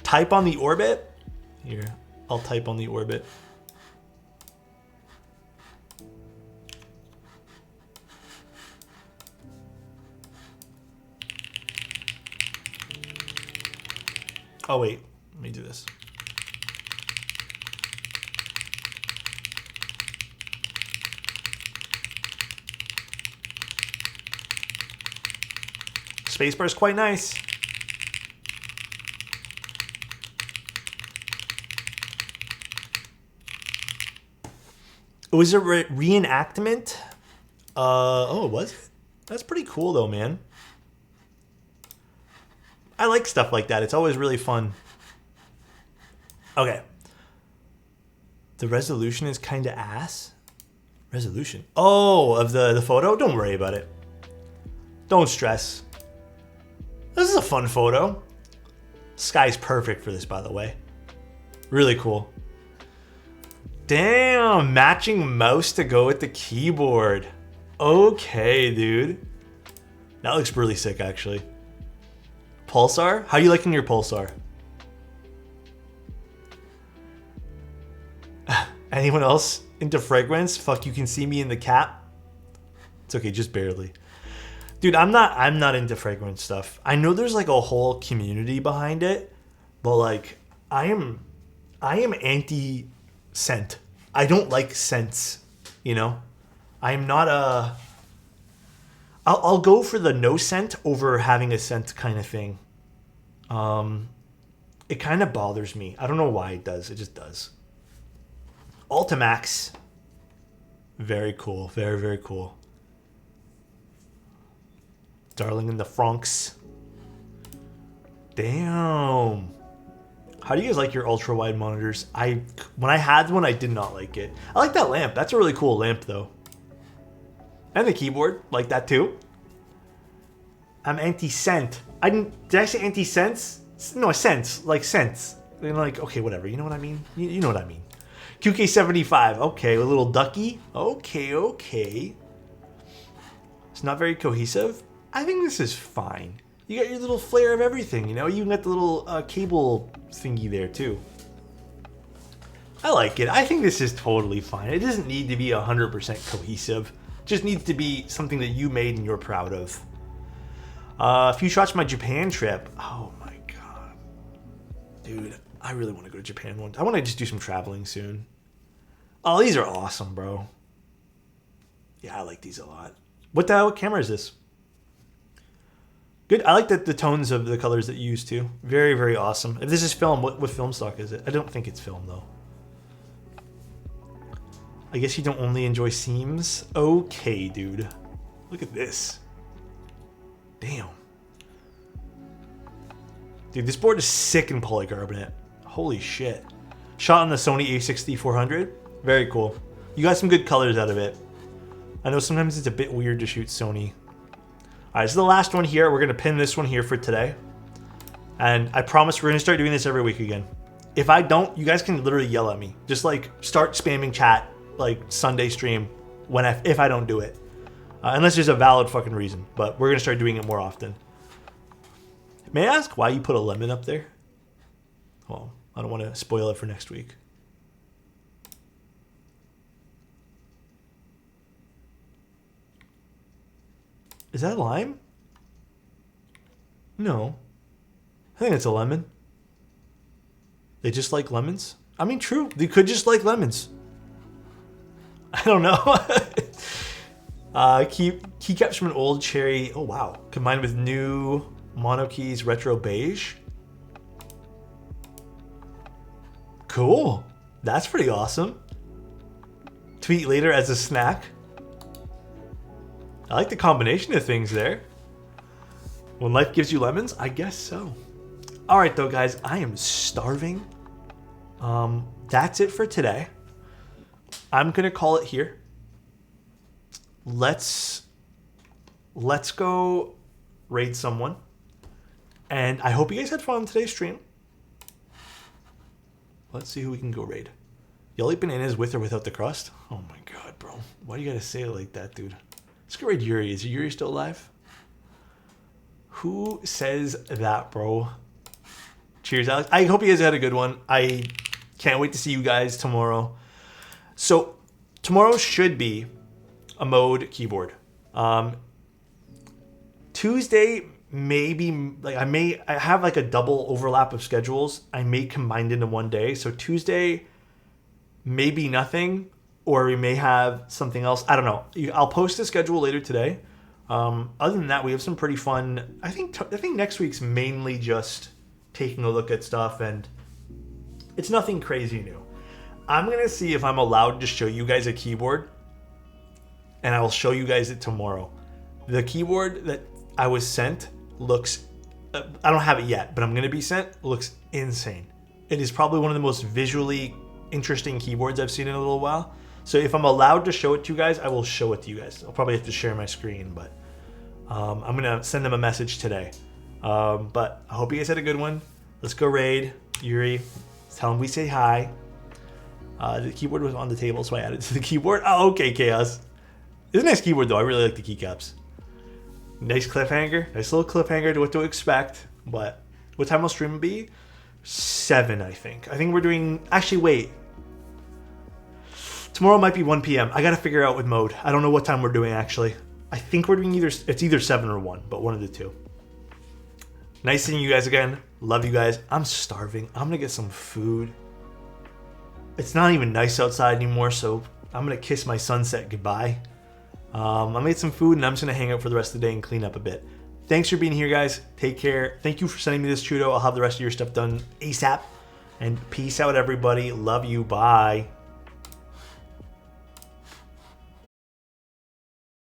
Type on the orbit. Here, I'll type on the orbit. Oh wait, let me do this. Spacebar is quite nice. It was a reenactment. Oh, it was? That's pretty cool though, man. I like stuff like that. It's always really fun. Okay. The resolution is kind of ass. Resolution. Oh, of the photo? Don't worry about it. Don't stress. This is a fun photo. Sky's perfect for this, by the way. Really cool. Damn, matching mouse to go with the keyboard. Okay, dude. That looks really sick, actually. Pulsar? How you liking your Pulsar? Anyone else into fragrance? Fuck, you can see me in the cap. It's okay, just barely. Dude, I'm not into fragrance stuff. I know there's like a whole community behind it, but like I am anti scent. I don't like scents, you know? I am not a I'll go for the no scent over having a scent kind of thing. It kind of bothers me. I don't know why it does. It just does. Ultimax. Very cool. Very, very cool. Darling in the Franks. Damn. How do you guys like your ultra wide monitors? When I had one, I did not like it. I like that lamp. That's a really cool lamp though. And the keyboard, like that too. I'm anti-scent. Did I say anti-sense? No, sense, like sense. Then like, okay, whatever. You know what I mean? You know what I mean. QK75. Okay, a little ducky. Okay. It's not very cohesive. I think this is fine. You got your little flair of everything, you know? You got the little cable thingy there, too. I like it. I think this is totally fine. It doesn't need to be 100% cohesive. It just needs to be something that you made and you're proud of. A few shots of my Japan trip. Oh, my God. Dude, I really want to go to Japan one time. I want to just do some traveling soon. Oh, these are awesome, bro. Yeah, I like these a lot. What camera is this? Good. I like the tones of the colors that you use too. Very, very awesome. If this is film, what film stock is it? I don't think it's film though. I guess you don't only enjoy seams. Okay, dude. Look at this. Damn. Dude, this board is sick in polycarbonate. Holy shit. Shot on the Sony a6400. Very cool. You got some good colors out of it. I know sometimes it's a bit weird to shoot Sony. Alright, this is the last one here. We're going to pin this one here for today. And I promise we're going to start doing this every week again. If I don't, you guys can literally yell at me. Just like start spamming chat like Sunday stream if I don't do it. Unless there's a valid fucking reason. But we're going to start doing it more often. May I ask why you put a lemon up there? Well, I don't want to spoil it for next week. Is that lime? No. I think it's a lemon. They just like lemons? I mean, true. They could just like lemons. I don't know. Keycaps from an old cherry. Oh, wow. Combined with new mono keys retro beige. Cool. That's pretty awesome. Tweet later as a snack. I like the combination of things there. When life gives you lemons, I guess so. All right, though, guys, I am starving. That's it for today. I'm gonna call it here. Let's go raid someone, and I hope you guys had fun on today's stream. Let's see who we can go raid. Y'all eat bananas with or without the crust? Oh my god, bro! Why do you gotta say it like that, dude? Let's go raid Yuri. Is Yuri still alive? Who says that, bro? Cheers, Alex. I hope you guys had a good one. I can't wait to see you guys tomorrow. So tomorrow should be a mode keyboard. Tuesday maybe like I have like a double overlap of schedules. I may combine into one day. So Tuesday maybe nothing, or we may have something else. I don't know. I'll post the schedule later today. Other than that, we have some pretty fun. I think next week's mainly just taking a look at stuff, and it's nothing crazy new. I'm going to see if I'm allowed to show you guys a keyboard, and I will show you guys it tomorrow. The keyboard that I was sent looks, I don't have it yet, but I'm going to be sent, looks insane. It is probably one of the most visually interesting keyboards I've seen in a little while. So if I'm allowed to show it to you guys, I will show it to you guys. I'll probably have to share my screen, but I'm going to send them a message today. But I hope you guys had a good one. Let's go raid Yuri. Tell him we say hi. The keyboard was on the table, so I added it to the keyboard. Oh, okay, Chaos. It's a nice keyboard, though. I really like the keycaps. Nice cliffhanger. Nice little cliffhanger to what to expect. But what time will stream be? 7, I think. I think we're doing... Actually, wait. Tomorrow might be 1 p.m. I got to figure out with mode. I don't know what time we're doing, actually. I think we're doing it's either 7 or 1, but one of the two. Nice seeing you guys again. Love you guys. I'm starving. I'm going to get some food. It's not even nice outside anymore, so I'm going to kiss my sunset goodbye. I'm going to get some food, and I'm just going to hang out for the rest of the day and clean up a bit. Thanks for being here, guys. Take care. Thank you for sending me this Chudo. I'll have the rest of your stuff done ASAP. And peace out, everybody. Love you. Bye.